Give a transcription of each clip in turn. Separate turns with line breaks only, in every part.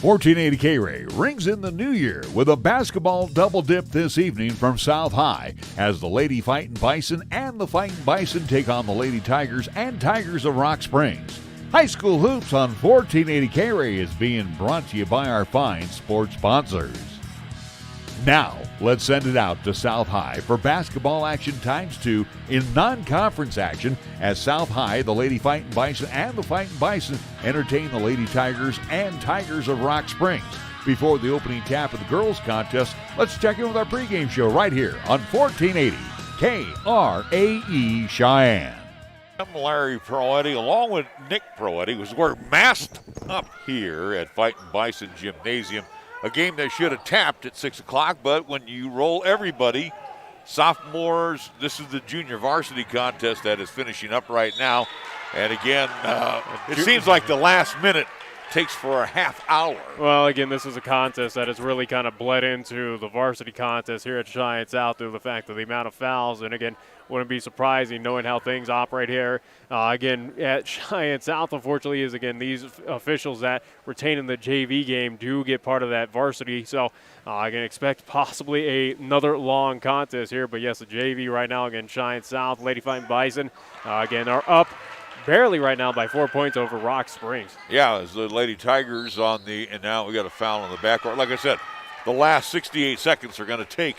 1480 KRAE rings in the new year with a basketball double dip this evening from South High as the Lady Fightin Bison and the Fightin Bison take on the Lady Tigers and Tigers of Rock Springs. High School Hoops on 1480 KRAE is being brought to you by our fine sports sponsors. Now, let's send it out to South High for basketball action ×2 in non-conference action as South High, the Lady Fightin Bison, and the Fightin Bison entertain the Lady Tigers and Tigers of Rock Springs. Before the opening tap of the girls contest, let's check in with our pregame show right here on 1480 KRAE Cheyenne.
I'm Larry Proietti along with Nick Proietti, we're masked up here at Fightin Bison Gymnasium. A game that should have tapped at 6 o'clock, but when you roll everybody, sophomores, this is the junior varsity contest that is finishing up right now. And again, it seems like the last minute takes for a half hour.
Well, again, this is a contest that has really kind of bled into the varsity contest here at Cheyenne South due to the fact of the amount of fouls. And again, wouldn't be surprising knowing how things operate here. Again, at Cheyenne South, unfortunately, is again these officials that retain in the JV game do get part of that varsity. So I can expect possibly another long contest here. But yes, the JV right now, again, Cheyenne South, Lady Fightin Bison, again, are up barely right now by 4 points over Rock Springs.
Yeah, as the Lady Tigers and now we got a foul on the backcourt. Like I said, the last 68 seconds are going to take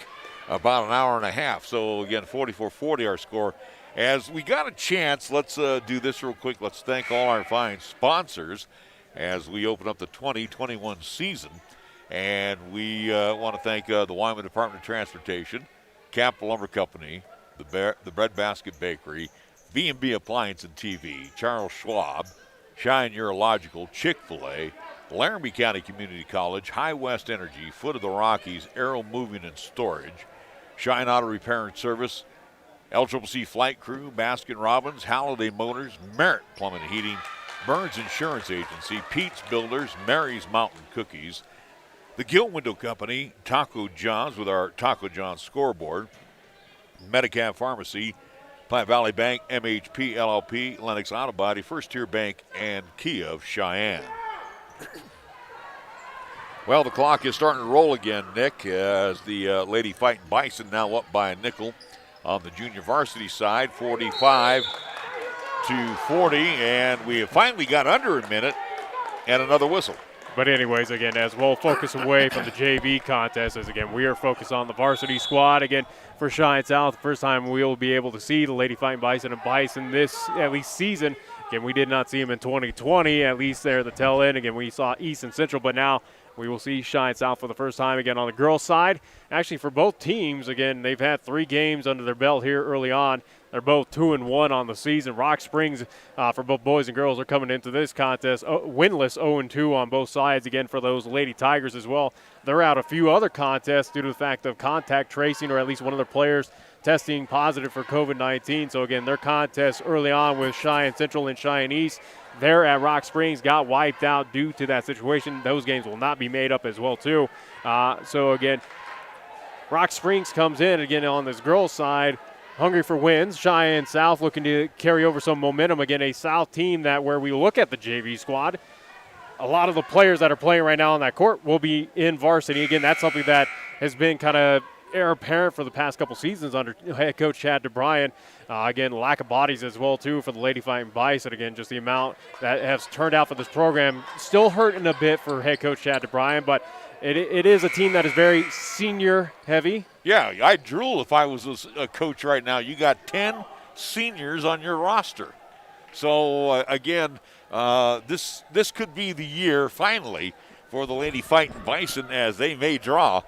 about an hour and a half. So, again, 44-40 our score. As we got a chance, let's do this real quick. Let's thank all our fine sponsors as we open up the 2021 season. And we want to thank the Wyoming Department of Transportation, Capital Lumber Company, the Bread Basket Bakery, B&B Appliance and TV, Charles Schwab, Cheyenne Urological, Chick-fil-A, Laramie County Community College, High West Energy, Foot of the Rockies, Aero Moving and Storage, Cheyenne Auto Repair and Service, LCCC Flight Crew, Baskin-Robbins, Halliday Motors, Merritt Plumbing and Heating, Burns Insurance Agency, Pete's Builders, Mary's Mountain Cookies, the Gill Window Company, Taco John's with our Taco John's scoreboard, Medicab Pharmacy, Platte Valley Bank, MHP, LLP, Lennox Auto Body, First Tier Bank, and Kia of Cheyenne. Well, the clock is starting to roll again, Nick, as the Lady Fightin Bison now up by a nickel on the junior varsity side, 45-40, and we have finally got under a minute and another whistle.
But anyways, again, as we'll focus away from the JV contest, as again, we are focused on the varsity squad. Again, for Cheyenne South, the first time we'll be able to see the Lady Fightin Bison and Bison this, at least, season. Again, we did not see them in 2020, at least there at the tail end. Again, we saw East and Central, but now we will see Cheyenne South for the first time again on the girls' side. Actually, for both teams, again, they've had 3 games under their belt here early on. They're both 2-1 on the season. Rock Springs, for both boys and girls, are coming into this contest winless, 0-2 on both sides. Again, for those Lady Tigers as well, they're out a few other contests due to the fact of contact tracing, or at least one of their players testing positive for COVID-19. So, again, their contest early on with Cheyenne Central and Cheyenne East, there at Rock Springs, got wiped out due to that situation. Those games will not be made up as well, too. So, again, Rock Springs comes in, again, on this girls' side, hungry for wins. Cheyenne South looking to carry over some momentum. Again, a South team that where we look at the JV squad, a lot of the players that are playing right now on that court will be in varsity. Again, that's something that has been kind of apparent for the past couple seasons under head coach Chad DeBryan. Again, lack of bodies as well, too, for the Lady Fightin Bison. Again, just the amount that has turned out for this program still hurting a bit for head coach Chad DeBryan, but it is a team that is very senior heavy.
Yeah, I'd drool if I was a coach right now. You got 10 seniors on your roster. So, again, this could be the year, finally, for the Lady Fightin Bison as they may draw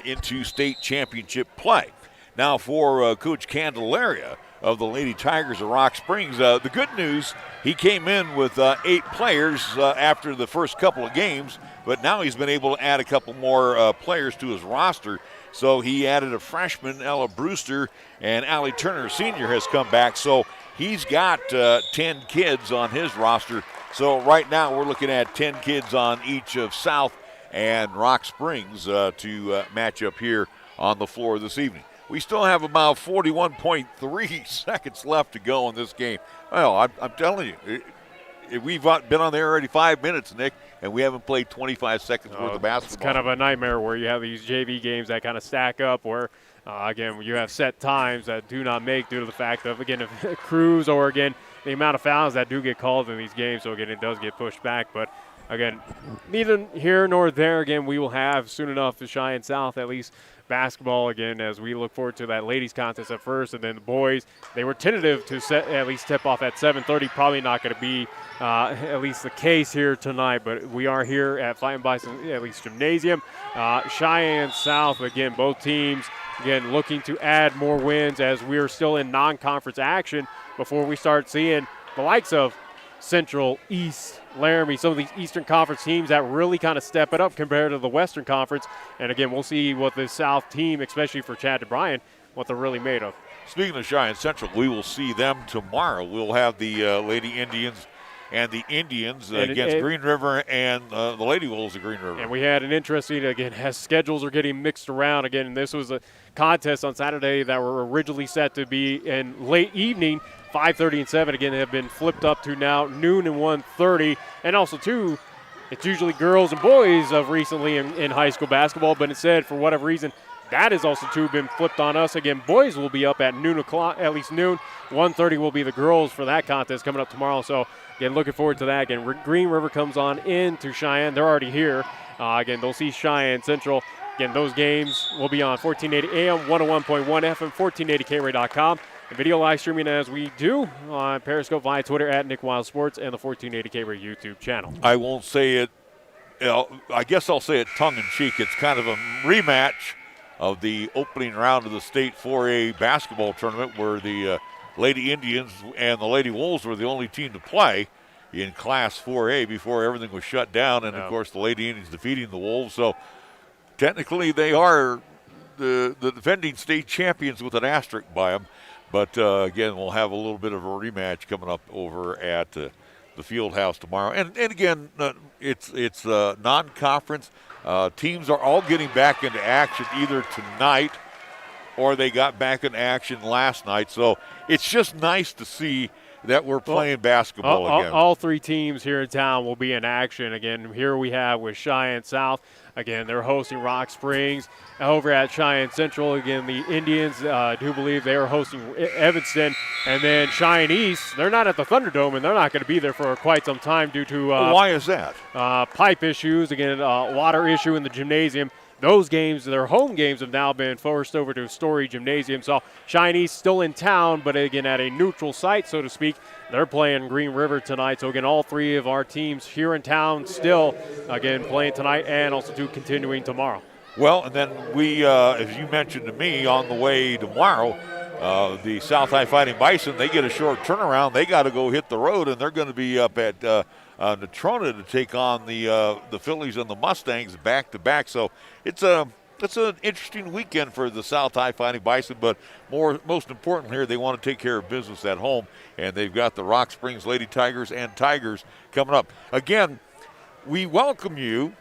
into state championship play. Now, for Coach Candelaria of the Lady Tigers of Rock Springs, the good news, he came in with 8 players after the first couple of games, but now he's been able to add a couple more players to his roster. So he added a freshman, Ella Brewster, and Allie Turner Sr. has come back. So he's got 10 kids on his roster. So right now we're looking at 10 kids on each of South and Rock Springs to match up here on the floor this evening. We still have about 41.3 seconds left to go in this game. Well, I'm telling you, we've been on there already 5 minutes, Nick, and we haven't played 25 seconds worth of basketball.
It's kind of a nightmare where you have these JV games that kind of stack up where, again, you have set times that do not make due to the fact of, again, if crews or, again, the amount of fouls that do get called in these games. So, again, it does get pushed back. But, again, neither here nor there, again, we will have soon enough to Cheyenne South at least basketball again as we look forward to that ladies contest at first, and then the boys, they were tentative to at least tip off at 7:30. Probably not going to be at least the case here tonight, but we are here at Fightin Bison at least gymnasium. Cheyenne South, again, both teams again looking to add more wins as we are still in non-conference action before we start seeing the likes of Central, East, Laramie, some of these Eastern Conference teams that really kind of step it up compared to the Western Conference. And again, we'll see what the South team, especially for Chad DeBryan, what they're really made of.
Speaking of Cheyenne Central, we will see them tomorrow. We'll have the Lady Indians and the Indians against Green River and the Lady Wolves of Green River.
And we had an interesting, again, as schedules are getting mixed around. Again, this was a contest on Saturday that were originally set to be in late evening, 5:30 and 7. Again, have been flipped up to now noon and 1:30. And also, too, it's usually girls and boys of recently in high school basketball, but instead, for whatever reason, that has also, too, been flipped on us. Again, boys will be up at noon o'clock, at least noon. 1:30 will be the girls for that contest coming up tomorrow. So, again, looking forward to that. Again, Green River comes on into Cheyenne. They're already here. Again, they'll see Cheyenne Central. Again, those games will be on 1480 AM, 101.1 FM, 1480KRAE.com. And video live streaming as we do on Periscope via Twitter at Nick Wild Sports and the 1480KRAE YouTube channel.
I won't say it. I guess I'll say it tongue-in-cheek. It's kind of a rematch of the opening round of the state 4A basketball tournament where the Lady Indians and the Lady Wolves were the only team to play in Class 4A before everything was shut down. And, of course, the Lady Indians defeating the Wolves. So, technically, they are the defending state champions with an asterisk by them. But, again, we'll have a little bit of a rematch coming up over at the field house tomorrow. And again, it's non-conference. Teams are all getting back into action either tonight or they got back in action last night. So it's just nice to see that we're playing basketball again.
All three teams here in town will be in action. Again, here we have with Cheyenne South. Again, they're hosting Rock Springs. Over at Cheyenne Central, again, the Indians do believe they are hosting Evanston. And then Cheyenne East, they're not at the Thunderdome, and they're not going to be there for quite some time due to
why is that?
Pipe issues, again, water issue in the gymnasium. Those games, their home games, have now been forced over to Story Gymnasium. So Cheyenne East still in town, but again at a neutral site, so to speak. They're playing Green River tonight. So again, all three of our teams here in town still, again, playing tonight and also continuing tomorrow.
Well, and then we, as you mentioned to me, on the way tomorrow, the South High Fighting Bison, they get a short turnaround. They got to go hit the road, and they're going to be up at Natrona to take on the Phillies and the Mustangs back-to-back. So it's an interesting weekend for the South High Fighting Bison, but most important here, they want to take care of business at home, and they've got the Rock Springs Lady Tigers and Tigers coming up. Again, we welcome you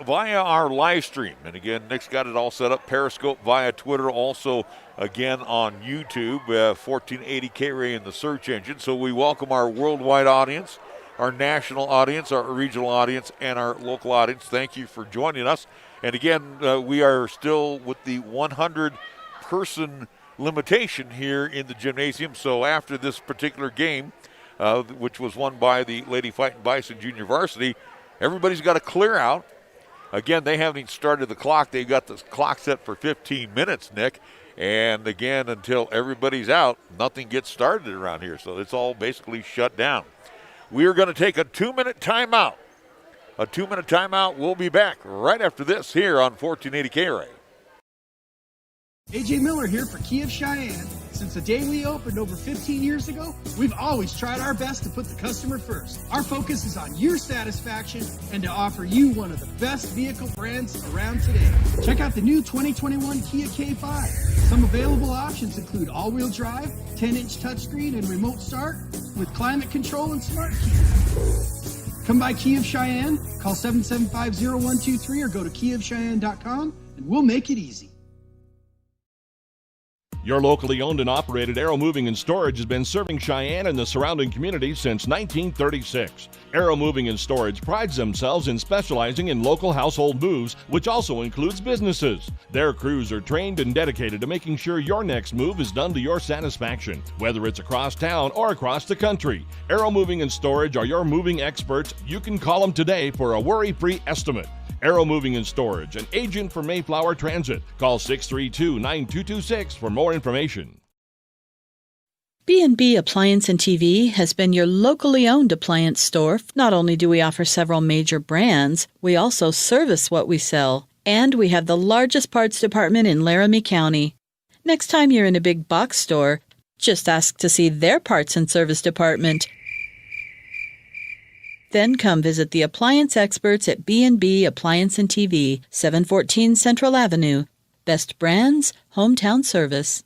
via our live stream. And again, Nick's got it all set up. Periscope via Twitter, also again on YouTube, 1480 KRAE in the search engine. So we welcome our worldwide audience, our national audience, our regional audience, and our local audience. Thank you for joining us. And again, we are still with the 100-person limitation here in the gymnasium. So after this particular game, which was won by the Lady Fightin Bison Junior Varsity, everybody's got to clear out. Again, they haven't even started the clock. They've got the clock set for 15 minutes, Nick. And again, until everybody's out, nothing gets started around here. So it's all basically shut down. We are going to take a 2-minute timeout. A 2-minute timeout. We'll be back right after this here on 1480 KRAE.
AJ Miller here for Kia of Cheyenne. Since the day we opened over 15 years ago, we've always tried our best to put the customer first. Our focus is on your satisfaction and to offer you one of the best vehicle brands around today. Check out the new 2021 Kia K5. Some available options include all-wheel drive, 10-inch touchscreen and remote start with climate control and smart key. Come by Kia of Cheyenne, call 775-0123 or go to kiaofcheyenne.com and we'll make it easy.
Your locally owned and operated Arrow Moving and Storage has been serving Cheyenne and the surrounding communities since 1936. Arrow Moving and Storage prides themselves in specializing in local household moves, which also includes businesses. Their crews are trained and dedicated to making sure your next move is done to your satisfaction, whether it's across town or across the country. Arrow Moving and Storage are your moving experts. You can call them today for a worry-free estimate. Arrow Moving and Storage, an agent for Mayflower Transit. Call 632-9226 for more information.
B&B Appliance and TV has been your locally owned appliance store. Not only do we offer several major brands, we also service what we sell. And we have the largest parts department in Laramie County. Next time you're in a big box store, just ask to see their parts and service department. Then come visit the appliance experts at B&B Appliance and TV, 714 Central Avenue. Best brands, hometown service.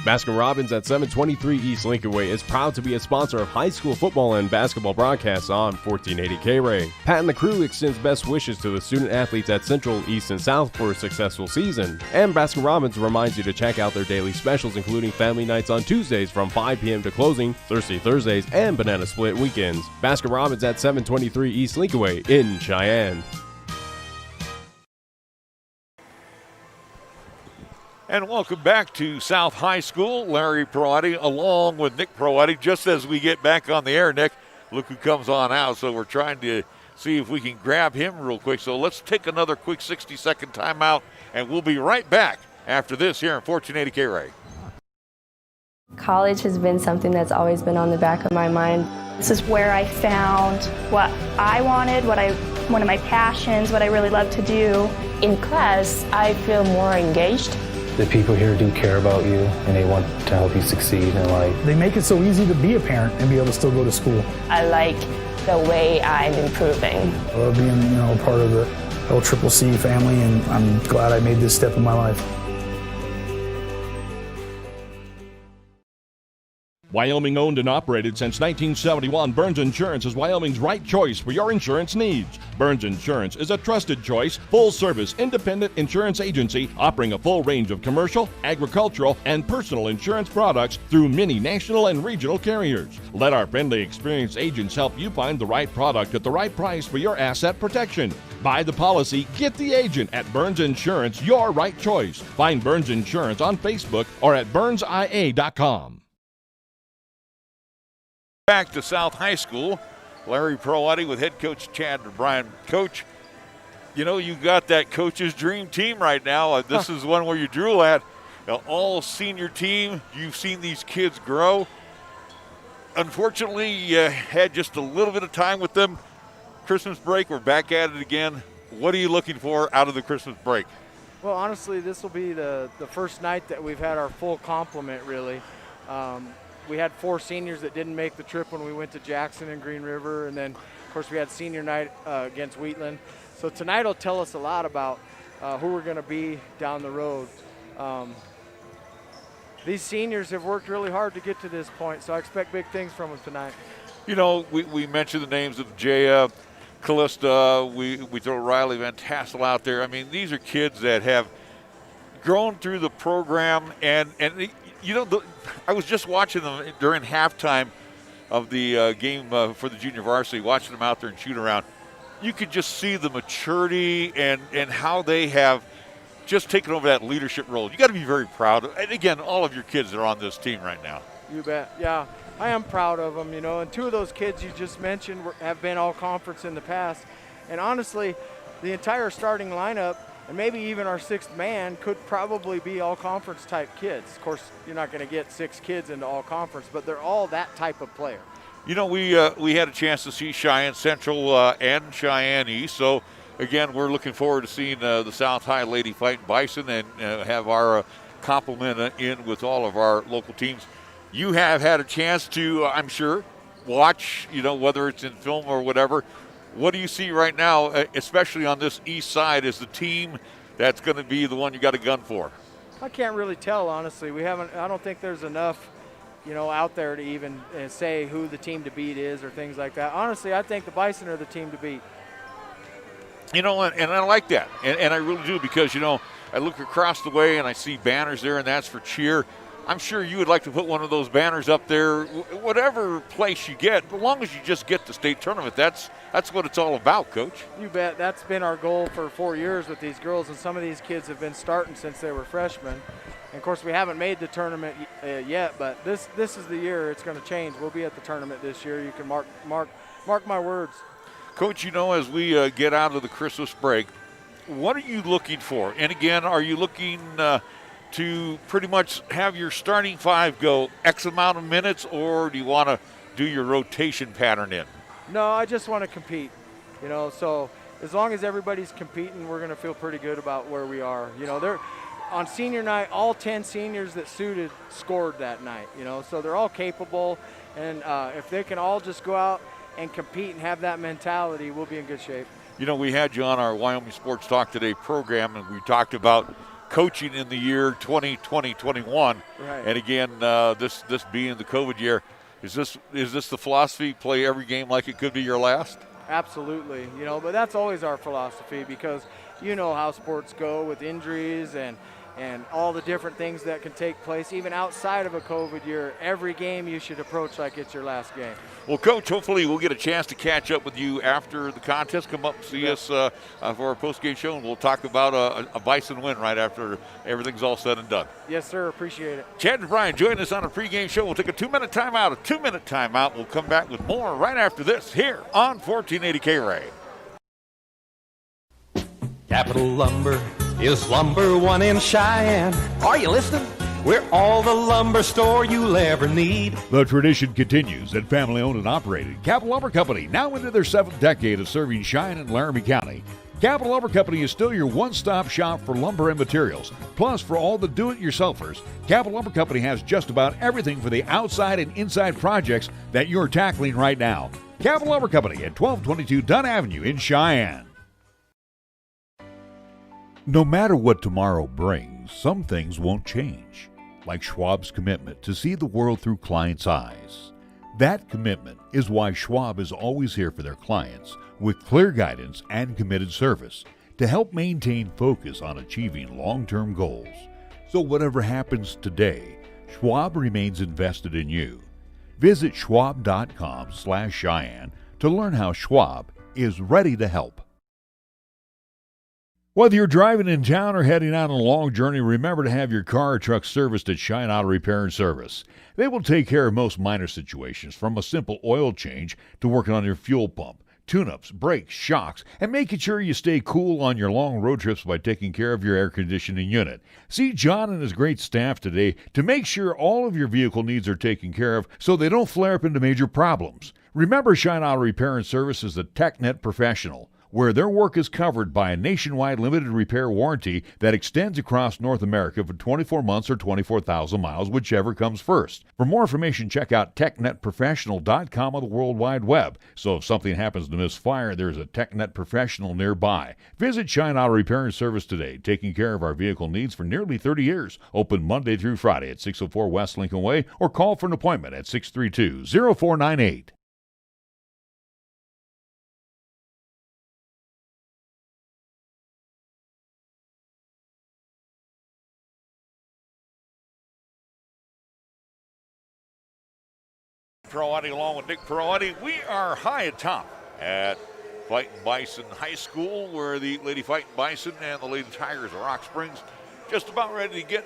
Baskin-Robbins at 723 East Lincoln Way is proud to be a sponsor of high school football and basketball broadcasts on 1480 KRAE. Pat and the crew extends best wishes to the student athletes at Central, East, and South for a successful season. And Baskin-Robbins reminds you to check out their daily specials, including family nights on Tuesdays from 5 p.m. to closing, Thirsty Thursdays, and Banana Split weekends. Baskin-Robbins at 723 East Lincoln Way in Cheyenne.
And welcome back to South High School. Larry Proietti along with Nick Proietti. Just as we get back on the air, Nick, look who comes on out. So we're trying to see if we can grab him real quick. So let's take another quick 60-second timeout, and we'll be right back after this here in 1480 KRAE.
College has been something that's always been on the back of my mind.
This is where I found what I wanted, one of my passions, what I really love to do.
In class, I feel more engaged.
The people here do care about you, and they want to help you succeed in life.
They make it so easy to be a parent and be able to still go to school.
I like the way I'm improving.
I love being, part of the WHSAA family, and I'm glad I made this step in my life.
Wyoming owned and operated since 1971, Burns Insurance is Wyoming's right choice for your insurance needs. Burns Insurance is a trusted choice, full-service, independent insurance agency offering a full range of commercial, agricultural, and personal insurance products through many national and regional carriers. Let our friendly, experienced agents help you find the right product at the right price for your asset protection. Buy the policy, get the agent at Burns Insurance, your right choice. Find Burns Insurance on Facebook or at burnsia.com.
Back to South High School. Larry Proietti with head coach Chad Bryan. Coach, you got that coach's dream team right now. This is one where you drew at. All senior team. You've seen these kids grow. Unfortunately, you had just a little bit of time with them. Christmas break, we're back at it again. What are you looking for out of the Christmas break?
Well, honestly, this will be the first night that we've had our full complement, really. We had 4 seniors that didn't make the trip when we went to Jackson and Green River, and then, of course, we had senior night against Wheatland. So tonight will tell us a lot about who we're going to be down the road. These seniors have worked really hard to get to this point, so I expect big things from them tonight.
We mentioned the names of Jaya, Callista, we throw Riley Van Tassel out there. I mean, these are kids that have grown through the program, and I was just watching them during halftime of the game for the junior varsity, watching them out there and shoot around. You could just see the maturity and how they have just taken over that leadership role. You got to be very proud. And again, all of your kids are on this team right now.
You bet. Yeah, I am proud of them, and 2 of those kids you just mentioned have been all conference in the past. And honestly, the entire starting lineup, and maybe even our 6th man, could probably be all-conference type kids. Of course, you're not going to get 6 kids into all-conference, but they're all that type of player.
We had a chance to see Cheyenne Central and Cheyenne East. So, again, we're looking forward to seeing the South High Lady Fightin Bison and have our complement in with all of our local teams. You have had a chance to, I'm sure, watch, whether it's in film or whatever. What do you see right now, especially on this east side, as the team that's going to be the one you got a gun for?
I can't really tell, honestly. I don't think there's enough, out there to even say who the team to beat is or things like that. Honestly, I think the Bison are the team to beat.
And I like that, and I really do, because, I look across the way and I see banners there, and that's for cheer. I'm sure you would like to put one of those banners up there, whatever place you get, as long as you just get the state tournament. That's what it's all about, Coach.
You bet. That's been our goal for 4 years with these girls, and some of these kids have been starting since they were freshmen. And of course, we haven't made the tournament yet, but this is the year it's going to change. We'll be at the tournament this year. You can mark my words.
Coach, as we get out of the Christmas break, what are you looking for? And again, are you looking to pretty much have your starting five go X amount of minutes, or do you want to do your rotation pattern in?
No, I just want to compete. So as long as everybody's competing, we're going to feel pretty good about where we are. They're on senior night, all 10 seniors that suited scored that night. So they're all capable, and if they can all just go out and compete and have that mentality, we'll be in good shape.
We had you on our Wyoming Sports Talk Today program, and we talked about coaching in the year 2020-21.
Right.
And again, this being the COVID year, is this the philosophy? Play every game like it could be your last?
Absolutely. But that's always our philosophy, because how sports go with injuries and all the different things that can take place, even outside of a COVID year. Every game you should approach like it's your last game.
Well, Coach, hopefully we'll get a chance to catch up with you after the contest. Come up and see us for our post-game show, and we'll talk about a Bison win right after everything's all said and done.
Yes, sir. Appreciate it.
Chad and Brian join us on a pregame show. We'll take a 2-minute timeout. We'll come back with more right after this here on 1480 KRAE.
Capital Lumber is number one in Cheyenne. Are you listening? We're all the lumber store you'll ever need.
The tradition continues at family-owned and operated Capital Lumber Company, now into their 7th decade of serving Cheyenne and Laramie County. Capital Lumber Company is still your one-stop shop for lumber and materials. Plus, for all the do-it-yourselfers, Capital Lumber Company has just about everything for the outside and inside projects that you're tackling right now. Capital Lumber Company at 1222 Dunn Avenue in Cheyenne. No matter what tomorrow brings, some things won't change, like Schwab's commitment to see the world through clients' eyes. That commitment is why Schwab is always here for their clients with clear guidance and committed service to help maintain focus on achieving long-term goals. So whatever happens today, Schwab remains invested in you. Visit schwab.com/Cheyenne to learn how Schwab is ready to help. Whether you're driving in town or heading out on a long journey, remember to have your car or truck serviced at Cheyenne Auto Repair and Service. They will take care of most minor situations, from a simple oil change to working on your fuel pump, tune-ups, brakes, shocks, and making sure you stay cool on your long road trips by taking care of your air conditioning unit. See John and his great staff today to make sure all of your vehicle needs are taken care of so they don't flare up into major problems. Remember, Cheyenne Auto Repair and Service is the TechNet professional, where their work is covered by a nationwide limited repair warranty that extends across North America for 24 months or 24,000 miles, whichever comes first. For more information, check out technetprofessional.com on the World Wide Web. So if something happens to misfire, there's a TechNet professional nearby. Visit Cheyenne Auto Repair and Service today, taking care of our vehicle needs for nearly 30 years. Open Monday through Friday at 604 West Lincoln Way, or call for an appointment at 632-0498.
Proietti along with Nick Proietti. We are high atop at Fightin Bison High School, where the Lady Fightin Bison and the Lady Tigers of Rock Springs just about ready to get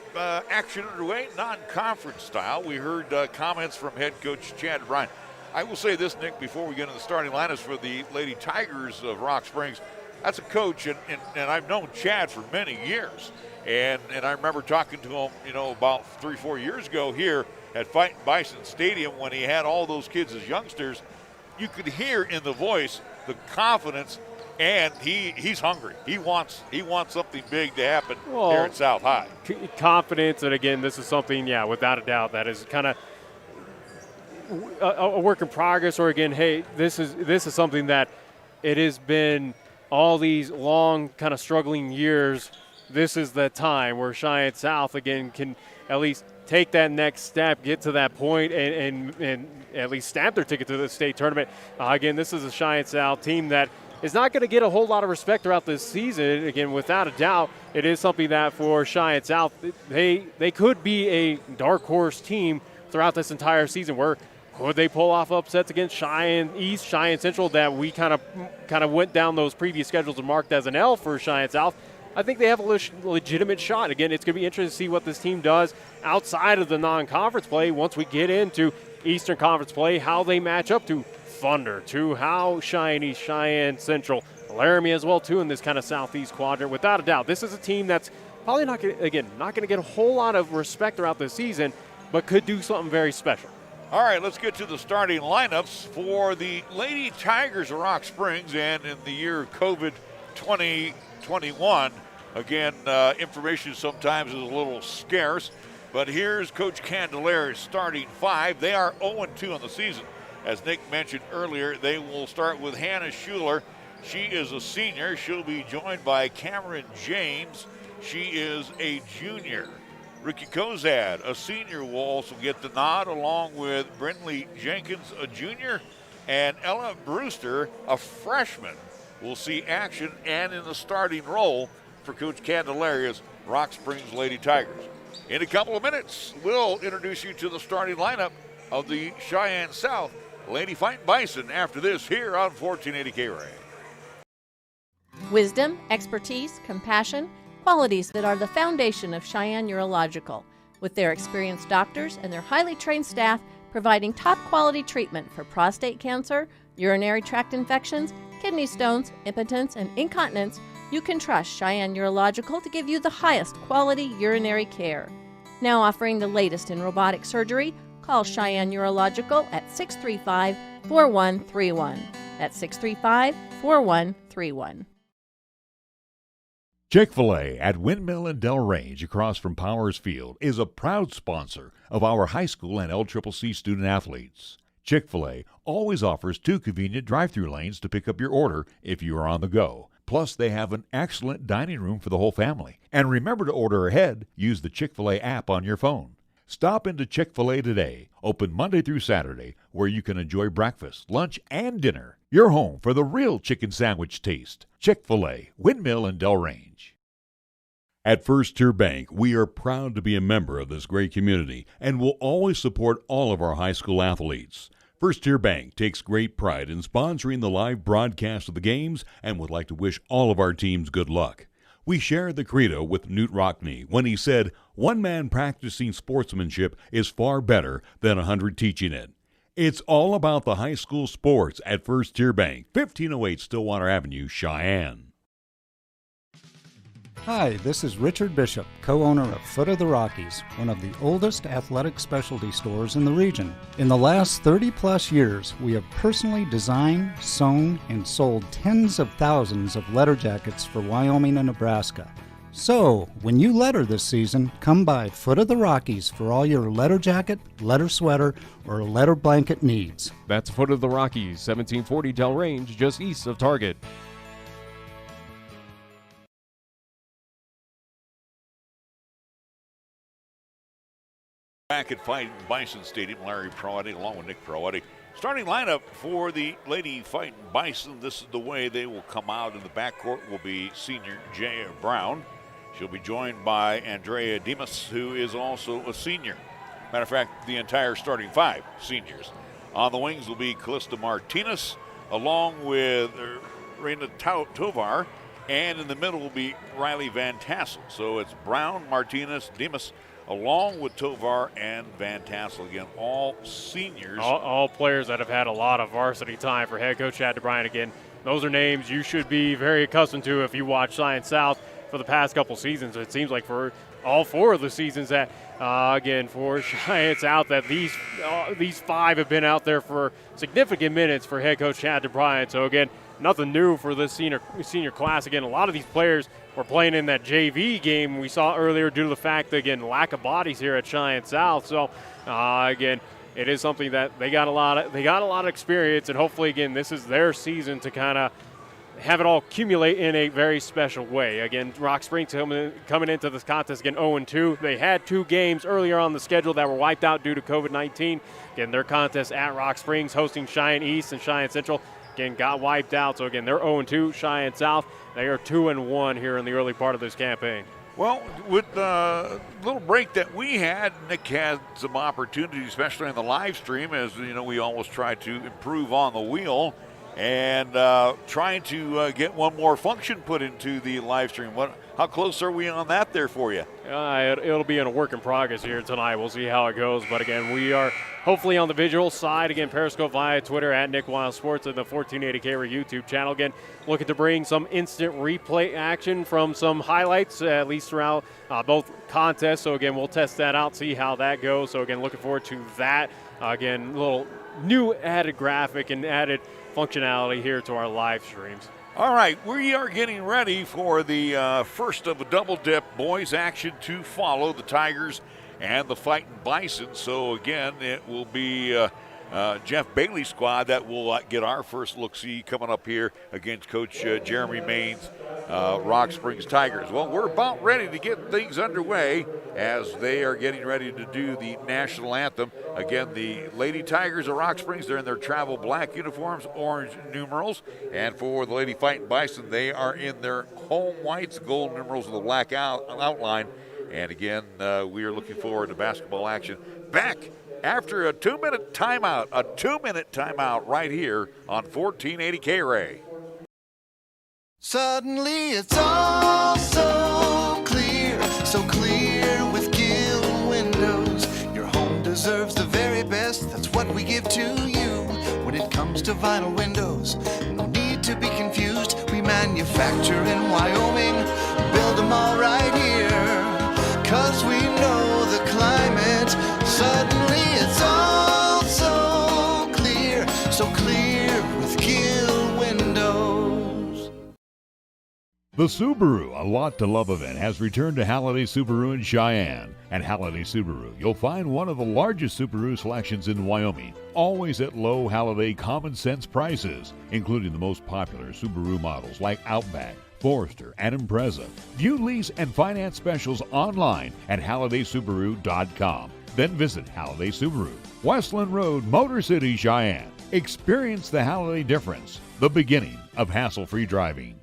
action underway, non-conference style. We heard comments from head coach Chad Bryan. I will say this, Nick, before we get into the starting lineups for the Lady Tigers of Rock Springs. That's a coach, and I've known Chad for many years. And I remember talking to him, about 3-4 years ago here at Fightin Bison Stadium when he had all those kids as youngsters. You could hear in the voice the confidence, and he's hungry. He wants something big to happen here at South High.
Confidence, and again, this is something, without a doubt, that is kind of a work in progress. Or again, hey, this is something that it has been all these long kind of struggling years. This is the time where Cheyenne South again can at least take that next step, get to that point, and at least stamp their ticket to the state tournament. Again, this is a Cheyenne South team that is not going to get a whole lot of respect throughout this season. Again, without a doubt, it is something that for Cheyenne South, they could be a dark horse team throughout this entire season. Where could they pull off upsets against Cheyenne East, Cheyenne Central, that we kind of went down those previous schedules and marked as an L for Cheyenne South? I think they have a legitimate shot. Again, it's going to be interesting to see what this team does outside of the non-conference play once we get into Eastern Conference play, how they match up to Thunder, to how Cheyenne East, Cheyenne Central, Laramie as well, too, in this kind of southeast quadrant. Without a doubt, this is a team that's probably not going to get a whole lot of respect throughout the season, but could do something very special.
All right, let's get to the starting lineups for the Lady Tigers of Rock Springs. And in the year COVID 2021, again, information sometimes is a little scarce, but here's Coach Candelari's starting five. They are 0-2 on the season. As Nick mentioned earlier, they will start with Hannah Schuler. She is a senior. She'll be joined by Cameron James. She is a junior. Ricky Kozad, a senior, will also get the nod, along with Brindley Jenkins, a junior, and Ella Brewster, a freshman, will see action and in the starting role for Coach Candelaria's Rock Springs Lady Tigers. In a couple of minutes, we'll introduce you to the starting lineup of the Cheyenne South Lady Fightin Bison after this here on 1480 KRAE.
Wisdom, expertise, compassion, qualities that are the foundation of Cheyenne Urological, with their experienced doctors and their highly trained staff providing top quality treatment for prostate cancer, urinary tract infections, kidney stones, impotence, and incontinence. You can trust Cheyenne Urological to give you the highest quality urinary care. Now offering the latest in robotic surgery, call Cheyenne Urological at 635-4131. That's 635-4131.
Chick-fil-A at Windmill and Del Range across from Powers Field is a proud sponsor of our high school and LCCC student athletes. Chick-fil-A always offers 2 convenient drive-through lanes to pick up your order if you are on the go. Plus, they have an excellent dining room for the whole family. And remember to order ahead. Use the Chick-fil-A app on your phone. Stop into Chick-fil-A today, open Monday through Saturday, where you can enjoy breakfast, lunch, and dinner. Your home for the real chicken sandwich taste. Chick-fil-A, Windmill and Del Range. At First Tier Bank, we are proud to be a member of this great community and will always support all of our high school athletes. First Tier Bank takes great pride in sponsoring the live broadcast of the games and would like to wish all of our teams good luck. We share the credo with Newt Rockney when he said, "One man practicing sportsmanship is far better than 100 teaching it." It's all about the high school sports at First Tier Bank, 1508 Stillwater Avenue, Cheyenne.
Hi, this is Richard Bishop, co-owner of Foot of the Rockies, one of the oldest athletic specialty stores in the region. In the last 30-plus years, we have personally designed, sewn, and sold tens of thousands of letter jackets for Wyoming and Nebraska. So, when you letter this season, come by Foot of the Rockies for all your letter jacket, letter sweater, or letter blanket needs.
That's Foot of the Rockies, 1740 Del Range, just east of Target.
Back at Fightin Bison Stadium, Larry Proietti along with Nick Proietti. Starting lineup for the Lady Fightin Bison. This is the way they will come out. In the backcourt will be senior Jay Brown. She'll be joined by Andrea Demas, who is also a senior. Matter of fact, the entire starting 5 seniors. On the wings will be Callista Martinez, along with Reina Tovar, and in the middle will be Riley Van Tassel. So it's Brown, Martinez, Demas, along with Tovar and Van Tassel. Again, all seniors.
All players that have had a lot of varsity time for head coach Chad DeBryan. Again, those are names you should be very accustomed to if you watch Cheyenne South for the past couple seasons. It seems like for all 4 of the seasons that, again, for Cheyenne South, that these 5 have been out there for significant minutes for head coach Chad DeBryan. So, again, nothing new for this senior class. Again, a lot of these players were playing in that JV game we saw earlier due to the fact that, again, lack of bodies here at Cheyenne South. So, again, it is something that they got a lot of experience, and hopefully, again, this is their season to kind of have it all accumulate in a very special way. Again, Rock Springs coming into this contest, again, 0-2. They had 2 games earlier on the schedule that were wiped out due to COVID-19. Again, their contest at Rock Springs, hosting Cheyenne East and Cheyenne Central. again, got wiped out. So, again, they're 0-2. Cheyenne South, they are 2-1 here in the early part of this campaign.
Well, with the little break that we had, Nick had some opportunities, especially on the live stream, as you know, we always try to improve on the wheel and trying to get one more function put into the live stream. How close are we on that there for you?
It'll be in a work in progress here tonight. We'll see how it goes. But again, we are hopefully on the visual side. Again, Periscope via Twitter at Nick Wild Sports and the 1480 KRAE YouTube channel. Again, looking to bring some instant replay action from some highlights, at least throughout both contests. So again, we'll test that out, see how that goes. So again, looking forward to that. Again, a little new added graphic and added functionality here to our live streams.
All right, we are getting ready for the first of a double dip boys action to follow, the Tigers and the Fightin Bison. So again, it will be Jeff Bailey's squad that will get our first look-see coming up here against Coach Jeremy Main's Rock Springs Tigers. Well, we're about ready to get things underway as they are getting ready to do the national anthem. Again, the Lady Tigers of Rock Springs, they're in their travel black uniforms, orange numerals. And for the Lady Fightin Bison, they are in their home whites, gold numerals with a black outline. And again, we are looking forward to basketball action back after a 2-minute timeout right here on 1480 KRAE.
Suddenly it's all so clear with Gill Windows. Your home deserves the very best, that's what we give to you. When it comes to vinyl windows, no need to be confused. We manufacture in Wyoming, build them all right here. 'Cause we know the climate, suddenly it's all so clear with Gill Windows.
The Subaru A Lot to Love event has returned to Halliday Subaru in Cheyenne. At Halliday Subaru, you'll find one of the largest Subaru selections in Wyoming, always at low Halliday common sense prices, including the most popular Subaru models like Outback, Forester, and Impreza. View lease and finance specials online at HallidaySubaru.com. Then visit Halliday Subaru, Westland Road, Motor City, Cheyenne. Experience the Halliday difference, the beginning of hassle-free driving.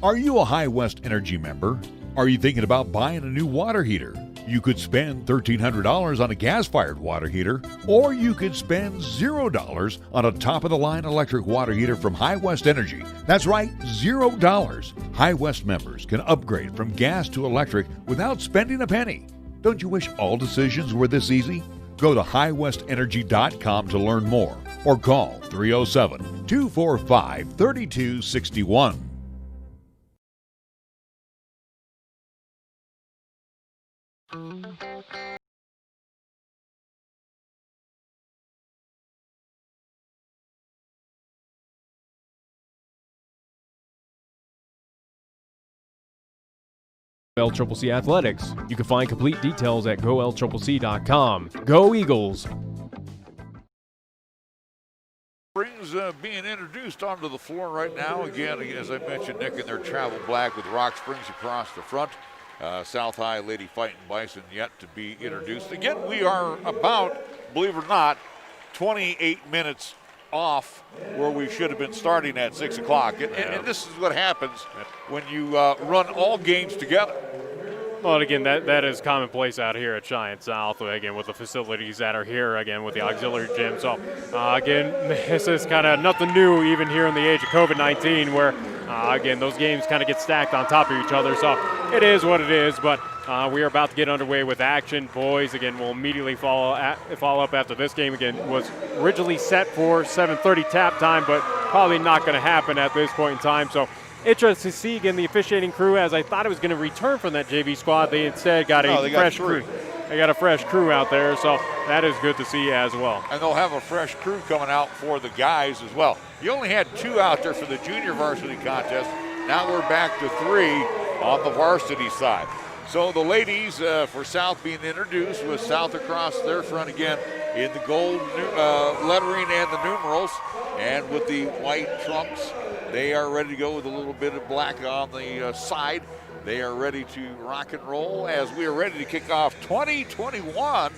Are you a High West Energy member? Are you thinking about buying a new water heater? You could spend $1,300 on a gas-fired water heater, or you could spend $0 on a top-of-the-line electric water heater from High West Energy. That's right, $0. High West members can upgrade from gas to electric without spending a penny. Don't you wish all decisions were this easy? Go to highwestenergy.com to learn more, or call 307-245-3261.
LCCC Athletics. You can find complete details at golccc.com. Go Eagles!
Springs being introduced onto the floor right now. Again, as I mentioned, Nick, in their travel black with Rock Springs across the front. South High Lady Fightin Bison yet to be introduced. Again, we are about, believe it or not, 28 minutes off where we should have been starting at 6 o'clock. And this is what happens when you run all games together.
Well, again, that is commonplace out here at Cheyenne South, again, with the facilities that are here, again, with the auxiliary gym. So, again, this is kind of nothing new even here in the age of COVID-19 where, again, those games kind of get stacked on top of each other. So it is what it is, but we are about to get underway with action. Boys, again, will immediately follow up after this game. Again, was originally set for 7:30 tap time, but probably not going to happen at this point in time. So interesting to see, again, the officiating crew, as I thought it was going to return from that JV squad. They instead got a fresh crew. They got a fresh crew out there, so that is good to see as well.
And they'll have a fresh crew coming out for the guys as well. You only had 2 out there for the junior varsity contest. Now we're back to 3 on the varsity side. So the ladies for South being introduced with South across their front again in the gold lettering and the numerals, and with the white trunks. They are ready to go with a little bit of black on the side. They are ready to rock and roll as we are ready to kick off 2021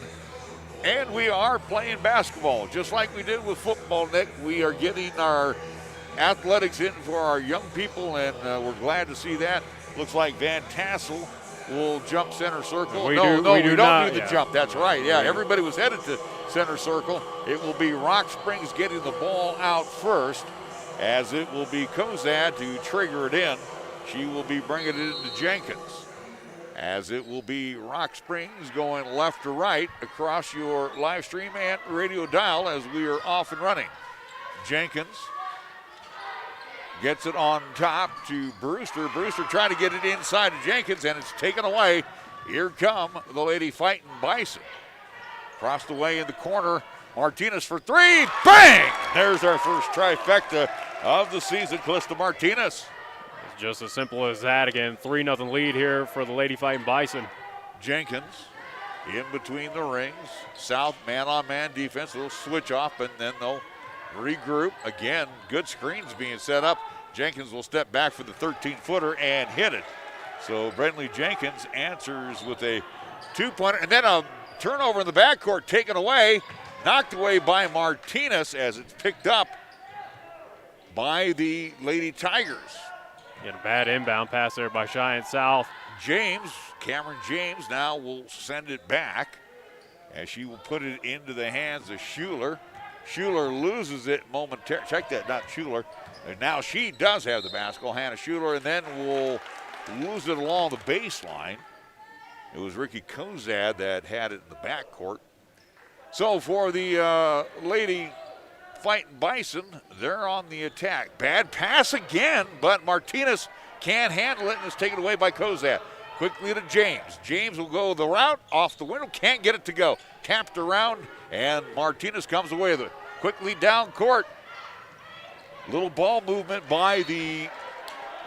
And we are playing basketball, just like we did with football, Nick. We are getting our athletics in for our young people, and we're glad to see that. Looks like Van Tassel will jump center circle.
We
don't
not
do the
yeah.
jump. That's right. Yeah, everybody was headed to center circle. It will be Rock Springs getting the ball out first, as it will be Kozad to trigger it in. She will be bringing it into Jenkins, as it will be Rock Springs going left to right across your live stream and radio dial as we are off and running. Jenkins gets it on top to Brewster. Brewster trying to get it inside to Jenkins, and it's taken away. Here come the Lady Fightin' Bison. Across the way in the corner, Martinez for three. Bang! There's our first trifecta of the season, Calista Martinez.
It's just as simple as that. Again, 3-0 lead here for the Lady Fightin' Bison.
Jenkins in between the rings. South man-on-man defense. They'll switch off, and then they'll regroup. Again, good screens being set up. Jenkins will step back for the 13-footer and hit it. So Brentley Jenkins answers with a two-pointer, and then a turnover in the backcourt taken away, knocked away by Martinez as it's picked up by the Lady Tigers.
Get a bad inbound pass there by Cheyenne South.
Cameron James now will send it back as she will put it into the hands of Schuler. Schuler loses it momentarily. Check that, not Schuler. And now she does have the basketball, Hannah Schuler, and then will lose it along the baseline. It was Ricky Kozad that had it in the backcourt. So for the Lady Fightin' Bison, they're on the attack. Bad pass again, but Martinez can't handle it, and it's taken away by Kozad. Quickly to James. James will go the route, off the window, can't get it to go. Tapped around, and Martinez comes away with it. Quickly down court. Little ball movement by the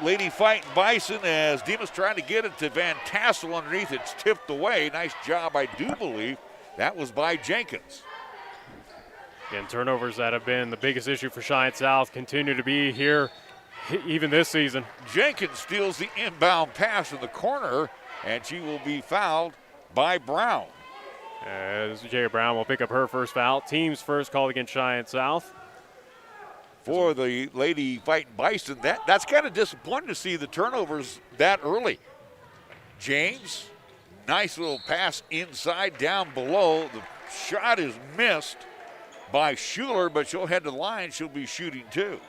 Lady Fightin' Bison as Demas trying to get it to Van Tassel underneath. It's tipped away. Nice job, I do believe. That was by Jenkins.
Again, turnovers that have been the biggest issue for Cheyenne South continue to be here even this season.
Jenkins steals the inbound pass in the corner, and she will be fouled by Brown.
As Jay Brown will pick up her first foul. Team's first called against Cheyenne South.
For the Lady Fightin' Bison, that's kind of disappointing to see the turnovers that early. James, nice little pass inside, down below. The shot is missed by Schuler, but she'll head to the line. She'll be shooting too.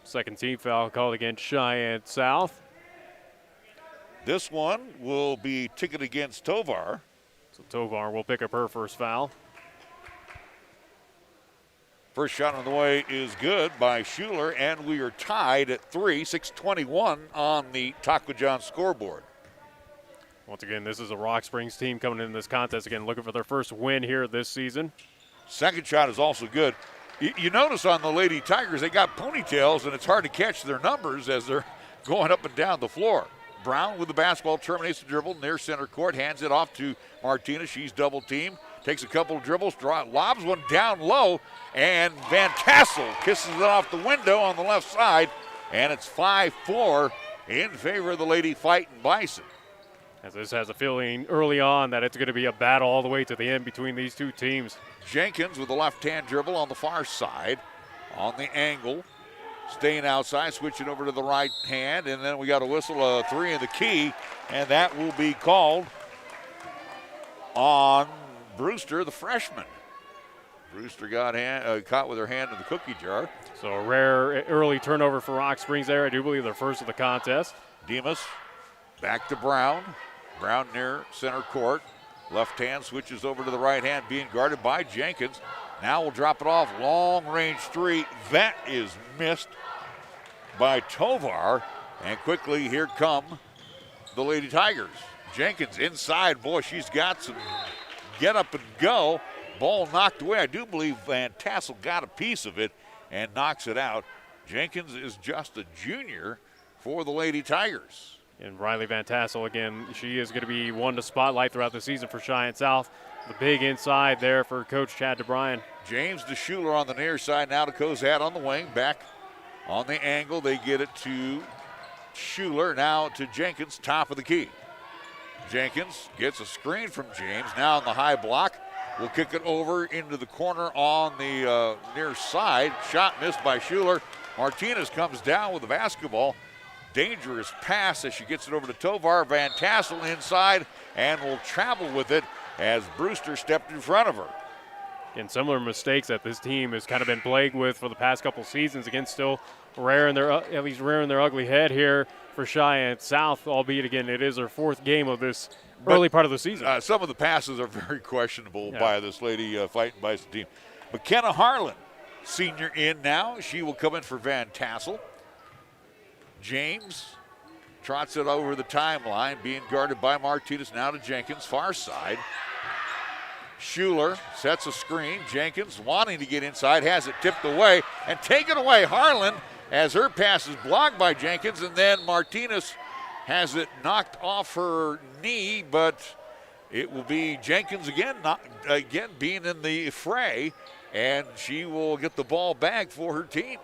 Second team foul called against Cheyenne South.
This one will be ticketed against Tovar.
So Tovar will pick up her first foul.
First shot on the way is good by Schuler, and we are tied at 3, 6:21 on the Taco John scoreboard.
Once again, this is a Rock Springs team coming in this contest again, looking for their first win here this season.
Second shot is also good. You notice on the Lady Tigers, they got ponytails, and it's hard to catch their numbers as they're going up and down the floor. Brown with the basketball, terminates the dribble near center court, hands it off to Martinez. She's double teamed, takes a couple of dribbles, lobs one down low, and Van Tassel kisses it off the window on the left side, and it's 5-4 in favor of the Lady Fightin' Bison.
As this has a feeling early on that it's going to be a battle all the way to the end between these two teams.
Jenkins with the left-hand dribble on the far side, on the angle, staying outside, switching over to the right hand, and then we got a whistle, a three in the key, and that will be called on Brewster, the freshman. Brewster got caught with her hand in the cookie jar.
So a rare early turnover for Rock Springs there. I do believe their first of the contest.
Demas back to Brown. Brown near center court. Left hand switches over to the right hand, being guarded by Jenkins. Now we'll drop it off. Long range three. That is missed by Tovar. And quickly here come the Lady Tigers. Jenkins inside. Boy, she's got some get up and go. Ball knocked away. I do believe Van Tassel got a piece of it and knocks it out. Jenkins is just a junior for the Lady Tigers.
And Riley Van Tassel, again, she is going to be one to spotlight throughout the season for Cheyenne South. The big inside there for Coach Chad DeBryan.
James to Schuler on the near side. Now to Kozad on the wing. Back on the angle. They get it to Schuler. Now to Jenkins, top of the key. Jenkins gets a screen from James. Now on the high block. will kick it over into the corner on the near side. Shot missed by Schuler. Martinez comes down with the basketball. Dangerous pass as she gets it over to Tovar. Van Tassel inside and will travel with it as Brewster stepped in front of her.
And similar mistakes that this team has kind of been plagued with for the past couple seasons. Again, still rearing their ugly head here for Cheyenne South, albeit again it is their 4th game of this early part of the season.
Some of the passes are very questionable by this Lady Fightin Bison team. McKenna Harlan, senior, in now. She will come in for Van Tassel. James trots it over the timeline, being guarded by Martinez. Now to Jenkins, far side. Schuler sets a screen. Jenkins wanting to get inside, has it tipped away and taken away. Harlan, as her pass is blocked by Jenkins, and then Martinez has it knocked off her knee, but it will be Jenkins again being in the fray, and she will get the ball back for her team.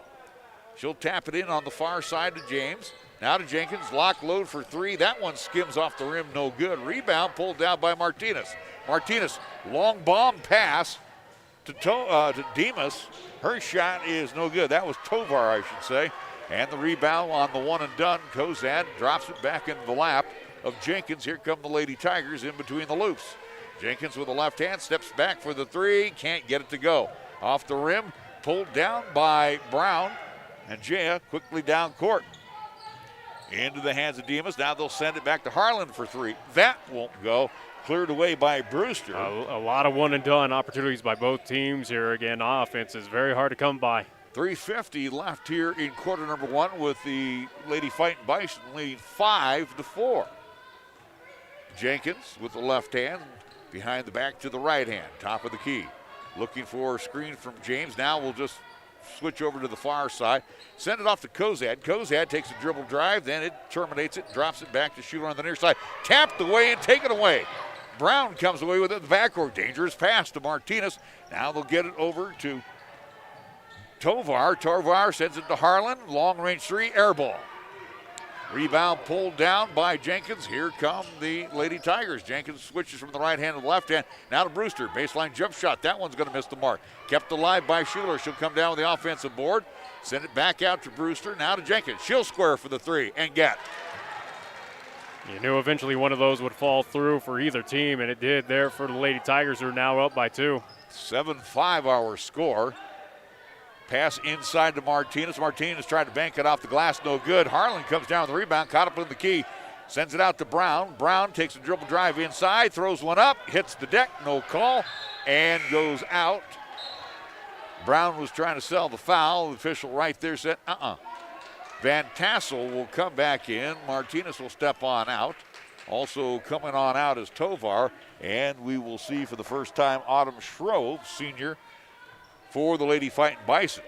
She'll tap it in on the far side to James. Now to Jenkins, lock load for 3. That one skims off the rim, no good. Rebound pulled down by Martinez. Martinez, long bomb pass to Demas. Her shot is no good. That was Tovar, I should say. And the rebound on the one and done. Kozad drops it back into the lap of Jenkins. Here come the Lady Tigers in between the loops. Jenkins with the left hand steps back for the 3. Can't get it to go. Off the rim, pulled down by Brown. And Jaya quickly down court. Into the hands of Demas. Now they'll send it back to Harlan for 3. That won't go. Cleared away by Brewster.
A lot of one and done opportunities by both teams here. Again, offense is very hard to come by.
3:50 left here in quarter number 1 with the Lady Fightin Bison leading 5-4. Jenkins with the left hand, behind the back to the right hand, top of the key. Looking for a screen from James. Now we'll just switch over to the far side. Send it off to Kozad. Kozad takes a dribble drive, then it terminates it, drops it back to Schuler on the near side. Tapped away and taken away. Brown comes away with it in the backcourt. Dangerous pass to Martinez. Now they'll get it over to Tovar. Tovar sends it to Harlan. Long range 3, air ball. Rebound pulled down by Jenkins. Here come the Lady Tigers. Jenkins switches from the right hand to the left hand. Now to Brewster. Baseline jump shot. That one's going to miss the mark. Kept alive by Schuler. She'll come down with the offensive board. Send it back out to Brewster. Now to Jenkins. She'll square for the 3 and get.
You knew eventually one of those would fall through for either team, and it did there for the Lady Tigers, who are now up by 2.
7-5 our score. Pass inside to Martinez. Martinez tried to bank it off the glass, no good. Harlan comes down with the rebound, caught up in the key. Sends it out to Brown. Brown takes a dribble drive inside, throws one up, hits the deck, no call, and goes out. Brown was trying to sell the foul. The official right there said, Van Tassel will come back in. Martinez will step on out. Also coming on out is Tovar, and we will see for the first time Autumn Shrove, senior, for the Lady Fightin Bison.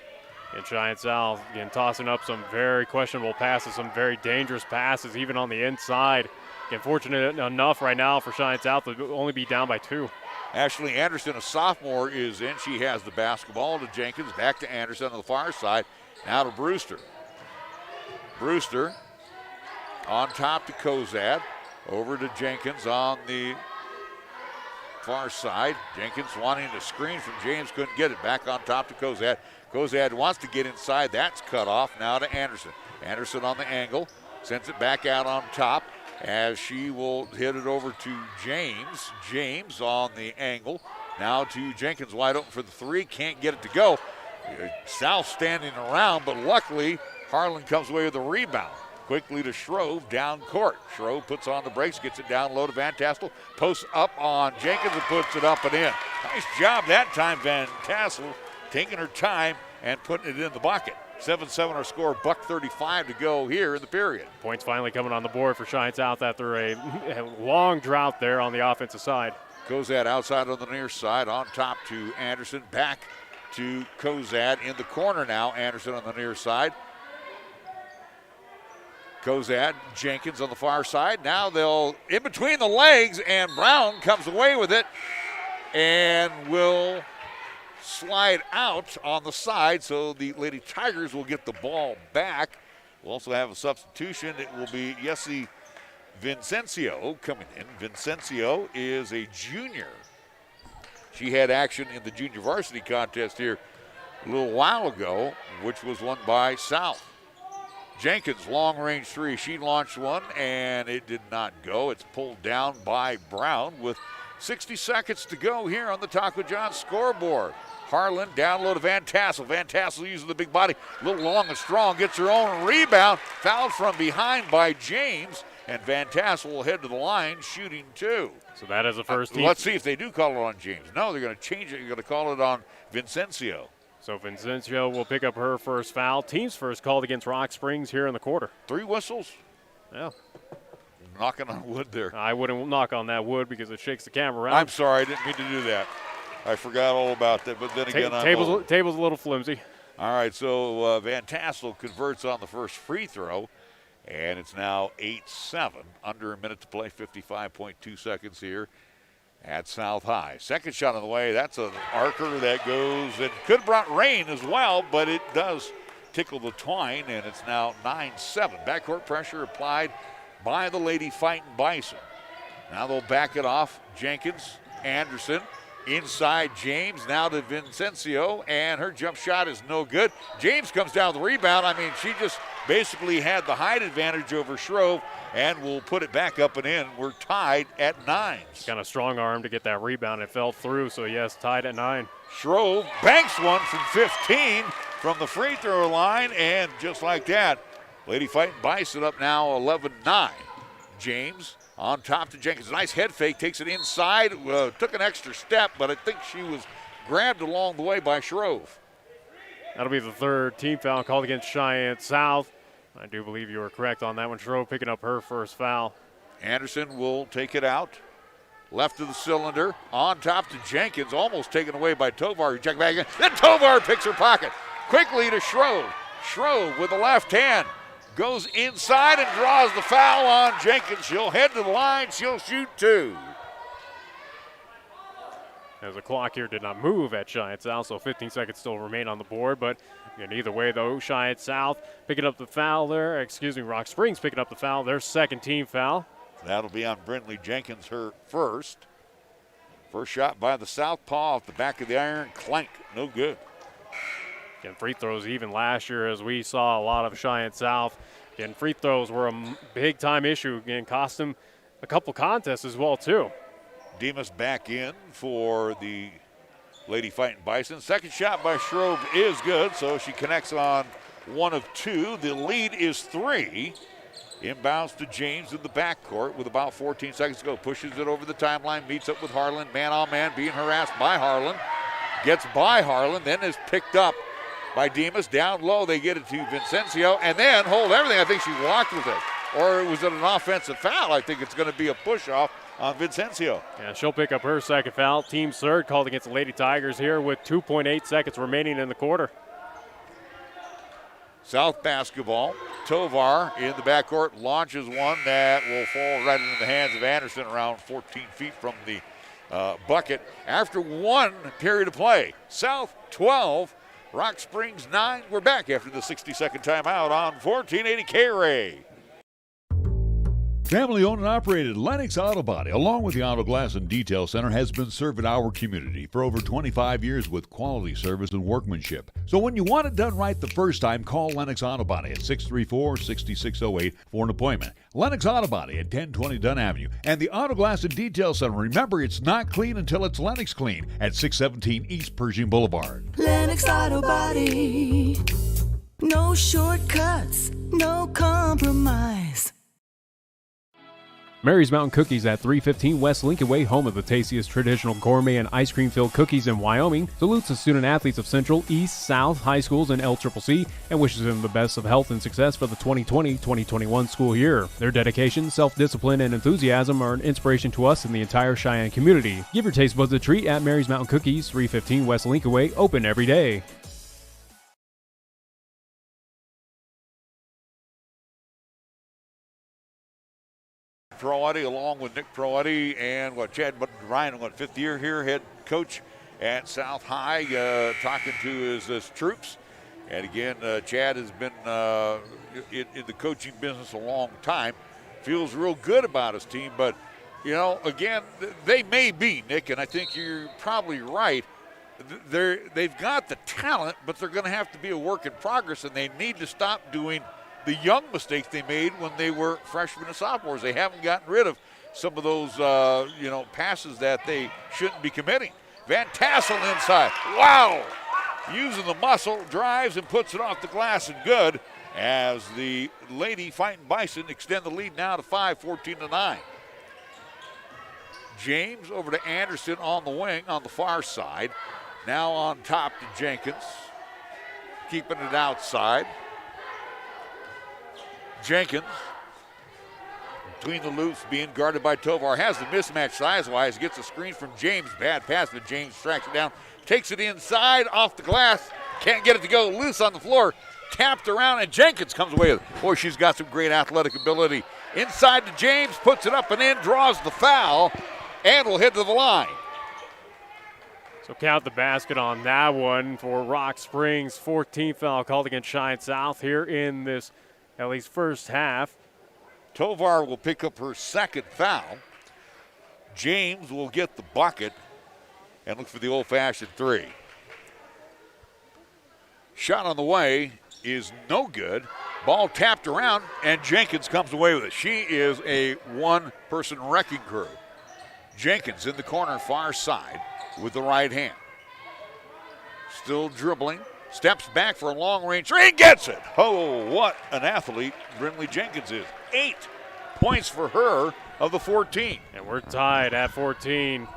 And Cheyenne South, again, tossing up some very questionable passes, some very dangerous passes, even on the inside. Again, fortunate enough right now for Cheyenne South to only be down by 2.
Ashley Anderson, a sophomore, is in. She has the basketball to Jenkins, back to Anderson on the far side. Now to Brewster. Brewster on top to Kozad. Over to Jenkins on the far side. Jenkins wanting to screen from James, couldn't get it. Back on top to Kozad. Kozad wants to get inside. That's cut off. Now to Anderson. Anderson on the angle. Sends it back out on top as she will hit it over to James. James on the angle. Now to Jenkins, wide open for the 3. Can't get it to go. South standing around, but luckily Harlan comes away with a rebound. Quickly to Shrove, down court. Shrove puts on the brakes, gets it down low to Van Tassel. Posts up on Jenkins and puts it up and in. Nice job that time, Van Tassel, taking her time and putting it in the bucket. 7-7 our score, $1:35 to go here in the period.
Points finally coming on the board for Cheyenne South after a long drought there on the offensive side.
Kozad outside on the near side, on top to Anderson, back to Kozad in the corner now. Anderson on the near side. Kozad, Jenkins on the far side. Now they'll in between the legs, and Brown comes away with it and will slide out on the side, so the Lady Tigers will get the ball back. We'll also have a substitution. It will be Yessie Vincencio coming in. Vincencio is a junior. She had action in the junior varsity contest here a little while ago, which was won by South. Jenkins, long-range three. She launched one, and it did not go. It's pulled down by Brown with 60 seconds to go here on the Taco John scoreboard. Harlan down low to Van Tassel. Van Tassel using the big body, a little long and strong, gets her own rebound. Fouled from behind by James, and Van Tassel will head to the line shooting two.
So that is the first team.
Let's see if they do call it on James. No, they're going to change it. They're going to call it on Vincencio.
So Vincencio will pick up her first foul. Team's first called against Rock Springs here in the quarter.
3 whistles?
Yeah.
Knocking on wood there.
I wouldn't knock on that wood because it shakes the camera around.
I'm sorry, I didn't mean to do that. I forgot all about that, but then again,
table's a little flimsy.
All right, so Van Tassel converts on the first free throw, and it's now 8-7. Under a minute to play, 55.2 seconds here at South High. Second shot on the way. That's an arcer that goes, and could have brought rain as well, but it does tickle the twine, and it's now 9-7. Backcourt pressure applied by the Lady Fightin' Bison. Now they'll back it off. Jenkins, Anderson, inside James, now to Vincencio, and her jump shot is no good. James comes down with the rebound. I mean, she just basically had the height advantage over Shrove, and will put it back up and in. We're tied at 9.
She's got a strong arm to get that rebound. It fell through, so yes, tied at 9.
Shrove banks one from 15 from the free throw line, and just like that, Lady Fightin' Bison up now 11-9. James on top to Jenkins. Nice head fake, takes it inside, took an extra step, but I think she was grabbed along the way by Shrove.
That'll be the third team foul called against Cheyenne South. I do believe you were correct on that one. Shrove picking up her first foul.
Anderson will take it out. Left of the cylinder, on top to Jenkins, almost taken away by Tovar. Check back in. Then Tovar picks her pocket. Quickly to Shrove. Shrove with the left hand goes inside and draws the foul on Jenkins. She'll head to the line. She'll shoot 2.
As the clock here did not move at Cheyenne South, so 15 seconds still remain on the board. But again, either way, though, Cheyenne South picking up the foul there. Rock Springs picking up the foul. Their second team foul.
That'll be on Brindley Jenkins, her first. First shot by the southpaw off the back of the iron. Clank, no good.
Again, free throws even last year, as we saw a lot of Cheyenne South. Again, free throws were a big-time issue. Again, cost them a couple contests as well, too.
Demas back in for the Lady Fightin' Bison. Second shot by Shrove is good, so she connects on 1 of 2. The lead is 3. Inbounds to James in the backcourt with about 14 seconds to go. Pushes it over the timeline, meets up with Harlan. Man-on-man, being harassed by Harlan. Gets by Harlan, then is picked up by Demas. Down low, they get it to Vincencio, and then hold everything. I think she walked with it. Or was it an offensive foul? I think it's going to be a push-off on Vincencio.
Yeah, she'll pick up her second foul. Team third called against the Lady Tigers here with 2.8 seconds remaining in the quarter.
South basketball. Tovar in the backcourt launches one that will fall right into the hands of Anderson around 14 feet from the bucket. After 1 period of play, South 12, Rock Springs 9. We're back after the 60-second timeout on 1480 KRAE.
Family owned and operated Lennox Auto Body, along with the Auto Glass and Detail Center, has been serving our community for over 25 years with quality service and workmanship. So when you want it done right the first time, call Lennox Auto Body at 634-6608 for an appointment. Lennox Auto Body at 1020 Dunn Avenue. And the Auto Glass and Detail Center, remember, it's not clean until it's Lennox clean at 617 East Pershing Boulevard.
Lennox Auto Body. No shortcuts, no compromise.
Mary's Mountain Cookies at 315 West Lincoln Way, home of the tastiest traditional gourmet and ice cream-filled cookies in Wyoming, salutes the student-athletes of Central, East, South, high schools, and LCCC, and wishes them the best of health and success for the 2020-2021 school year. Their dedication, self-discipline, and enthusiasm are an inspiration to us and the entire Cheyenne community. Give your taste buds a treat at Mary's Mountain Cookies, 315 West Lincoln Way, open every day.
Proietti, along with Nick Proietti and Chad Ryan, 5th year here, head coach at South High, talking to his troops. And again, Chad has been in the coaching business a long time. Feels real good about his team, but You know, again, they may be, Nick, and I think you're probably right. They've got the talent, but they're going to have to be a work in progress, and they need to stop doing the young mistakes they made when they were freshmen and sophomores. They haven't gotten rid of some of those, passes that they shouldn't be committing. Van Tassel inside. Wow! Using the muscle, drives and puts it off the glass and good as the Lady Fightin' Bison extend the lead now to 5, 14-9. James over to Anderson on the wing on the far side. Now on top to Jenkins. Keeping it outside. Jenkins between the loops being guarded by Tovar. Has the mismatch size-wise. Gets a screen from James. Bad pass, but James tracks it down. Takes it inside off the glass. Can't get it to go. Loose on the floor. Tapped around, and Jenkins comes away with it. Boy, she's got some great athletic ability. Inside to James. Puts it up and in. Draws the foul. And will head to the line.
So count the basket on that one for Rock Springs. 14th foul called against Cheyenne South here in this, at least first half.
Tovar will pick up her second foul. James will get the bucket and look for the old-fashioned three. Shot on the way is no good. Ball tapped around, and Jenkins comes away with it. She is a one-person wrecking crew. Jenkins in the corner far side with the right hand. Still dribbling. Steps back for a long-range three and gets it. Oh, what an athlete Brinley Jenkins is. 8 points for her of the 14.
And we're tied at 14.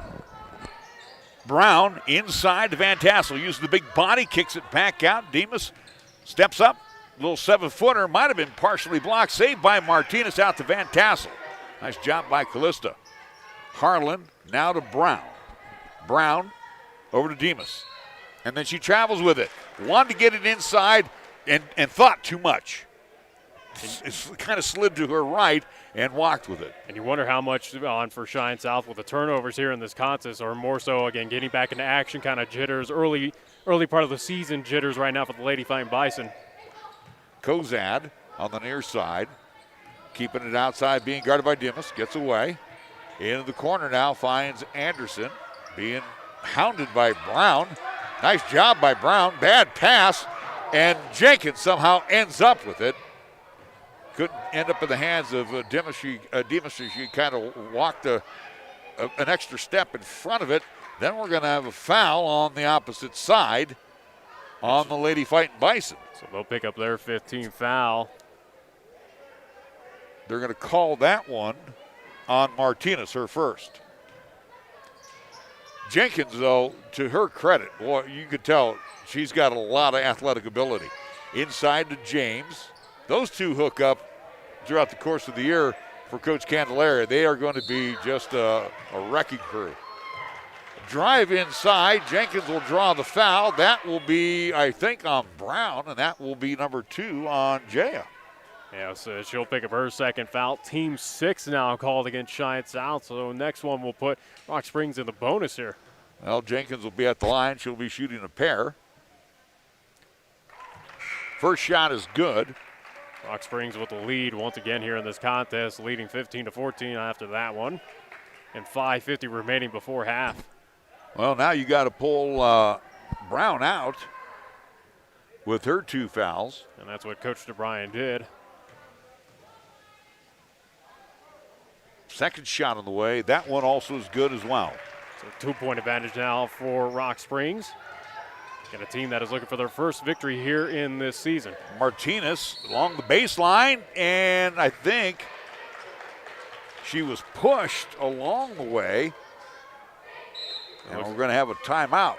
Brown inside to Van Tassel. Uses the big body, kicks it back out. Demas steps up. Little 7-footer. Might have been partially blocked. Saved by Martinez out to Van Tassel. Nice job by Callista. Harlan now to Brown. Brown over to Demas. And then she travels with it. Wanted to get it inside and thought too much. It's kind of slid to her right and walked with it.
And you wonder how much on for Cheyenne South with the turnovers here in this contest, or more so, again, getting back into action, kind of jitters, early part of the season jitters right now for the Lady Fightin' Bison.
Kozad on the near side. Keeping it outside, being guarded by Demas. Gets away. Into the corner now, finds Anderson. Being hounded by Brown. Nice job by Brown. Bad pass. And Jenkins somehow ends up with it. Couldn't end up in the hands of Demas. She kind of walked an extra step in front of it. Then we're going to have a foul on the opposite side on the Lady Fightin' Bison.
So they'll pick up their 15th foul.
They're going to call that one on Martinez, her first. Jenkins, though, to her credit, boy, you could tell she's got a lot of athletic ability. Inside to James. Those two hook up throughout the course of the year for Coach Candelaria. They are going to be just a wrecking crew. Drive inside. Jenkins will draw the foul. That will be, I think, on Brown, and that will be number 2 on Jaya.
Yeah, so she'll pick up her second foul. Team 6 now called against Cheyenne South. So next one will put Rock Springs in the bonus here.
Well, Jenkins will be at the line. She'll be shooting a pair. First shot is good.
Rock Springs with the lead once again here in this contest, leading 15-14 after that one. And 5:50 remaining before half.
Well, now you got to pull Brown out with her 2 fouls.
And that's what Coach DeBryan did.
Second shot on the way. That one also is good as well.
So 2-point advantage now for Rock Springs. And a team that is looking for their first victory here in this season.
Martinez along the baseline, and I think she was pushed along the way. And we're going to have a timeout.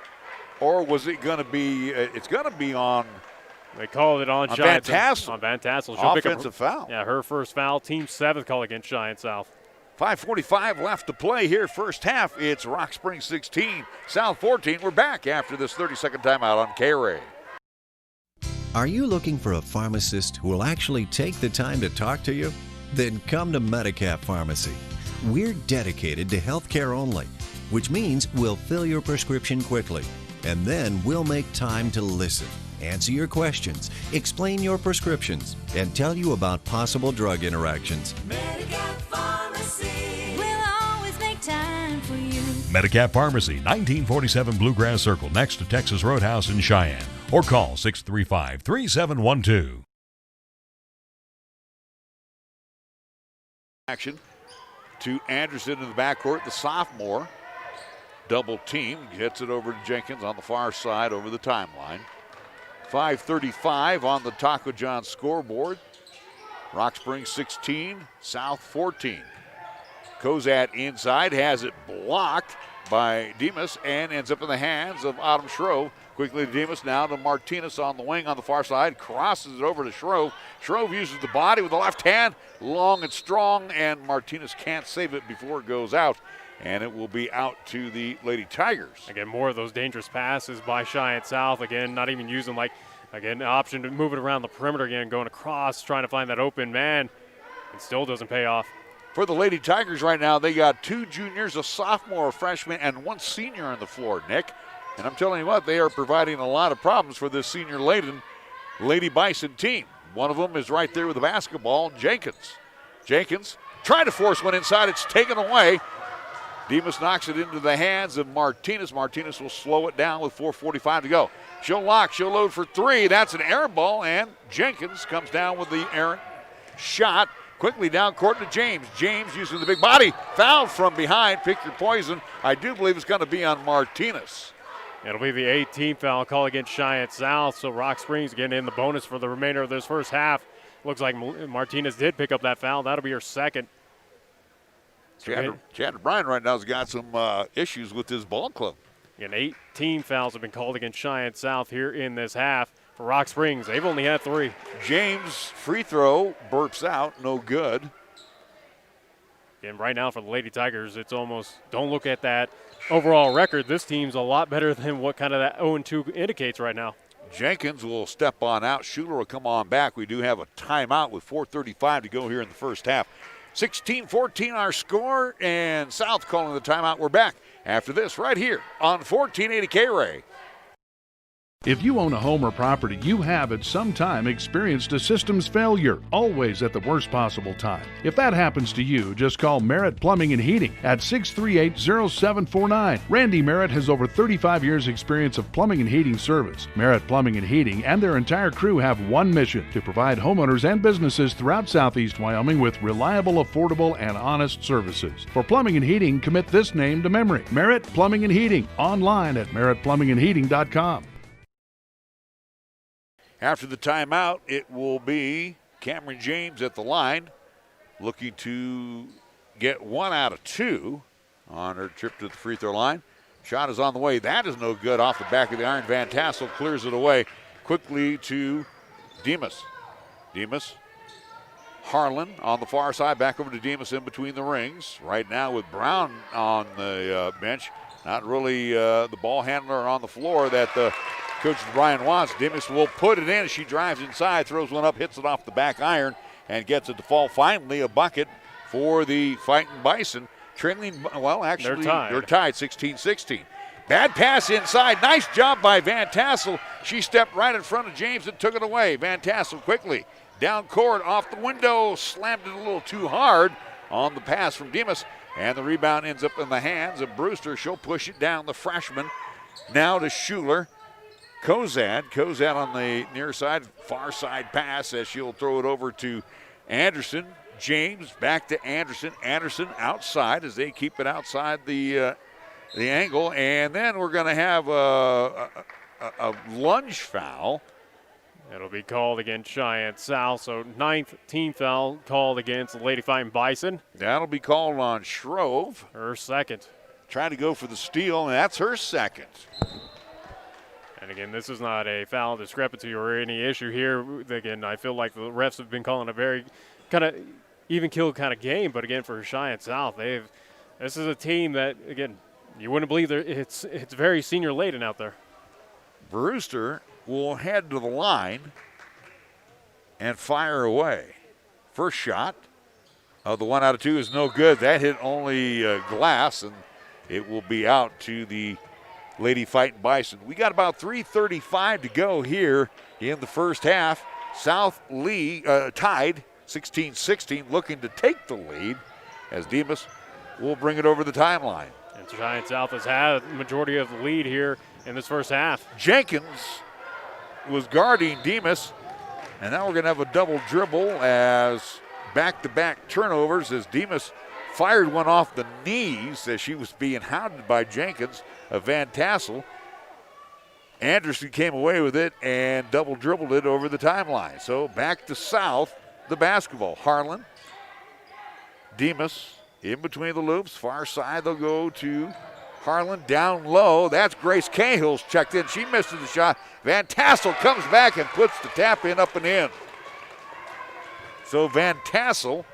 Or was it going to be, it's going to be on.
They called it on
Van Tassel.
On Van Tassel.
Offensive foul.
Yeah, her first foul. Team 7th call against Cheyenne South.
5:45 left to play here. First half, it's Rock Springs 16, South 14. We're back after this 30-second timeout on KRAE.
Are you looking for a pharmacist who will actually take the time to talk to you? Then come to Medicap Pharmacy. We're dedicated to healthcare only, which means we'll fill your prescription quickly, and then we'll make time to listen, answer your questions, explain your prescriptions, and tell you about possible drug interactions.
Medicap Pharmacy will always
Medicap Pharmacy, 1947 Bluegrass Circle, next to Texas Roadhouse in Cheyenne. Or call 635-3712.
Action to Anderson in the backcourt, the sophomore. Double team, gets it over to Jenkins on the far side over the timeline. 5:35 on the Taco John scoreboard. Rock Springs 16, South 14. Kozad inside, has it blocked by Demas and ends up in the hands of Autumn Shrove. Quickly to Demas, now to Martinez on the wing on the far side, crosses it over to Shrove. Shrove uses the body with the left hand, long and strong, and Martinez can't save it before it goes out. And it will be out to the Lady Tigers.
Again, more of those dangerous passes by Cheyenne South. Again, not even using, an option to move it around the perimeter again, going across, trying to find that open man. It still doesn't pay off.
For the Lady Tigers right now, they got 2 juniors, a sophomore, a freshman, and 1 senior on the floor, Nick. And I'm telling you what, they are providing a lot of problems for this senior-laden Lady Bison team. One of them is right there with the basketball, Jenkins. Jenkins trying to force one inside. It's taken away. Demas knocks it into the hands of Martinez. Martinez will slow it down with 4:45 to go. She'll load for 3. That's an air ball, and Jenkins comes down with the errant shot. Quickly down court to James. James using the big body. Foul from behind. Pick your poison. I do believe it's going to be on Martinez.
It'll be the 18th foul call against Cheyenne South, so Rock Springs getting in the bonus for the remainder of this first half. Looks like Martinez did pick up that foul. That'll be her second.
Chad Bryan right now has got some issues with his ball club.
And 18 fouls have been called against Cheyenne South here in this half. For Rock Springs, they've only had 3.
James free throw burps out, no good.
And right now for the Lady Tigers, it's almost, don't look at that overall record. This team's a lot better than what kind of that 0-2 indicates right now.
Jenkins will step on out. Schuler will come on back. We do have a timeout with 4:35 to go here in the first half. 16-14 our score, and South calling the timeout. We're back after this right here on 1480 KRAE.
If you own a home or property, you have at some time experienced a systems failure, always at the worst possible time. If that happens to you, just call Merritt Plumbing and Heating at 638-0749. Randy Merritt has over 35 years experience of plumbing and heating service. Merritt Plumbing and Heating and their entire crew have one mission: to provide homeowners and businesses throughout Southeast Wyoming with reliable, affordable, and honest services. For plumbing and heating, commit this name to memory: Merritt Plumbing and Heating. Online at merrittplumbingandheating.com.
After the timeout, it will be Cameron James at the line, looking to get 1 out of 2 on her trip to the free throw line. Shot is on the way. That is no good off the back of the iron. Van Tassel clears it away quickly to Demas. Demas, Harlan on the far side, back over to Demas in between the rings. Right now with Brown on the bench. Not really the ball handler on the floor that the Coach Brian wants. Demas will put it in. She drives inside, throws one up, hits it off the back iron, and gets it to fall. Finally, a bucket for the Fightin Bison. Trailing, well, actually, they're tied 16-16. Bad pass inside. Nice job by Van Tassel. She stepped right in front of James and took it away. Van Tassel quickly down court, off the window, slammed it a little too hard on the pass from Demas, and the rebound ends up in the hands of Brewster. She'll push it down, the freshman. Now to Schuler. Kozad on the near side, far side pass as she'll throw it over to Anderson. James back to Anderson. Anderson outside as they keep it outside the angle. And then we're going to have a lunge foul.
It'll be called against Cheyenne South. So 9th team foul called against the Lady Fightin Bison.
That'll be called on Shrove.
Her second.
Trying to go for the steal, and that's her second.
And again, this is not a foul discrepancy or any issue here. Again, I feel like the refs have been calling a very kind of even kill kind of game. But again, for Cheyenne South, this is a team that, again, you wouldn't believe it's very senior laden out there.
Brewster will head to the line and fire away. First shot of the 1 out of 2 is no good. That hit only glass, and it will be out to the Lady Fightin Bison. We got about 3:35 to go here in the first half. South tied 16-16, looking to take the lead as Demas will bring it over the timeline.
And Cheyenne South has had the majority of the lead here in this first half.
Jenkins was guarding Demas, and now we're going to have a double dribble as back-to-back turnovers as Demas fired one off the knees as she was being hounded by Jenkins of Van Tassel. Anderson came away with it and double dribbled it over the timeline. So back to South, the basketball. Harlan, Demas in between the loops. Far side, they'll go to Harlan down low. That's Grace Cahill's checked in. She misses the shot. Van Tassel comes back and puts the tap in up and in. So Van Tassel,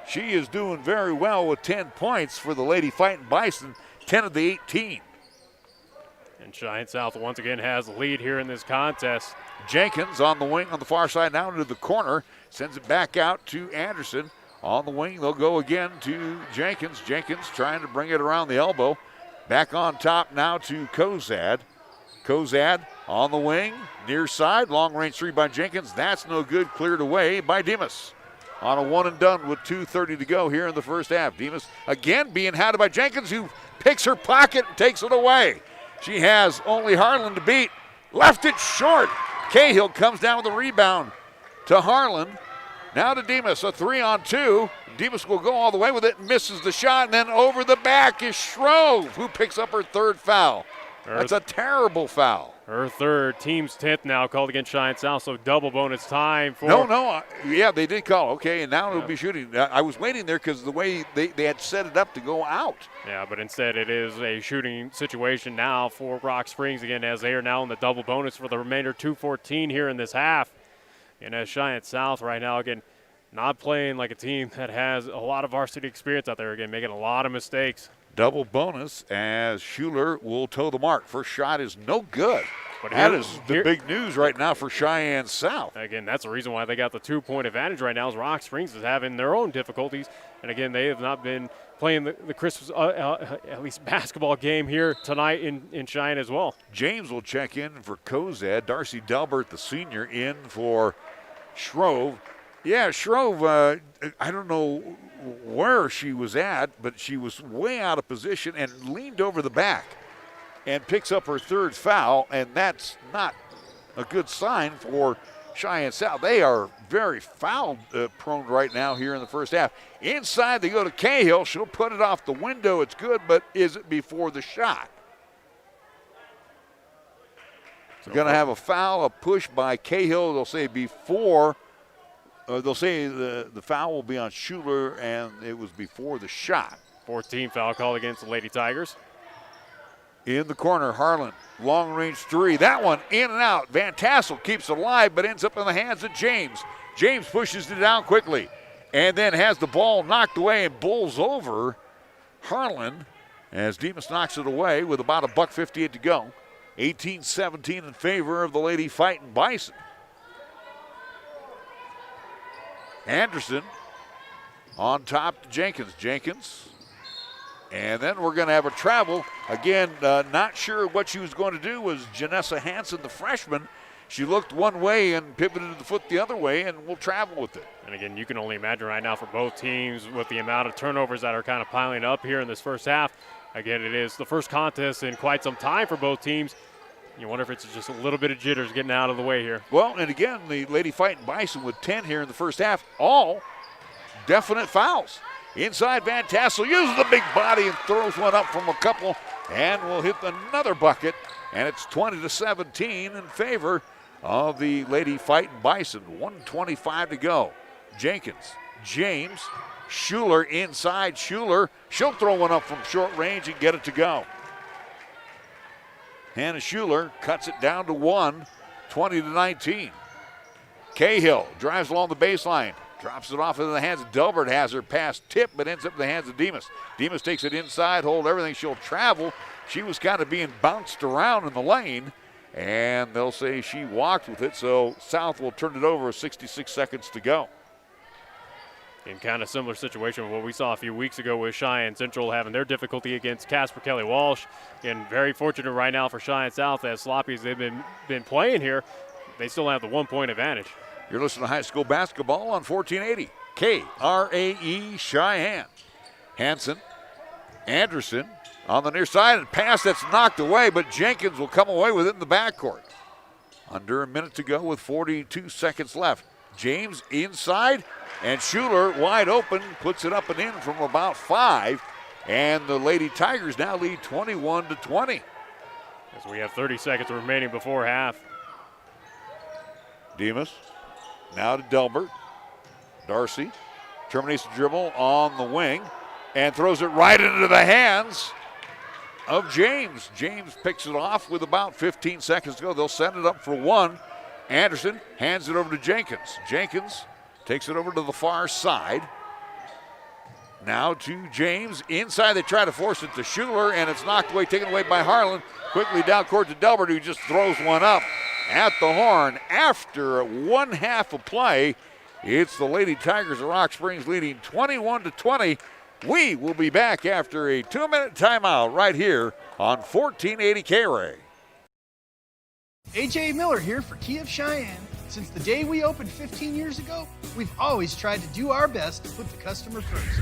she is doing very well with 10 points for the Lady Fightin' Bison, 10 of the 18.
And Cheyenne South once again has the lead here in this contest.
Jenkins on the wing on the far side now into the corner. Sends it back out to Anderson. On the wing, they'll go again to Jenkins. Jenkins trying to bring it around the elbow. Back on top now to Kozad. Kozad on the wing, near side. Long range three by Jenkins. That's no good. Cleared away by Demas. On a one and done with 2:30 to go here in the first half. Demas again being hounded by Jenkins, who picks her pocket and takes it away. She has only Harlan to beat. Left it short. Cahill comes down with the rebound to Harlan. Now to Demas, a 3-on-2. Demas will go all the way with it and misses the shot. And then over the back is Shrove, who picks up her third foul. That's a terrible foul.
Her third, team's 10th now called against Cheyenne South, so double bonus time for...
Yeah, they did call. Okay, and now it'll be shooting. I was waiting there because the way they had set it up to go out.
Yeah, but instead it is a shooting situation now for Rock Springs again, as they are now in the double bonus for the remainder 2:14 here in this half. And as Cheyenne South right now, again, not playing like a team that has a lot of varsity experience out there, again, making a lot of mistakes.
Double bonus as Schuler will toe the mark. First shot is no good. But that is the big news right now for Cheyenne South.
Again, that's the reason why they got the 2-point advantage right now, is Rock Springs is having their own difficulties. And again, they have not been playing the Christmas, at least basketball game here tonight in Cheyenne as well.
James will check in for Kozad. Darcy Delbert, the senior, in for Shrove. Yeah, Shrove, I don't know where she was at, but she was way out of position and leaned over the back and picks up her third foul, and that's not a good sign for Cheyenne South. They are very foul prone right now here in the first half. Inside they go to Cahill. She'll put it off the window. It's good, but is it before the shot? So going to have a foul, a push by Cahill. They'll say before. They'll say the foul will be on Schuler, and it was before the shot.
14th foul call against the Lady Tigers.
In the corner, Harlan, long-range three. That one in and out. Van Tassel keeps it alive, but ends up in the hands of James. James pushes it down quickly and then has the ball knocked away and bowls over Harlan as Demas knocks it away with about $1:58 to go. 18-17 in favor of the Lady Fightin' Bison. Anderson on top to Jenkins. Jenkins. And then we're going to have a travel. Again, not sure what she was going to do was Janessa Hansen, the freshman. She looked one way and pivoted the foot the other way, and will travel with it.
And again, you can only imagine right now for both teams with the amount of turnovers that are kind of piling up here in this first half. Again, it is the first contest in quite some time for both teams. You wonder if it's just a little bit of jitters getting out of the way here.
Well, and again, the Lady Fightin' Bison with 10 here in the first half, all definite fouls. Inside, Van Tassel uses the big body and throws one up from a couple and will hit another bucket. And it's 20-17 in favor of the Lady Fightin' Bison. 1:25 to go. Jenkins, James, Schuler inside. Schuler, she'll throw one up from short range and get it to go. Hannah Schuler cuts it down to one, 20-19. Cahill drives along the baseline. Drops it off into the hands of Delbert. Has her pass tipped, but ends up in the hands of Demas. Demas takes it inside, hold everything. She'll travel. She was kind of being bounced around in the lane, and they'll say she walked with it, so South will turn it over with 66 seconds to go.
In kind of similar situation with what we saw a few weeks ago with Cheyenne Central having their difficulty against Casper Kelly Walsh. And very fortunate right now for Cheyenne South, as sloppy as they've been playing here, they still have the 1-point advantage.
You're listening to high school basketball on 1480 KRAE Cheyenne. Hansen, Anderson, on the near side, and pass that's knocked away, but Jenkins will come away with it in the backcourt. Under a minute to go with 42 seconds left. James inside, and Schuler wide open, puts it up and in from about 5, and the Lady Tigers now lead 21-20.
As we have 30 seconds remaining before half.
Demas now to Delbert. Darcy terminates the dribble on the wing and throws it right into the hands of James. James picks it off with about 15 seconds to go. They'll send it up for one. Anderson hands it over to Jenkins. Jenkins takes it over to the far side. Now to James. Inside, they try to force it to Schuler, and it's knocked away, taken away by Harlan. Quickly down court to Delbert, who just throws one up at the horn. After 1 half of play, it's the Lady Tigers of Rock Springs leading 21-20. We will be back after a 2-minute timeout right here on 1480 KRAE.
AJ Miller here for Kia of Cheyenne. Since the day we opened 15 years ago, we've always tried to do our best to put the customer first.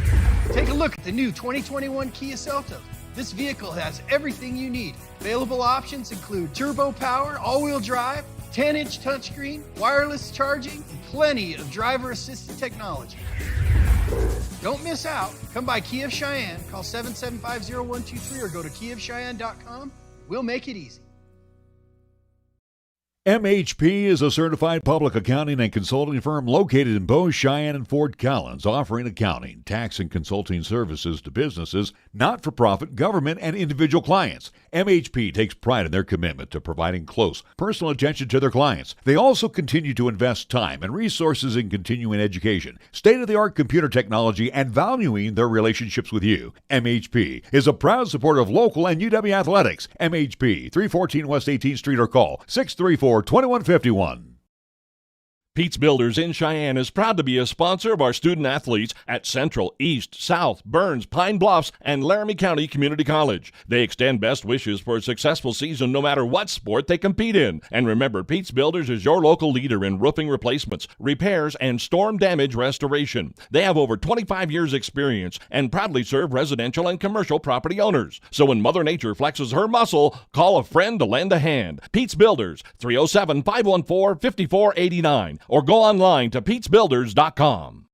Take a look at the new 2021 Kia Seltos. This vehicle has everything you need. Available options include turbo power, all-wheel drive, 10-inch touchscreen, wireless charging, and plenty of driver-assisted technology. Don't miss out. Come by Kia of Cheyenne. Call 775-0123 or go to kiaofcheyenne.com. We'll make it easy.
MHP is a certified public accounting and consulting firm located in Bow, Cheyenne, and Fort Collins, offering accounting, tax, and consulting services to businesses, not-for-profit, government, and individual clients. MHP takes pride in their commitment to providing close, personal attention to their clients. They also continue to invest time and resources in continuing education, state-of-the-art computer technology, and valuing their relationships with you. MHP is a proud supporter of local and UW athletics. MHP, 314 West 18th Street, or call 634-2151.
Pete's Builders in Cheyenne is proud to be a sponsor of our student athletes at Central, East, South, Burns, Pine Bluffs, and Laramie County Community College. They extend best wishes for a successful season no matter what sport they compete in. And remember, Pete's Builders is your local leader in roofing replacements, repairs, and storm damage restoration. They have over 25 years experience and proudly serve residential and commercial property owners. So when Mother Nature flexes her muscle, call a friend to lend a hand. Pete's Builders, 307-514-5489. Or go online to petesbuilders.com.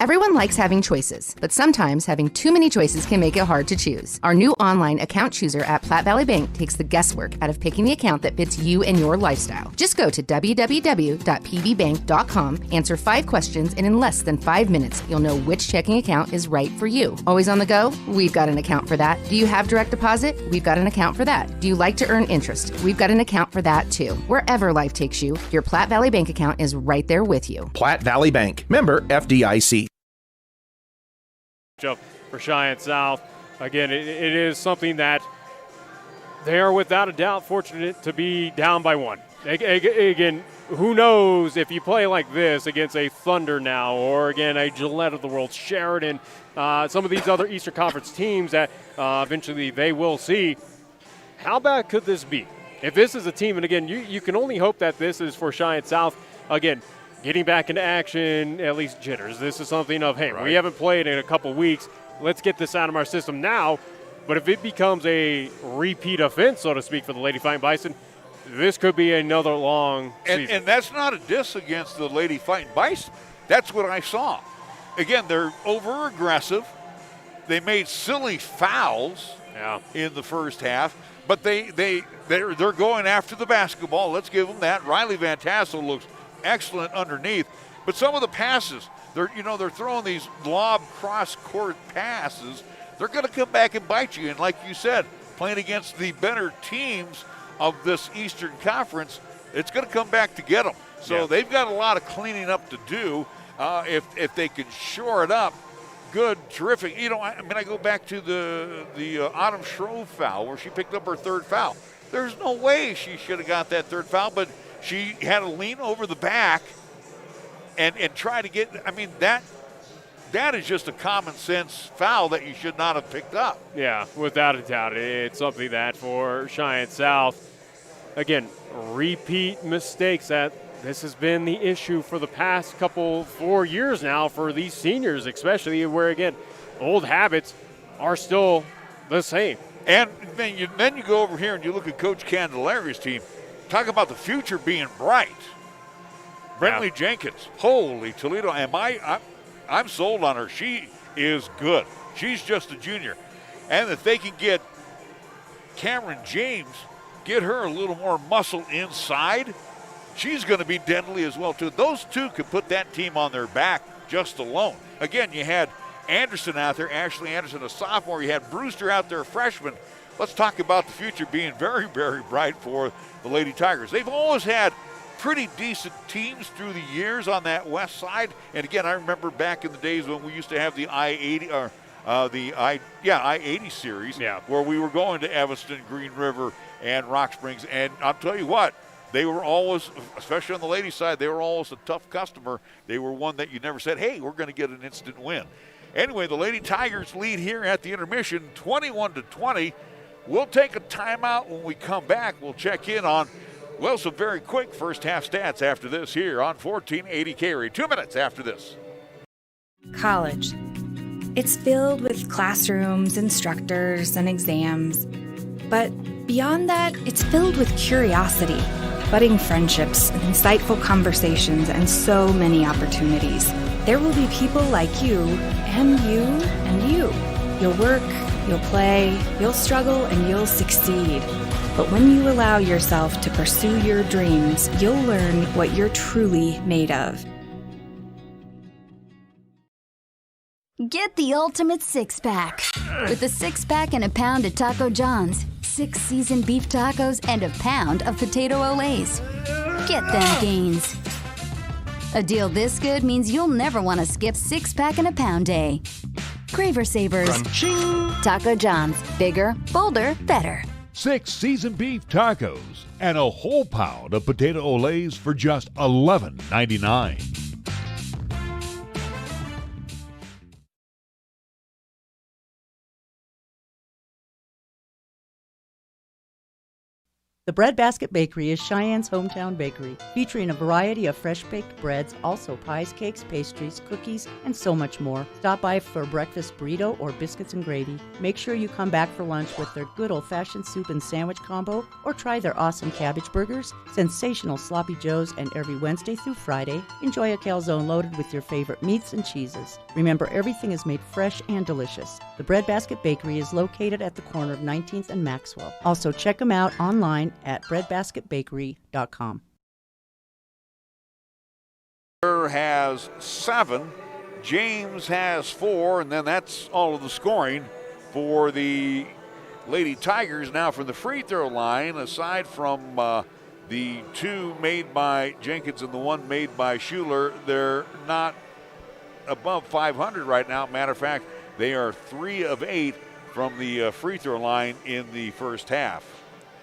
Everyone likes having choices, but sometimes having too many choices can make it hard to choose. Our new online account chooser at Platte Valley Bank takes the guesswork out of picking the account that fits you and your lifestyle. Just go to www.pvbank.com, answer 5 questions, and in less than 5 minutes, you'll know which checking account is right for you. Always on the go? We've got an account for that. Do you have direct deposit? We've got an account for that. Do you like to earn interest? We've got an account for that too. Wherever life takes you, your Platte Valley Bank account is right there with you.
Platte Valley Bank, member FDIC.
For Cheyenne South. Again, it is something that they are without a doubt fortunate to be down by 1. Again, who knows if you play like this against a Thunder now, or again a Gillette of the world, Sheridan, some of these other Eastern Conference teams that eventually they will see. How bad could this be? If this is a team, and again, you can only hope that this is for Cheyenne South, again, getting back into action, at least jitters. This is something of, hey, we haven't played in a couple weeks. Let's get this out of our system now. But if it becomes a repeat offense, so to speak, for the Lady Fighting Bison, this could be another long season.
And that's not a diss against the Lady Fighting Bison. That's what I saw. Again, they're over-aggressive. They made silly fouls in the first half, but they're going after the basketball. Let's give them that. Riley Van Tassel looks excellent underneath, but some of the passes, they're throwing these lob cross-court passes. They're going to come back and bite you. And like you said, playing against the better teams of this Eastern Conference, it's going to come back to get them. So they've got a lot of cleaning up to do. If they can shore it up, good, terrific. I go back to the Autumn Shrove foul where she picked up her 3rd foul. There's no way she should have got that 3rd foul, but she had to lean over the back and try to get, that is just a common sense foul that you should not have picked up.
Yeah, without a doubt. It's something that for Cheyenne South, again, repeat mistakes that this has been the issue for the past 4 years now for these seniors, especially where, again, old habits are still the same.
And then you go over here and you look at Coach Candelari's team. Talk about the future being bright. Brentley Jenkins, holy Toledo, I'm sold on her. She is good. She's just a junior. And if they can get Cameron James, get her a little more muscle inside, she's going to be deadly as well, too. Those two could put that team on their back just alone. Again, you had Anderson out there, Ashley Anderson, a sophomore. You had Brewster out there, a freshman. Let's talk about the future being very, very bright for the Lady Tigers. They've always had pretty decent teams through the years on that west side. And again, I remember back in the days when we used to have the I-80 I-80 series, where we were going to Evanston, Green River, and Rock Springs. And I'll tell you what, they were always, especially on the ladies' side, they were always a tough customer. They were one that you never said, hey, we're going to get an instant win. Anyway, the Lady Tigers lead here at the intermission, 21-20. We'll take a timeout. When we come back, we'll check in on, some very quick first half stats after this here on 1480 KRAE. 2 minutes after this.
College. It's filled with classrooms, instructors, and exams. But beyond that, it's filled with curiosity, budding friendships, insightful conversations, and so many opportunities. There will be people like you, and you, and you. You'll work, you'll play, you'll struggle, and you'll succeed. But when you allow yourself to pursue your dreams, you'll learn what you're truly made of.
Get the ultimate six-pack. With a six-pack and a pound of Taco John's, 6 seasoned beef tacos, and a pound of potato olays. Get them gains. A deal this good means you'll never want to skip six-pack and a pound day. Craver Savers. Crunching. Taco John's. Bigger, bolder, better.
6 seasoned beef tacos and a whole pound of potato olays for just $11.99.
The Breadbasket Bakery is Cheyenne's hometown bakery, featuring a variety of fresh-baked breads, also pies, cakes, pastries, cookies, and so much more. Stop by for a breakfast burrito or biscuits and gravy. Make sure you come back for lunch with their good old-fashioned soup and sandwich combo, or try their awesome cabbage burgers, sensational sloppy joes, and every Wednesday through Friday, enjoy a calzone loaded with your favorite meats and cheeses. Remember, everything is made fresh and delicious. The Breadbasket Bakery is located at the corner of 19th and Maxwell. Also, check them out online at breadbasketbakery.com.
Has 7, James has 4, and then that's all of the scoring for the Lady Tigers. Now from the free throw line, aside from the 2 made by Jenkins and the 1 made by Schuler, they're not above 500 right now. Matter of fact, they are 3 of 8 from the free throw line in the first half.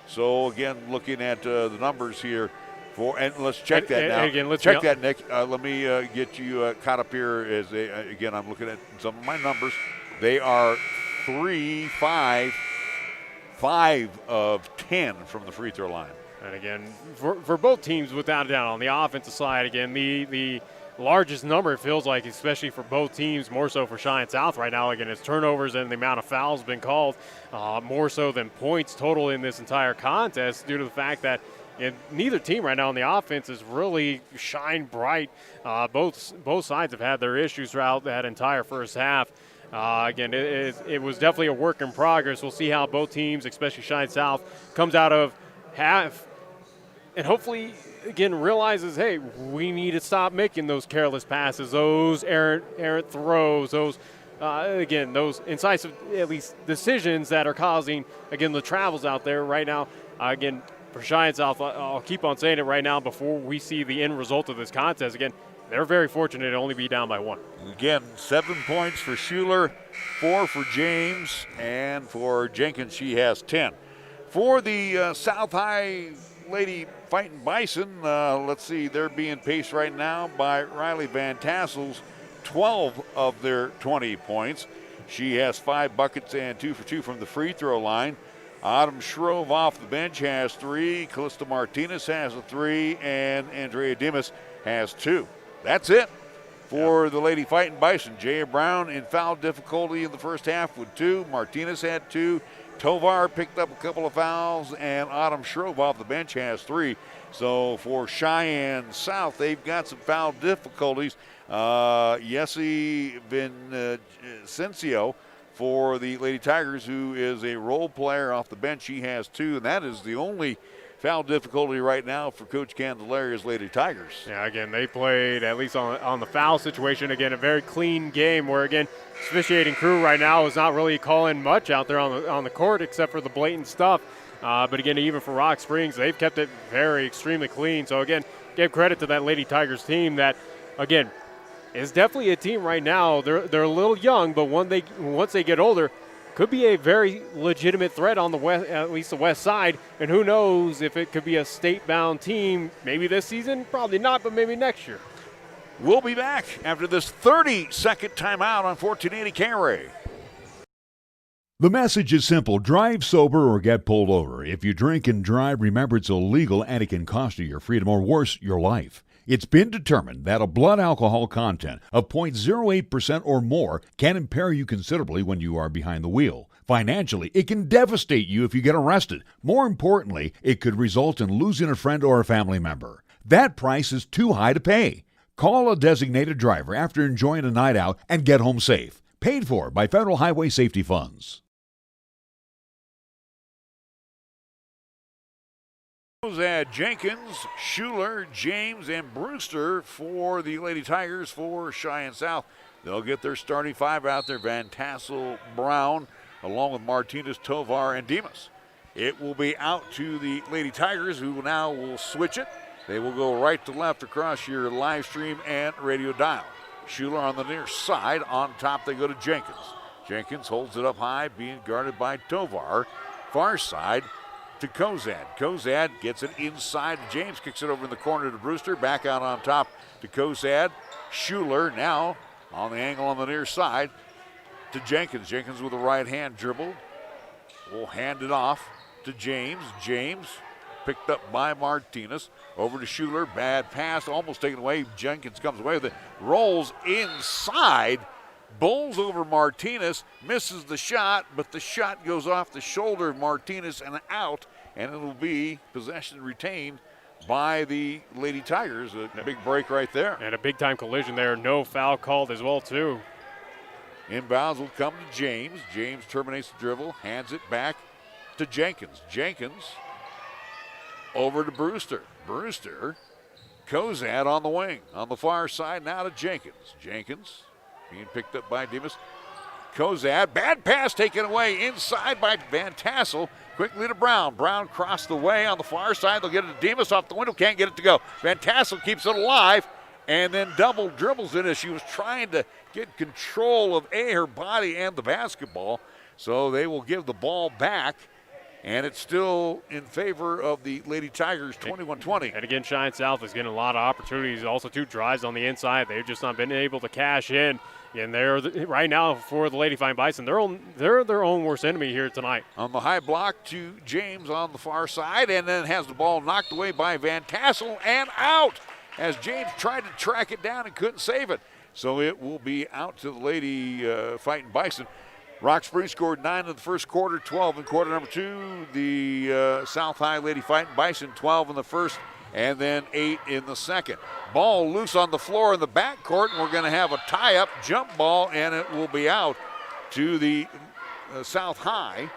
So again, looking at the numbers here, and let's check that now.
Again, let's
check that, Nick. Let me get you caught up here. Again, I'm looking at some of my numbers. They are 5 of 10 from the free throw line.
And again, for both teams, without a doubt, on the offensive side, again, the largest number, it feels like, especially for both teams, more so for Cheyenne South right now. Again, it's turnovers and the amount of fouls been called, more so than points total in this entire contest, due to the fact that neither team right now on the offense is really shine bright. Both sides have had their issues throughout that entire first half. Again, it was definitely a work in progress. We'll see how both teams, especially Cheyenne South, comes out of half, and hopefully, again, realizes, hey, we need to stop making those careless passes, those errant throws, those incisive, at least, decisions that are causing, again, the travels out there right now. Again, for Cheyenne South, I'll keep on saying it right now before we see the end result of this contest. Again, they're very fortunate to only be down by 1.
Again, 7 points for Schuler, 4 for James, and for Jenkins, she has 10. For the South High Lady Fightin Bison, let's see, they're being paced right now by Riley Van Tassel's 12 of their 20 points. She has 5 buckets and 2 for 2 from the free throw line. Autumn Shrove off the bench has 3. Callista Martinez has a 3. And Andrea Dimas has 2. That's it for the Lady Fightin' Bison. Jaya Brown in foul difficulty in the first half with 2. Martinez had 2. Tovar picked up a couple of fouls, and Autumn Shrove off the bench has 3. So for Cheyenne South, they've got some foul difficulties. Yessie Vincencio for the Lady Tigers, who is a role player off the bench. He has 2, and that is the only foul difficulty right now for Coach Candelaria's Lady Tigers.
Yeah, again, they played, at least on the foul situation, again, a very clean game where, again, officiating crew right now is not really calling much out there on the court except for the blatant stuff. But, again, even for Rock Springs, they've kept it extremely clean. So, again, give credit to that Lady Tigers team that, again, is definitely a team right now. They're a little young, but once they get older, could be a very legitimate threat on the west, at least the west side. And who knows if it could be a state-bound team maybe this season? Probably not, but maybe next year.
We'll be back after this 30-second timeout on 1480 KRAE.
The message is simple. Drive sober or get pulled over. If you drink and drive, remember it's illegal and it can cost you your freedom or worse, your life. It's been determined that a blood alcohol content of 0.08% or more can impair you considerably when you are behind the wheel. Financially, it can devastate you if you get arrested. More importantly, it could result in losing a friend or a family member. That price is too high to pay. Call a designated driver after enjoying a night out and get home safe. Paid for by Federal Highway Safety Funds.
At Jenkins, Schuler, James, and Brewster for the Lady Tigers for Cheyenne South. They'll get their starting 5 out there. Van Tassel, Brown, along with Martinez, Tovar, and Dimas. It will be out to the Lady Tigers, who now will switch it. They will go right to left across your live stream and radio dial. Schuler on the near side. On top, they go to Jenkins. Jenkins holds it up high, being guarded by Tovar. Far side to Kozad. Kozad gets it inside. James kicks it over in the corner to Brewster. Back out on top to Kozad. Schuler now on the angle on the near side to Jenkins. Jenkins with a right hand dribble. Will hand it off to James. James picked up by Martinez. Over to Schuler. Bad pass. Almost taken away. Jenkins comes away with it. Rolls inside. Bowls over Martinez, misses the shot, but the shot goes off the shoulder of Martinez and out, and it'll be possession retained by the Lady Tigers. A big break right there.
And a big-time collision there. No foul called as well, too.
Inbounds will come to James. James terminates the dribble, hands it back to Jenkins. Jenkins over to Brewster. Brewster, Kozad on the wing. On the far side now to Jenkins. Jenkins being picked up by Dimas. Kozad, bad pass taken away inside by Van Tassel. Quickly to Brown. Brown crossed the way on the far side. They'll get it to Dimas off the window. Can't get it to go. Van Tassel keeps it alive and then double dribbles in as she was trying to get control of her body and the basketball. So they will give the ball back. And it's still in favor of the Lady Tigers, 21-20.
And again, Cheyenne South is getting a lot of opportunities. Also 2 drives on the inside. They've just not been able to cash in. And they're right now for the Lady Fightin' Bison. They're their own worst enemy here tonight.
On the high block to James on the far side, and then has the ball knocked away by Van Tassel and out as James tried to track it down and couldn't save it. So it will be out to the Lady Fightin' Bison. Rock Springs scored 9 in the first quarter, 12 in quarter number 2. The South High Lady Fightin' Bison 12 in the first, and then 8 in the second. Ball loose on the floor in the backcourt, and we're going to have a tie-up jump ball, and it will be out to the South High.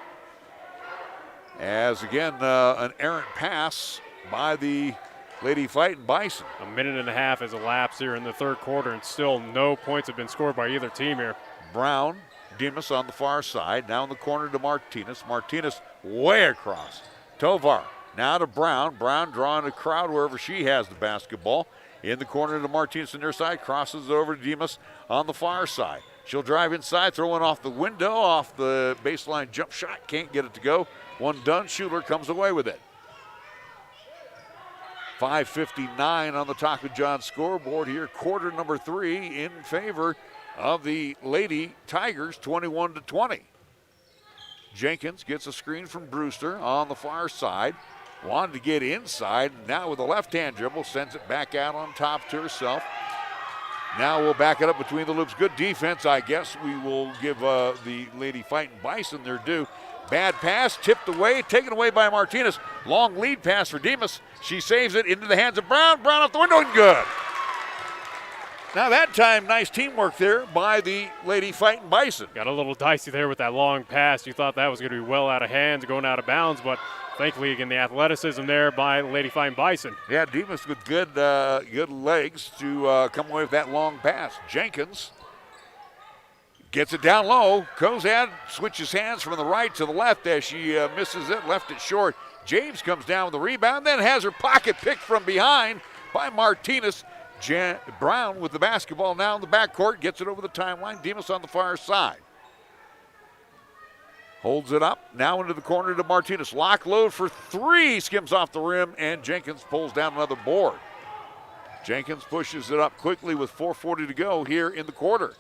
As again, an errant pass by the Lady Fightin' Bison.
A minute and a half has elapsed here in the third quarter, and still no points have been scored by either team here.
Brown, Dimas on the far side, now in the corner to Martinez. Martinez way across. Tovar now to Brown. Brown drawing a crowd wherever she has the basketball. In the corner to Martinez on their side, crosses it over to Dimas on the far side. She'll drive inside, throwing off the window, off the baseline jump shot. Can't get it to go. One done. Schuler comes away with it. 5:59 on the Taco John scoreboard here. Quarter number 3 in favor of the Lady Tigers, 21-20. Jenkins gets a screen from Brewster on the far side. Wanted to get inside. Now with a left-hand dribble, sends it back out on top to herself. Now we'll back it up between the loops. Good defense, I guess. We will give the Lady Fightin' Bison their due. Bad pass, tipped away, taken away by Martinez. Long lead pass for Demas. She saves it into the hands of Brown. Brown off the window and good. Now that time, nice teamwork there by the Lady Fightin' Bison.
Got a little dicey there with that long pass. You thought that was going to be well out of hands, going out of bounds, but thankfully, again, the athleticism there by Lady Fightin' Bison.
Yeah, Demas with good legs to come away with that long pass. Jenkins gets it down low. Kozad switches hands from the right to the left as she misses it, left it short. James comes down with the rebound, then has her pocket picked from behind by Martinez. Brown with the basketball now in the backcourt, gets it over the timeline. Demas on the far side. Holds it up, now into the corner to Martinez. Lock load for three, skims off the rim, and Jenkins pulls down another board. Jenkins pushes it up quickly with 4:40 to go here in the quarter.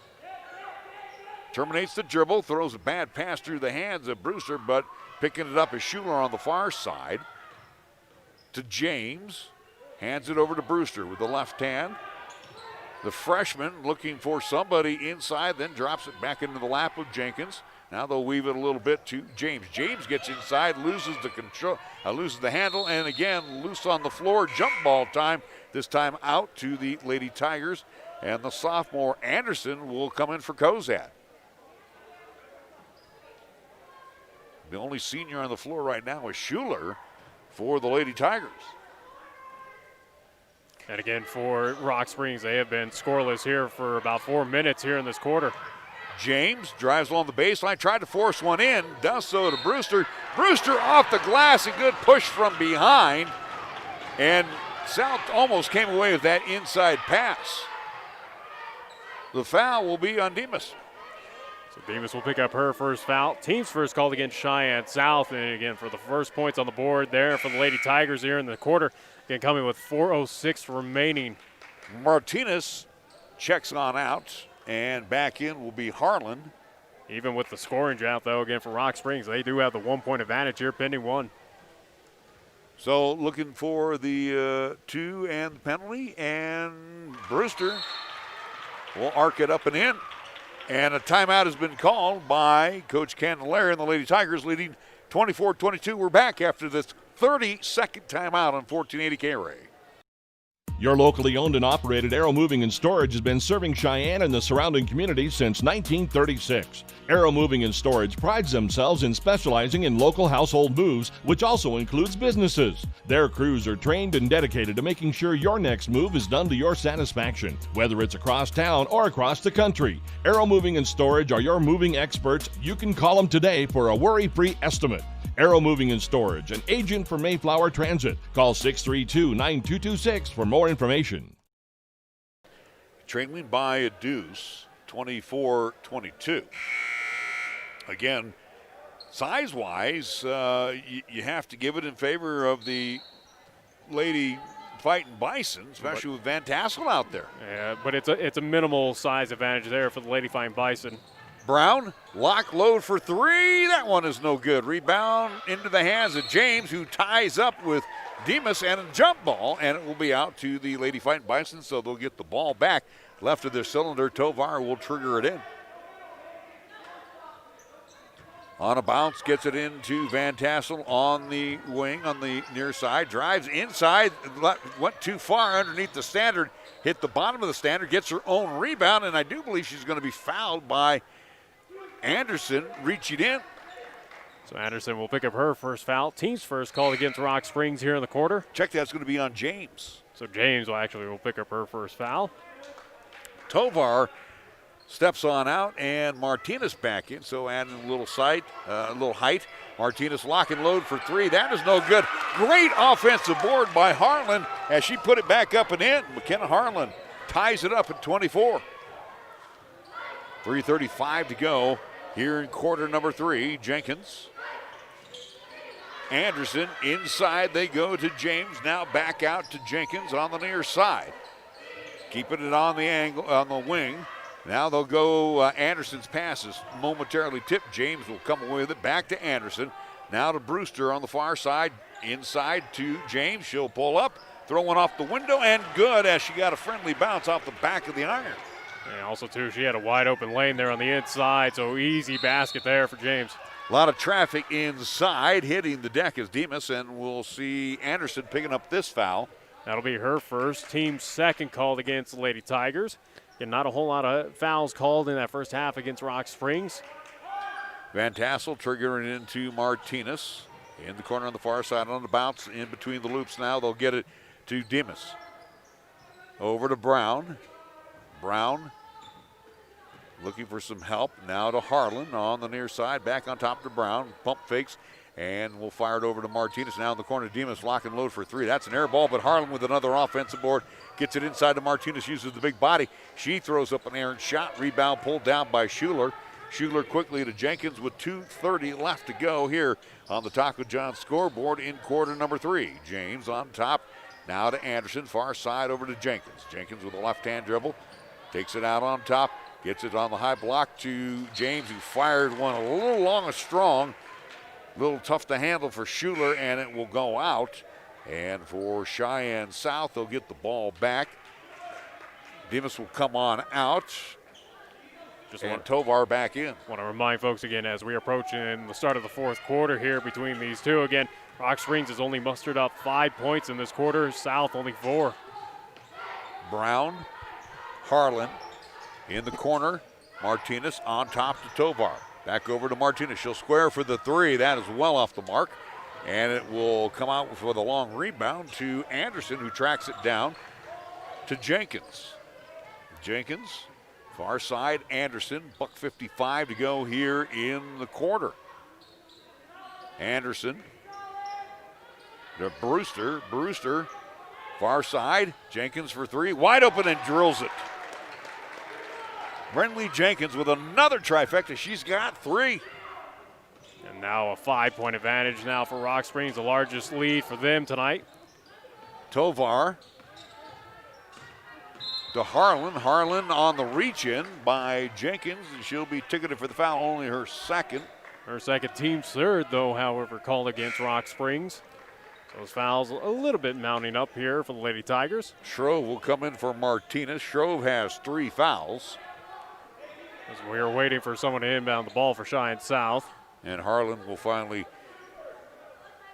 Terminates the dribble, throws a bad pass through the hands of Brewster, but picking it up is Schuler on the far side. To James, hands it over to Brewster with the left hand. The freshman looking for somebody inside, then drops it back into the lap of Jenkins. Now they'll weave it a little bit to James. James gets inside, loses the control, loses the handle, and again loose on the floor. Jump ball time. This time out to the Lady Tigers, and the sophomore Anderson will come in for Kozad. The only senior on the floor right now is Schuler for the Lady Tigers.
And again, for Rock Springs, they have been scoreless here for about 4 minutes here in this quarter.
James drives along the baseline, tried to force one in, does so to Brewster. Brewster off the glass, a good push from behind. And South almost came away with that inside pass. The foul will be on Demas.
So Demas will pick up her first foul. Team's first called against Cheyenne South. And again, for the first points on the board there for the Lady Tigers here in the quarter. Again, coming with 4:06 remaining.
Martinez checks on out, and back in will be Harlan.
Even with the scoring drought, though, again, for Rock Springs, they do have the 1-point advantage here, pending one.
So looking for the 2 and the penalty, and Brewster will arc it up and in. And a timeout has been called by Coach Candelaire and the Lady Tigers, leading 24-22. We're back after this 30-second timeout on 1480 KRAE.
Your locally owned and operated Arrow Moving and Storage has been serving Cheyenne and the surrounding community since 1936. Arrow Moving and Storage prides themselves in specializing in local household moves, which also includes businesses. Their crews are trained and dedicated to making sure your next move is done to your satisfaction, whether it's across town or across the country. Arrow Moving and Storage are your moving experts. You can call them today for a worry-free estimate. Arrow Moving and Storage, an agent for Mayflower Transit. Call 632-9226 for more information.
Train win by a deuce, 24-22. Again, size-wise, you have to give it in favor of the Lady Fightin' Bison, especially with Van Tassel out there.
Yeah, but it's a minimal size advantage there for the Lady Fightin' Bison.
Brown, lock load for three. That one is no good. Rebound into the hands of James, who ties up with Demas and a jump ball, and it will be out to the Lady Fightin' Bison, so they'll get the ball back. Left of their cylinder, Tovar will trigger it in. On a bounce, gets it into Van Tassel on the wing, on the near side. Drives inside, went too far underneath the standard, hit the bottom of the standard, gets her own rebound, and I do believe she's going to be fouled by Anderson reaching in.
So Anderson will pick up her first foul. Team's first called against Rock Springs here in the quarter.
Check that's going to be on James.
So James will pick up her first foul.
Tovar steps on out, and Martinez back in. So adding a little height. Martinez lock and load for three. That is no good. Great offensive board by Harlan as she put it back up and in. McKenna Harlan ties it up at 24. 3:35 to go here in quarter number 3. Jenkins. Anderson inside they go to James. Now back out to Jenkins on the near side. Keeping it on the angle, on the wing. Now they'll go Anderson's pass is momentarily tipped. James will come away with it. Back to Anderson. Now to Brewster on the far side. Inside to James. She'll pull up. Throw one off the window and good as she got a friendly bounce off the back of the iron.
And also, too, she had a wide open lane there on the inside, so easy basket there for James.
A lot of traffic inside. Hitting the deck is Demas, and we'll see Anderson picking up this foul.
That'll be her first, team second called against the Lady Tigers. And not a whole lot of fouls called in that first half against Rock Springs.
Van Tassel triggering into Martinez. In the corner on the far side on the bounce. In between the loops now. They'll get it to Demas. Over to Brown. Brown looking for some help. Now to Harlan on the near side. Back on top to Brown. Pump fakes. And we'll fire it over to Martinez. Now in the corner, Demas lock and load for three. That's an air ball, but Harlan with another offensive board. Gets it inside to Martinez, uses the big body. She throws up an errant shot. Rebound pulled down by Schuler. Schuler quickly to Jenkins with 2:30 left to go here on the Taco John scoreboard in quarter number 3. James on top. Now to Anderson, far side over to Jenkins. Jenkins with a left-hand dribble. Takes it out on top. Gets it on the high block to James, who fired one a little long and strong. A little tough to handle for Schuler, and it will go out. And for Cheyenne South, they'll get the ball back. Demas will come on out. And Tovar back in.
Want to remind folks again as we approach in the start of the fourth quarter here between these two. Again, Rock Springs has only mustered up 5 points in this quarter. South only 4.
Brown, Harlan in the corner. Martinez on top to Tovar. Back over to Martinez. She'll square for the three. That is well off the mark. And it will come out for the long rebound to Anderson, who tracks it down to Jenkins. Jenkins, far side, Anderson, $1:55 to go here in the quarter. Anderson to Brewster. Brewster, far side, Jenkins for three, wide open and drills it. Brentley Jenkins with another trifecta. She's got 3.
And now a 5-point advantage now for Rock Springs, the largest lead for them tonight.
Tovar to Harlan. Harlan on the reach-in by Jenkins, and she'll be ticketed for the foul, only her second.
Her second, team third, though, however, called against Rock Springs. Those fouls a little bit mounting up here for the Lady Tigers.
Shrove will come in for Martinez. Shrove has 3 fouls.
As we are waiting for someone to inbound the ball for Cheyenne South.
And Harlan will finally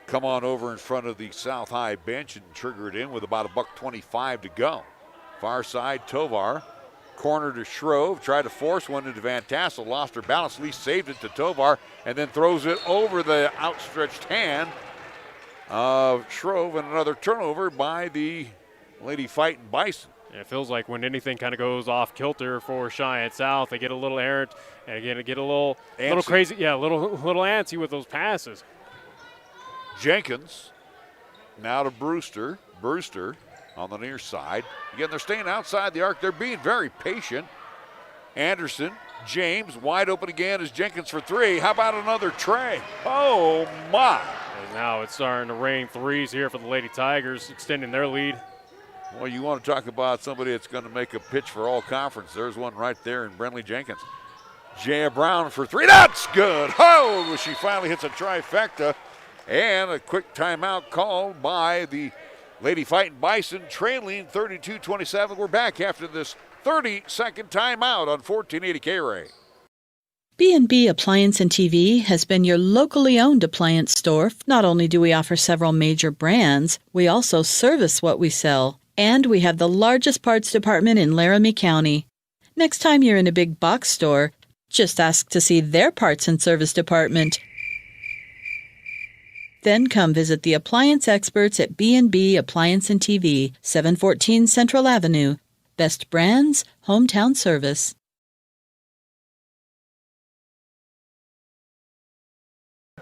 come on over in front of the South High bench and trigger it in with about $1:25 to go. Far side, Tovar. Corner to Shrove. Tried to force one into Van Tassel. Lost her balance. Lee saved it to Tovar and then throws it over the outstretched hand of Shrove, and another turnover by the Lady Fightin Bison.
And it feels like when anything kind of goes off kilter for Cheyenne South, they get a little errant and again get a little crazy. Yeah, a little antsy with those passes.
Jenkins now to Brewster. Brewster on the near side. Again, they're staying outside the arc. They're being very patient. Anderson, James, wide open again is Jenkins for 3. How about another tray? Oh, my.
And now it's starting to rain threes here for the Lady Tigers, extending their lead.
Well, you want to talk about somebody that's going to make a pitch for all conference. There's one right there in Brentley Jenkins. Jaya Brown for 3. That's good. Oh, she finally hits a trifecta. And a quick timeout called by the Lady Fightin Bison, trailing 32-27. We're back after this 30-second timeout on 1480 KRAE.
B&B Appliance and TV has been your locally owned appliance store. Not only do we offer several major brands, we also service what we sell. And we have the largest parts department in Laramie County. Next time you're in a big box store, just ask to see their parts and service department. Then come visit the appliance experts at B&B Appliance and TV, 714 Central Avenue. Best brands, hometown service.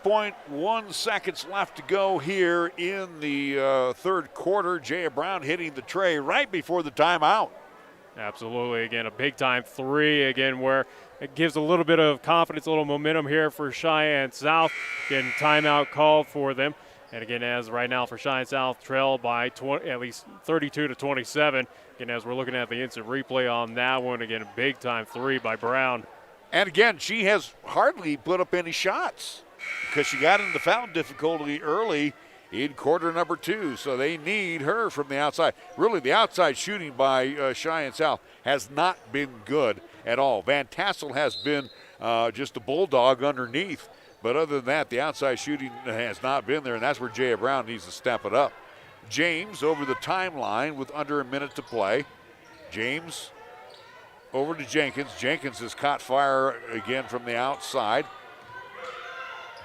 .1 seconds left to go here in the third quarter. Jaya Brown hitting the tray right before the timeout.
Absolutely. Again, a big-time 3, again, where it gives a little bit of confidence, a little momentum here for Cheyenne South. Again, timeout called for them. And again, as right now for Cheyenne South, trail by at least 32-27. Again, as we're looking at the instant replay on that one, again, a big-time three by Brown.
And again, she has hardly put up any shots because she got into foul difficulty early in quarter number 2. So they need her from the outside. Really, the outside shooting by Cheyenne South has not been good at all. Van Tassel has been just a bulldog underneath. But other than that, the outside shooting has not been there, and that's where Jaya Brown needs to step it up. James over the timeline with under a minute to play. James over to Jenkins. Jenkins has caught fire again from the outside.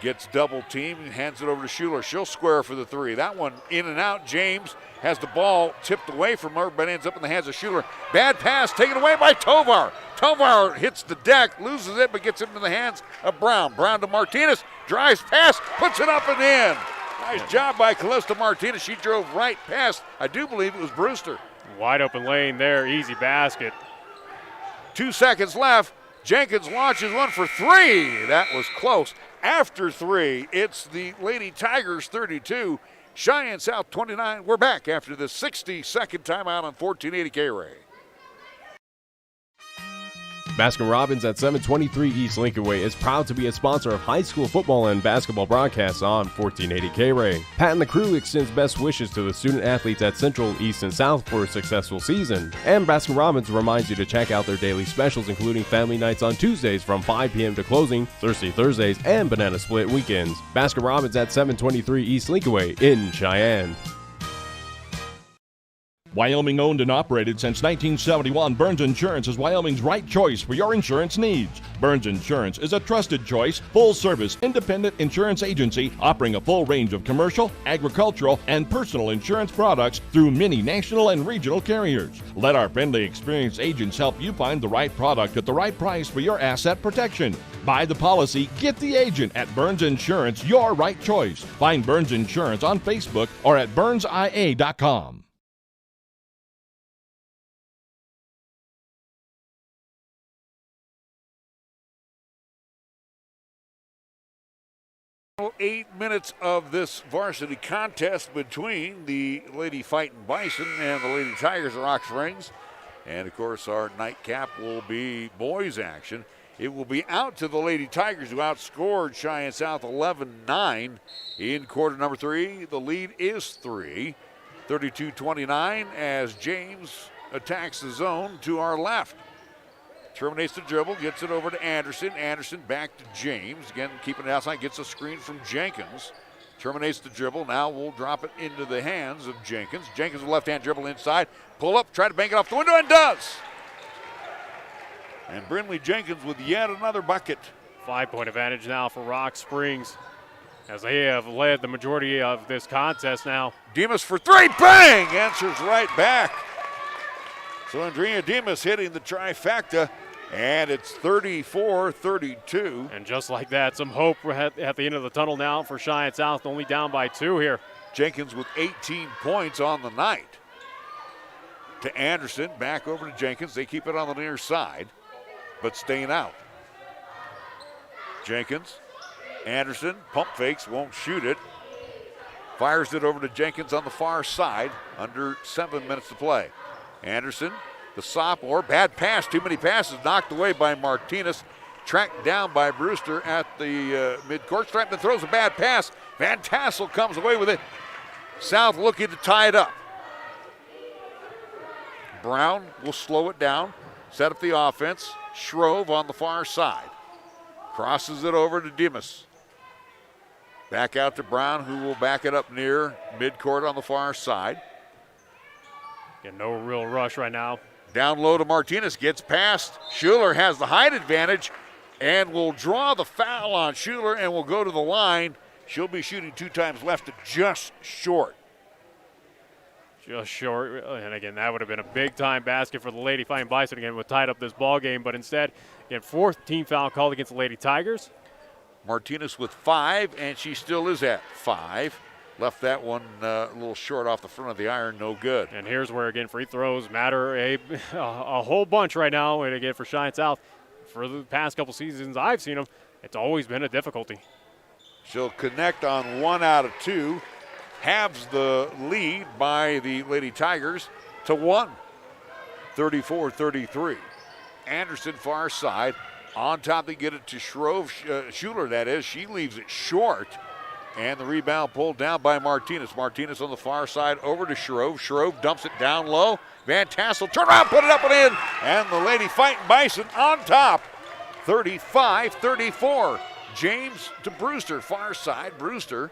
Gets double teamed and hands it over to Schuler. She'll square for the three. That one in and out. James has the ball tipped away from her, but ends up in the hands of Schuler. Bad pass taken away by Tovar. Tovar hits the deck, loses it, but gets it into the hands of Brown. Brown to Martinez, drives past, puts it up and in. Nice job by Callista Martinez. She drove right past, I do believe it was Brewster.
Wide open lane there, easy basket.
2 seconds left. Jenkins launches one for three. That was close. After three, it's the Lady Tigers 32, Cheyenne South 29. We're back after the 60-second timeout on 1480 KRAE.
Baskin-Robbins at 723 East Lincoln Way is proud to be a sponsor of high school football and basketball broadcasts on 1480 KRAE. Pat and the crew extends best wishes to the student athletes at Central, East, and South for a successful season. And Baskin-Robbins reminds you to check out their daily specials, including family nights on Tuesdays from 5 p.m. to closing, Thirsty Thursdays, and Banana Split weekends. Baskin-Robbins at 723 East Lincoln Way in Cheyenne.
Wyoming owned and operated since 1971, Burns Insurance is Wyoming's right choice for your insurance needs. Burns Insurance is a trusted choice, full-service, independent insurance agency offering a full range of commercial, agricultural, and personal insurance products through many national and regional carriers. Let our friendly, experienced agents help you find the right product at the right price for your asset protection. Buy the policy, get the agent at Burns Insurance, your right choice. Find Burns Insurance on Facebook or at burnsia.com.
Well, 8 minutes of this varsity contest between the Lady Fightin Bison and the Lady Tigers of Rock Springs. And, of course, our nightcap will be boys action. It will be out to the Lady Tigers, who outscored Cheyenne South 11-9 in quarter number 3. The lead is 3, 32-29, as James attacks the zone to our left. Terminates the dribble, gets it over to Anderson. Anderson back to James. Again, keeping it outside, gets a screen from Jenkins. Terminates the dribble. Now we'll drop it into the hands of Jenkins. Jenkins with left-hand dribble inside. Pull up, try to bank it off the window, and does. And Brinley Jenkins with yet another bucket.
5-point advantage now for Rock Springs, as they have led the majority of this contest now.
Demas for three, bang! Answers right back. So Andrea Demas hitting the trifecta. And it's 34-32.
And just like that, some hope at the end of the tunnel now for Cheyenne South, only down by 2 here.
Jenkins with 18 points on the night. To Anderson, back over to Jenkins. They keep it on the near side, but staying out. Jenkins, Anderson, pump fakes, won't shoot it. Fires it over to Jenkins on the far side, under 7 minutes to play. Anderson, the sophomore, bad pass, too many passes, knocked away by Martinez, tracked down by Brewster at the mid-court stripe, then throws a bad pass. Van Tassel comes away with it. South looking to tie it up. Brown will slow it down, set up the offense. Shrove on the far side. Crosses it over to Demas. Back out to Brown, who will back it up near mid-court on the far side.
No real rush right now.
Down low to Martinez, gets past. Schuler has the height advantage and will draw the foul on Schuler and will go to the line. She'll be shooting 2 times left to just short.
Just short, and again, that would have been a big-time basket for the Lady Fightin Bison. Again, would tied up this ball game, but instead, again, 4th team foul called against the Lady Tigers.
Martinez with 5, and she still is at 5. Left that one a little short off the front of the iron, no good.
And here's where, again, free throws matter a whole bunch right now. And again, for Cheyenne South, for the past couple seasons I've seen them, it's always been a difficulty.
She'll connect on 1 out of 2. halves the lead by the Lady Tigers to 1, 34-33. Anderson far side. On top, they get it to Schuler, that is. She leaves it short. And the rebound pulled down by Martinez. Martinez on the far side over to Shrove. Shrove dumps it down low. Van Tassel, turn around, put it up and in. And the Lady Fightin' Bison on top, 35-34. James to Brewster, far side. Brewster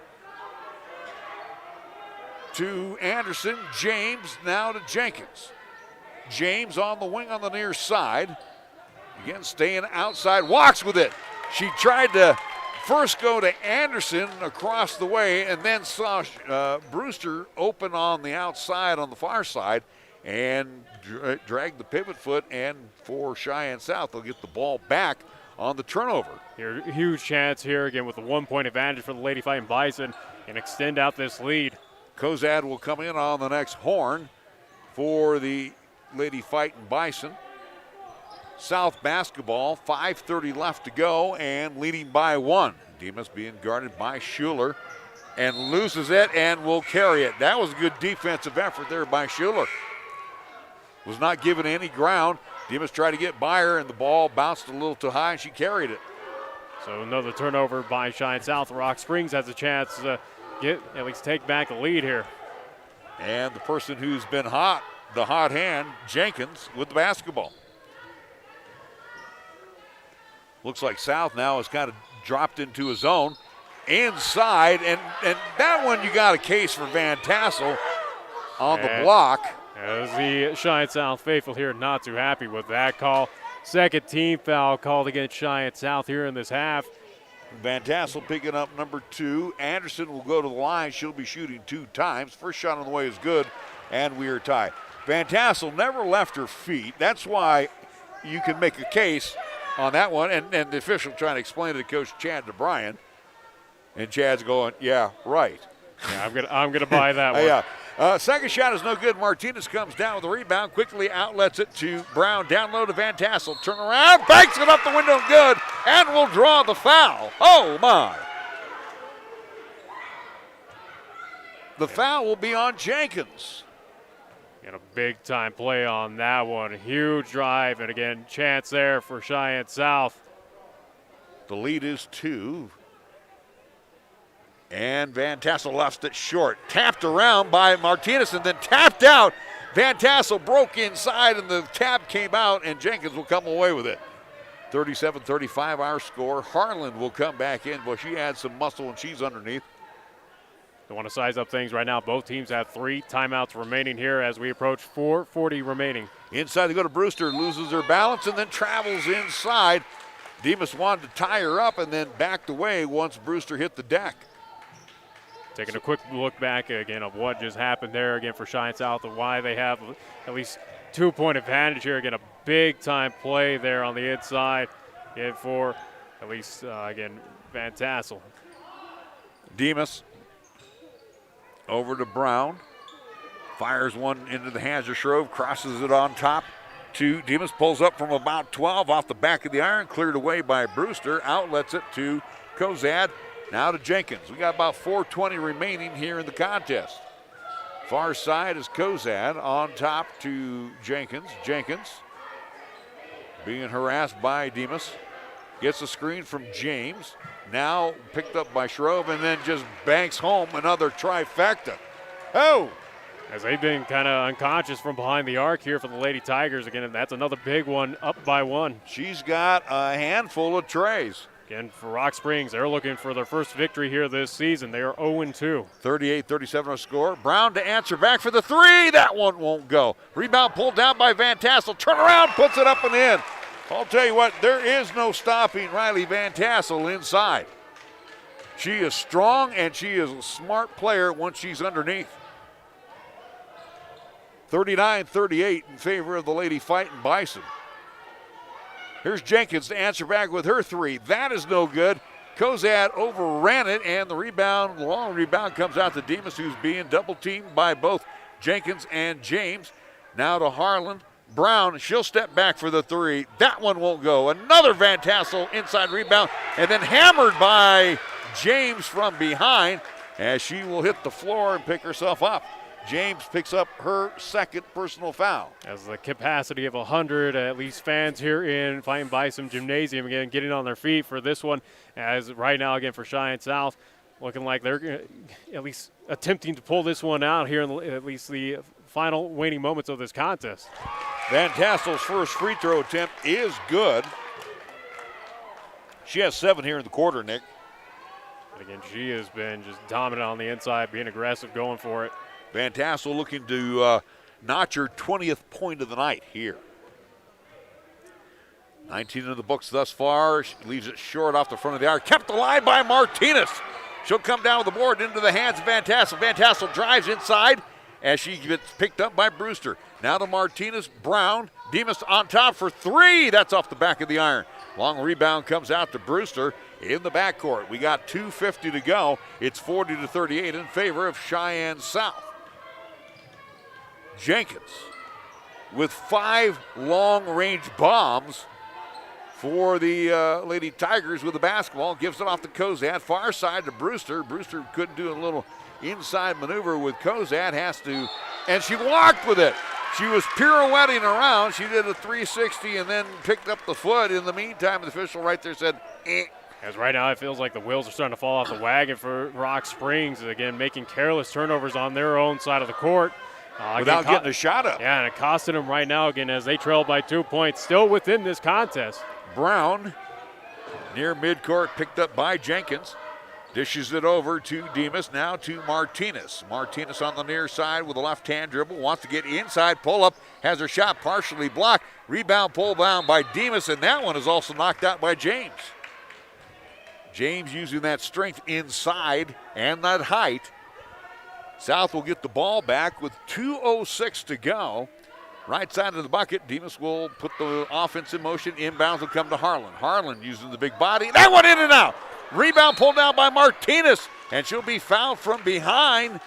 to Anderson. James now to Jenkins. James on the wing on the near side. Again, staying outside, walks with it. She tried to first go to Anderson across the way and then saw Brewster open on the outside on the far side and dragged the pivot foot. And for Cheyenne South, they'll get the ball back on the turnover.
Here, huge chance here again with a 1-point advantage for the Lady Fightin' Bison and extend out this lead.
Kozad will come in on the next horn for the Lady Fightin' Bison. South basketball, 5:30 left to go and leading by 1. Demas being guarded by Schuler and loses it and will carry it. That was a good defensive effort there by Schuler. Was not given any ground. Demas tried to get by her and the ball bounced a little too high and she carried it.
So another turnover by Cheyenne South. Rock Springs has a chance to at least take back the lead here.
And the person who's been hot, the hot hand, Jenkins, with the basketball. Looks like South now has kind of dropped into a zone inside, and that one you got a case for Van Tassel on the block.
As the Cheyenne South faithful here not too happy with that call. Second team foul called against Cheyenne South here in this half.
Van Tassel picking up number 2. Anderson will go to the line. She'll be shooting 2 times. First shot on the way is good, and we are tied. Van Tassel never left her feet. That's why you can make a case on that one, and the official trying to explain to Coach Chad DeBryan, and Chad's going, yeah, right.
Yeah, I'm gonna buy that one.
Yeah. Second shot is no good. Martinez comes down with the rebound, quickly outlets it to Brown, down low to Van Tassel. Turn around, banks it up the window, good, and will draw the foul. Oh my! The foul will be on Jenkins.
And a big-time play on that one. Huge drive, and again, chance there for Cheyenne South.
The lead is 2. And Van Tassel left it short. Tapped around by Martinez and then tapped out. Van Tassel broke inside, and the tap came out, and Jenkins will come away with it. 37-35 our score. Harlan will come back in, but she adds some muscle, and she's underneath.
Don't want to size up things right now. Both teams have 3 timeouts remaining here as we approach 4:40 remaining.
Inside they go to Brewster, loses her balance and then travels inside. Demas wanted to tie her up and then backed away once Brewster hit the deck.
Taking a quick look back again of what just happened there again for Cheyenne South and why they have at least 2-point advantage here. Again, a big-time play there on the inside for at least, again, Van Tassel.
Demas over to Brown. Fires one into the hands of Shrove, crosses it on top to Demas, pulls up from about 12 off the back of the iron, cleared away by Brewster, outlets it to Kozad, now to Jenkins. We got about 4:20 remaining here in the contest. Far side is Kozad, on top to Jenkins. Jenkins being harassed by Demas, gets a screen from James, now picked up by Shrove, and then just banks home another trifecta. Oh!
As they've been kind of unconscious from behind the arc here for the Lady Tigers again, and that's another big one, up by 1.
She's got a handful of trays.
Again, for Rock Springs, they're looking for their first victory here this season. They are 0-2.
38-37 our score. Brown to answer back for the 3. That one won't go. Rebound pulled down by Van Tassel. Turn around, puts it up and in. I'll tell you what, there is no stopping Riley Van Tassel inside. She is strong and she is a smart player once she's underneath. 39-38 in favor of the Lady Fightin' Bison. Here's Jenkins to answer back with her 3. That is no good. Kozad overran it, and the rebound, long rebound, comes out to Demas, who's being double-teamed by both Jenkins and James. Now to Harlan. Brown, she'll step back for the 3. That one won't go. Another Van Tassel inside rebound, and then hammered by James from behind. as she will hit the floor and pick herself up. James picks up her second personal foul.
As the capacity of 100, at least fans here in Fightin Bison Gymnasium, again, getting on their feet for this one. As right now, again, for Cheyenne South, looking like they're at least attempting to pull this one out here in at least the final waning moments of this contest.
Van Tassel's first free throw attempt is good. She has 7 here in the quarter, Nick.
And again, she has been just dominant on the inside, being aggressive, going for it.
Van Tassel looking to notch her 20th point of the night here. 19 in the books thus far. She leaves it short off the front of the arc. Kept alive by Martinez. She'll come down with the board into the hands of Van Tassel. Van Tassel drives inside as she gets picked up by Brewster. Now to Martinez. Brown. Demas on top for 3. That's off the back of the iron. Long rebound comes out to Brewster in the backcourt. We got 2:50 to go. It's 40-38 in favor of Cheyenne South. Jenkins with 5 long-range bombs for the Lady Tigers with the basketball. Gives it off to Kozad. Far side to Brewster. Brewster couldn't do a little inside maneuver with Kozad. Has to, and she walked with it. She was pirouetting around. She did a 360 and then picked up the foot. In the meantime, the official right there said, eh.
As right now it feels like the wheels are starting to fall off the wagon for Rock Springs. Again, making careless turnovers on their own side of the court.
Without getting a shot up.
Yeah, and it costed them right now again as they trail by 2 points. Still within this contest.
Brown near midcourt, picked up by Jenkins. Dishes it over to Demas, now to Martinez. Martinez on the near side with a left-hand dribble. Wants to get inside, pull up, has her shot partially blocked. Rebound pulled down by Demas, and that one is also knocked out by James. James using that strength inside and that height. South will get the ball back with 2:06 to go. Right side of the bucket, Demas will put the offense in motion. Inbounds will come to Harlan. Harlan using the big body. That one in and out. Rebound pulled down by Martinez, and she'll be fouled from behind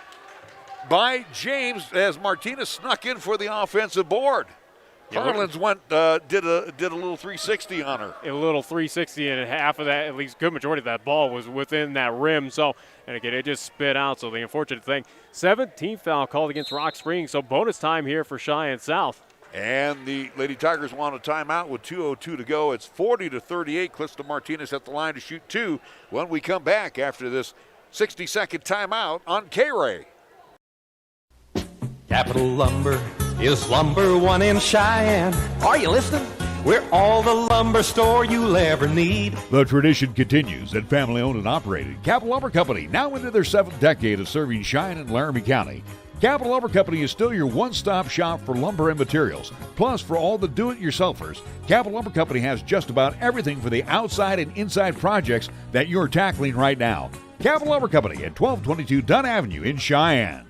by James as Martinez snuck in for the offensive board. Harlan's did a little 360 on her.
A little 360, and half of that, at least good majority of that ball was within that rim. So, and again, it just spit out. So the unfortunate thing, 17th foul called against Rock Springs. So bonus time here for Cheyenne South.
And the Lady Tigers want a timeout with 2:02 to go. It's 40-38. Clista Martinez at the line to shoot 2 when we come back after this 60-second timeout on KRAE.
Capital Lumber is number 1 in Cheyenne. Are you listening? We're all the lumber store you'll ever need.
The tradition continues at family-owned and operated Capital Lumber Company, now into their 7th decade of serving Cheyenne and Laramie County. Capital Lumber Company is still your one-stop shop for lumber and materials. Plus, for all the do-it-yourselfers, Capital Lumber Company has just about everything for the outside and inside projects that you're tackling right now. Capital Lumber Company at 1222 Dunn Avenue in Cheyenne.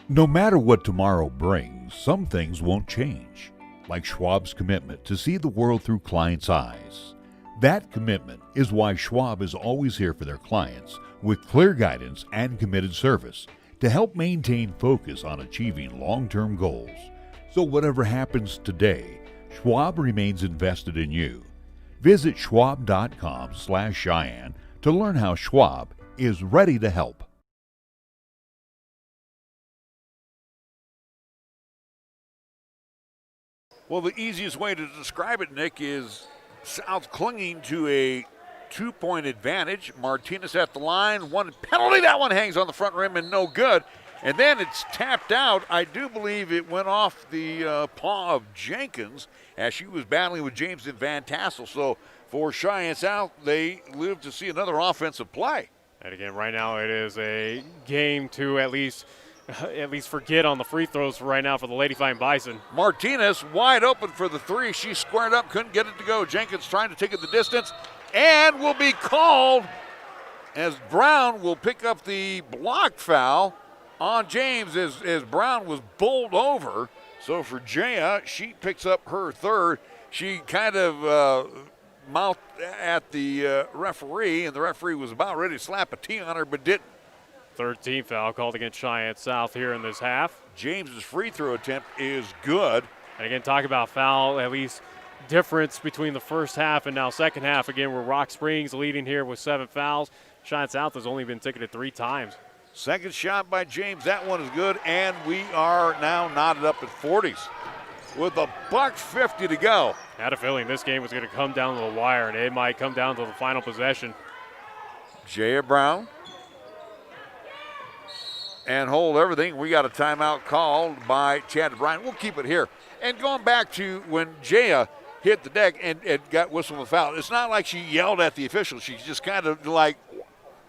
No matter what tomorrow brings, some things won't change, like Schwab's commitment to see the world through clients' eyes. That commitment is why Schwab is always here for their clients with clear guidance and committed service to help maintain focus on achieving long-term goals. So whatever happens today, Schwab remains invested in you. Visit schwab.com/Cheyenne to learn how Schwab is ready to help.
Well, the easiest way to describe it, Nick, is South clinging to a 2-point advantage. Martinez at the line, one penalty. That one hangs on the front rim and no good. And then it's tapped out. I do believe it went off the paw of Jenkins as she was battling with James and Van Tassel. So for Cheyenne South, they live to see another offensive play.
And again, right now it is a game to at least forget on the free throws for right now for the Lady Fightin Bison.
Martinez wide open for the 3. She squared up, couldn't get it to go. Jenkins trying to take it the distance and will be called as Brown will pick up the block foul on James as Brown was bowled over. So for Jaya, she picks up her 3rd. She kind of mouthed at the referee, and the referee was about ready to slap a T on her but didn't.
13th foul called against Cheyenne South here in this half.
James's free throw attempt is good.
And again, talk about foul, at least difference between the first half and now second half. Again, we're Rock Springs leading here with 7 fouls. Cheyenne South has only been ticketed 3 times.
Second shot by James. That one is good, and we are now knotted up at 40s with $1:50 to go.
Had a feeling this game was going to come down to the wire, and it might come down to the final possession.
Jaya Brown. And hold everything. We got a timeout called by Chad Bryan. We'll keep it here. And going back to when Jaya hit the deck and got whistled a foul, it's not like she yelled at the official. She's just kind of like,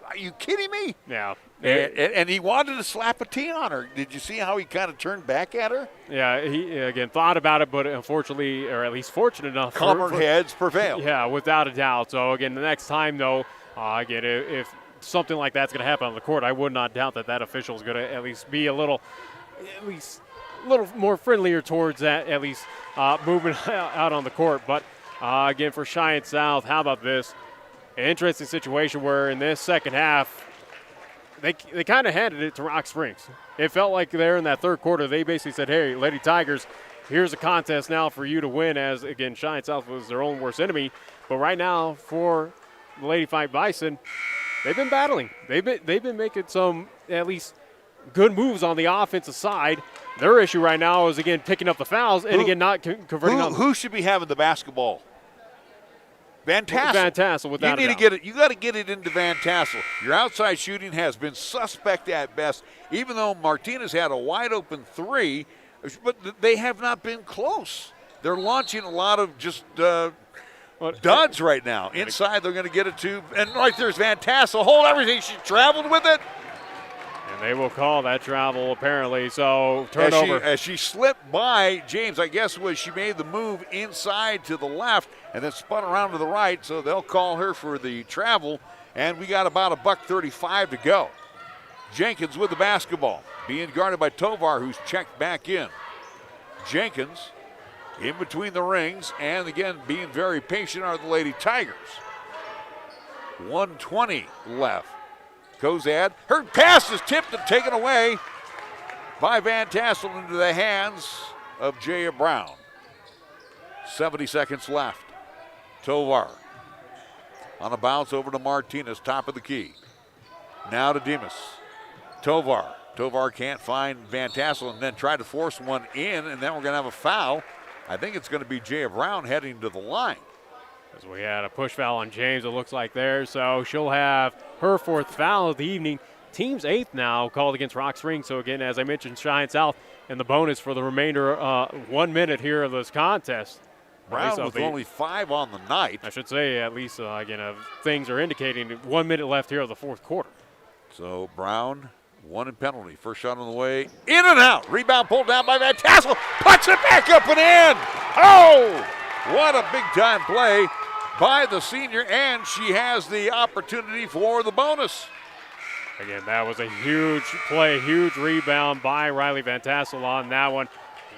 are you kidding me?
Yeah.
And he wanted to slap a tee on her. Did you see how he kind of turned back at her?
Yeah, he, again, thought about it, but unfortunately, or at least fortunate enough.
Calmer heads prevail.
Yeah, without a doubt. So, again, the next time, though, again, if something like that's going to happen on the court, I would not doubt that official is going to at least be a little more friendlier towards that, at least movement out on the court. But, again, for Cheyenne South, how about this? An interesting situation where in this second half, they kind of handed it to Rock Springs. It felt like there in that third quarter, they basically said, hey, Lady Tigers, here's a contest now for you to win, as, again, Cheyenne South was their own worst enemy. But right now, for the Lady Fightin Bison, they've been battling. They've been making some, at least, good moves on the offensive side. Their issue right now is, again, picking up the fouls and, again, not converting on.
Who should be having the basketball? Van Tassel.
Van Tassel, without a doubt.
You need to get it. You got to get it into Van Tassel. Your outside shooting has been suspect at best, even though Martinez had a wide open 3, but they have not been close. They're launching a lot of just duds right now. Inside, they're going to get it to, and right there's Van Tassel. Hold everything. She traveled with it.
And they will call that travel, apparently. So, turnover.
As she slipped by James, I guess she made the move inside to the left and then spun around to the right, so they'll call her for the travel. And we got about $1:35 to go. Jenkins with the basketball, being guarded by Tovar, who's checked back in. Jenkins in between the rings, and again, being very patient are the Lady Tigers. 1:20 left. Kozad, her pass is tipped and taken away by Van Tassel into the hands of Jaya Brown. 70 seconds left. Tovar on a bounce over to Martinez, top of the key. Now to Demas. Tovar. Tovar can't find Van Tassel and then try to force one in, and then we're going to have a foul. I think it's going to be Jaya Brown heading to the line.
As we had a push foul on James, it looks like there, so she'll have her 4th foul of the evening. Team's 8th now called against Rock Springs. So again, as I mentioned, Cheyenne South and the bonus for the remainder 1 minute here of this contest.
Brown with only 5 on the night.
I should say, at least, again, things are indicating 1 minute left here of the 4th quarter.
So Brown, 1 in penalty. First shot on the way, in and out. Rebound pulled down by Van Tassel. Puts it back up and in. Oh, what a big-time play by the senior, and she has the opportunity for the bonus.
Again, that was a huge play, huge rebound by Riley Van Tassel on that one.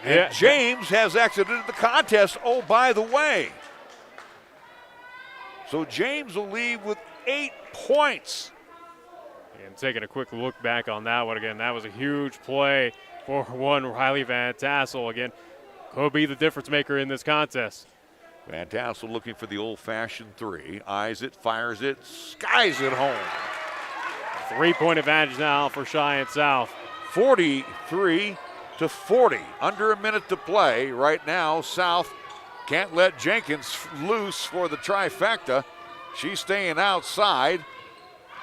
And James has exited the contest, oh, by the way. So James will leave with 8 points.
And taking a quick look back on that one again, that was a huge play for one Riley Van Tassel. Again, could be the difference maker in this contest.
Van Tassel looking for the old-fashioned 3. Eyes it, fires it, skies it home.
3-point advantage now for Cheyenne South.
43-40. Under a minute to play. Right now, South can't let Jenkins loose for the trifecta. She's staying outside.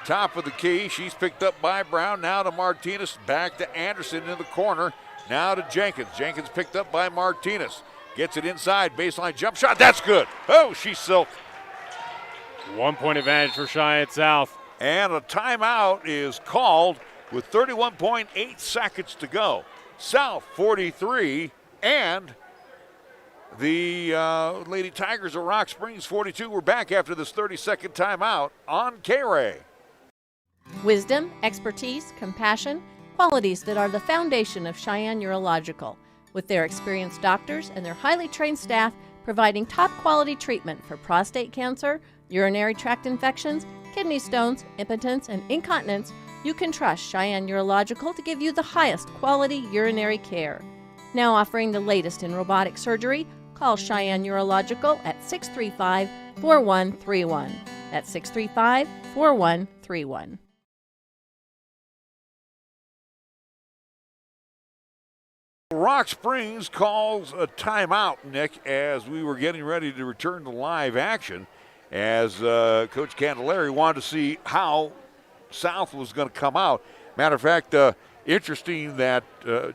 Top of the key. She's picked up by Brown. Now to Martinez. Back to Anderson in the corner. Now to Jenkins. Jenkins picked up by Martinez. Gets it inside, baseline jump shot. That's good. Oh, she's silk.
1-point advantage for Cheyenne South.
And a timeout is called with 31.8 seconds to go. South 43 and the Lady Tigers of Rock Springs 42. We're back after this 30-second timeout on KRAE.
Wisdom, expertise, compassion, qualities that are the foundation of Cheyenne Urological, with their experienced doctors and their highly trained staff providing top-quality treatment for prostate cancer, urinary tract infections, kidney stones, impotence, and incontinence. You can trust Cheyenne Urological to give you the highest quality urinary care. Now offering the latest in robotic surgery, Call Cheyenne Urological at 635-4131. That's 635-4131.
Rock Springs calls a timeout, Nick, as we were getting ready to return to live action, as Coach Candelaria wanted to see how South was going to come out. Matter of fact, interesting that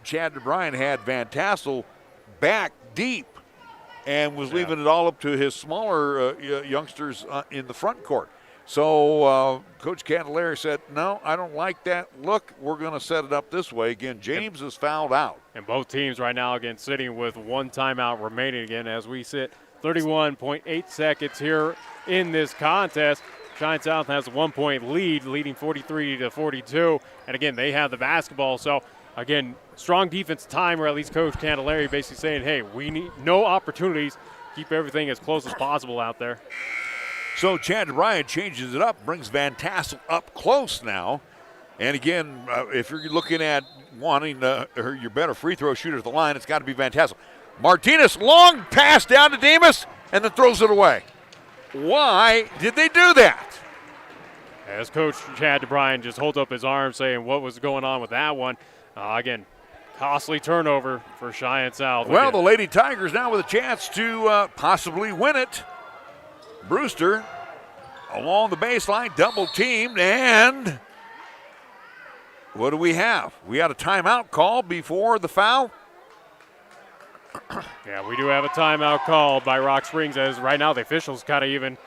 Chad DeBryan had Van Tassel back deep and was leaving it all up to his smaller youngsters in the front court. So Coach Candelaria said, no, I don't like that look. We're going to set it up this way. Again, James is fouled out.
And both teams right now, again, sitting with one timeout remaining again as we sit 31.8 seconds here in this contest. Cheyenne South has a 1-point lead, leading 43-42. And, again, they have the basketball. So, again, strong defense time, or at least Coach Candelaria basically saying, hey, we need no opportunities. Keep everything as close as possible out there.
So Chad Ryan changes it up, brings Van Tassel up close now. And again, if you're looking at wanting your better free throw shooter at the line, it's got to be Van Tassel. Martinez, long pass down to Demas, and then throws it away. Why did they do that?
As Coach Chad DeBryan just holds up his arm saying what was going on with that one. Again, costly turnover for Cheyenne South.
Well, the Lady Tigers now with a chance to possibly win it. Brewster along the baseline, double teamed, and what do we have? We had a timeout call before the foul.
Yeah, we do have a timeout call by Rock Springs, as right now the officials kind of even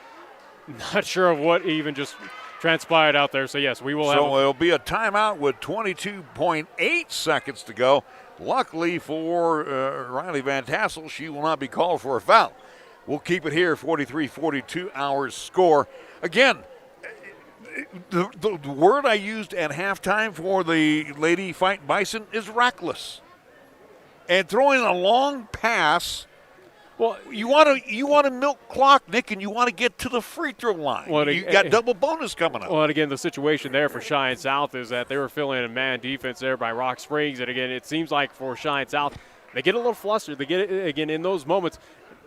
not sure of what even just transpired out there. So, yes, we will have.
So it'll be a timeout with 22.8 seconds to go. Luckily for Riley Van Tassel, she will not be called for a foul. We'll keep it here, 43-42 our score. Again, the word I used at halftime for the Lady Fightin Bison is reckless. And throwing a long pass, well, you want to milk clock, Nick, and you want to get to the free throw line. Well, you got double bonus coming up.
Well, and again, the situation there for Cheyenne South is that they were filling a man defense there by Rock Springs. And again, it seems like for Cheyenne South, they get a little flustered. They get, again, in those moments,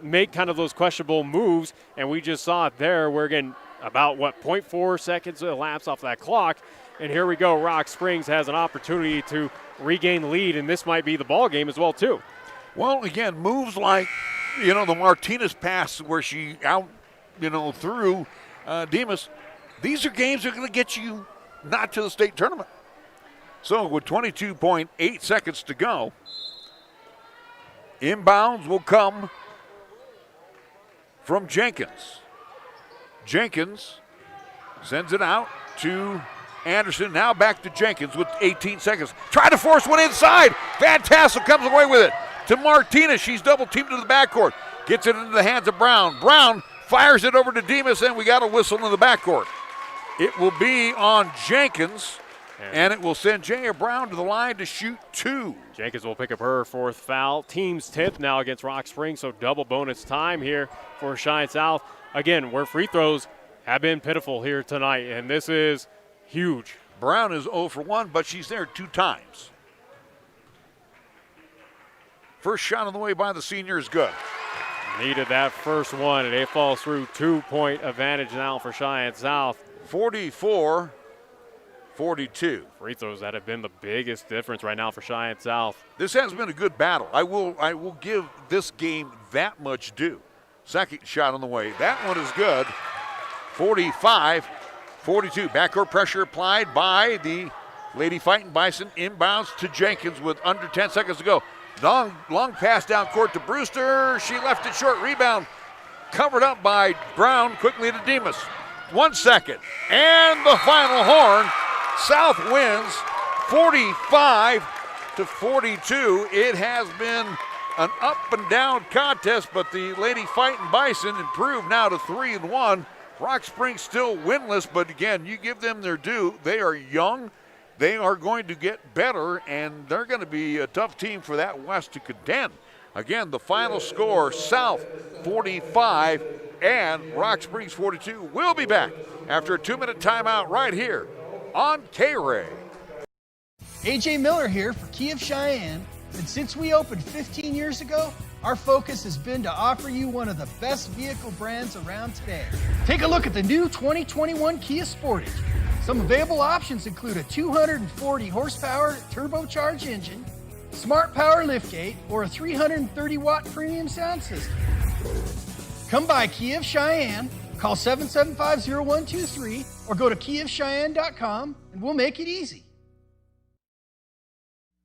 make kind of those questionable moves. And we just saw it there where, again, about, 0.4 seconds elapsed off that clock. And here we go. Rock Springs has an opportunity to regain the lead, and this might be the ball game as well, too.
Well, again, moves like, the Martinez pass where she threw Demas. These are games that are going to get you not to the state tournament. So with 22.8 seconds to go, inbounds will come from Jenkins. Jenkins sends it out to Anderson. Now back to Jenkins with 18 seconds. Try to force one inside. Van Tassel comes away with it to Martinez. She's double teamed to the backcourt. Gets it into the hands of Brown. Brown fires it over to Demas, and we got a whistle in the backcourt. It will be on Jenkins, and it will send Jaya Brown to the line to shoot 2.
Jenkins will pick up her 4th foul. Team's 10th now against Rock Springs, so double bonus time here for Cheyenne South. Again, where free throws have been pitiful here tonight, and this is huge.
Brown is 0 for 1, but she's there 2 times. First shot on the way by the senior is good.
Needed that first one, and it falls through. 2-point advantage now for Cheyenne South.
44-42.
Free throws that have been the biggest difference right now for Cheyenne South.
This has been a good battle. I will give this game that much due. Second shot on the way. That one is good. 45-42. Backcourt pressure applied by the Lady Fightin Bison. Inbounds to Jenkins with under 10 seconds to go. Long pass down court to Brewster. She left it short. Rebound covered up by Brown. Quickly to Demas. 1 second. And the final horn. South wins 45-42. It has been an up and down contest, but the Lady Fightin Bison improved now to 3-1. Rock Springs still winless, but again, you give them their due. They are young. They are going to get better, and they're going to be a tough team for that West to contend. Again, the final score, South 45 and Rock Springs 42. We'll be back after a 2-minute timeout right here on KRAE.
AJ Miller here for Key of Cheyenne, and since we opened 15 years ago, Our focus has been to offer you one of the best vehicle brands around today. Take a look at the new 2021 Kia Sportage. Some available options include a 240 horsepower turbocharged engine, smart power liftgate, or a 330 watt premium sound system. Come by Kia of Cheyenne, call 775-0123, or go to kiaofcheyenne.com and we'll make it easy.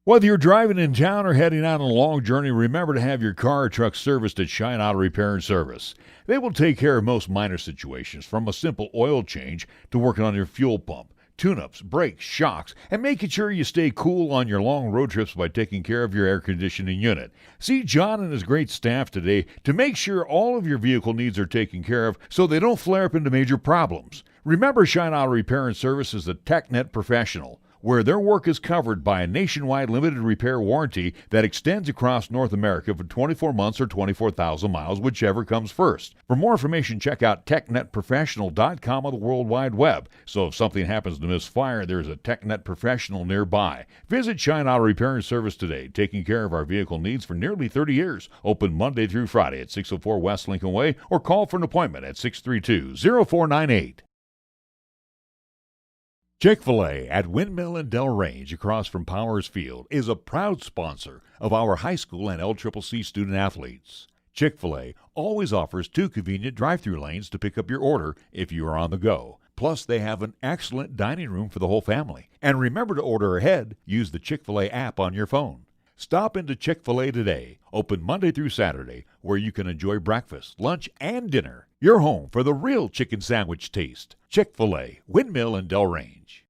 Whether you're driving in town or heading out on a long journey, remember to have your car or truck serviced at Cheyenne Auto Repair and Service. They will take care of most minor situations, from a simple oil change to working on your fuel pump, tune-ups, brakes, shocks, and making sure you stay cool on your long road trips by taking care of your air conditioning unit. See John and his great staff today to make sure all of your vehicle needs are taken care of so they don't flare up into major problems. Remember, Cheyenne Auto Repair and Service is the TechNet Professional, where their work is covered by a nationwide limited repair warranty that extends across North America for 24 months or 24,000 miles, whichever comes first. For more information, check out TechNetProfessional.com on the World Wide Web. So if something happens to misfire, there's a TechNet Professional nearby. Visit Cheyenne Auto Repair and Service today, taking care of our vehicle needs for nearly 30 years. Open Monday through Friday at 604 West Lincoln Way, or call for an appointment at 632-0498. Chick-fil-A at Windmill and Del Range across from Powers Field is a proud sponsor of our high school and LCCC student athletes. Chick-fil-A always offers 2 convenient drive-through lanes to pick up your order if you are on the go. Plus, they have an excellent dining room for the whole family. And remember to order ahead. Use the Chick-fil-A app on your phone. Stop into Chick-fil-A today, open Monday through Saturday, where you can enjoy breakfast, lunch, and dinner. Your home for the real chicken sandwich taste. Chick-fil-A, Windmill and Del Range.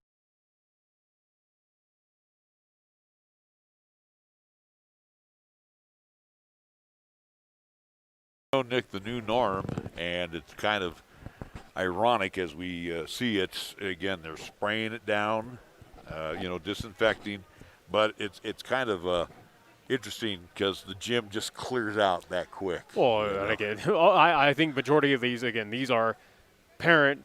Nick, the new norm, and it's kind of ironic as we see it. Again, they're spraying it down, disinfecting, but it's kind of interesting because the gym just clears out that quick.
Well, again, I think majority of these, again, these are player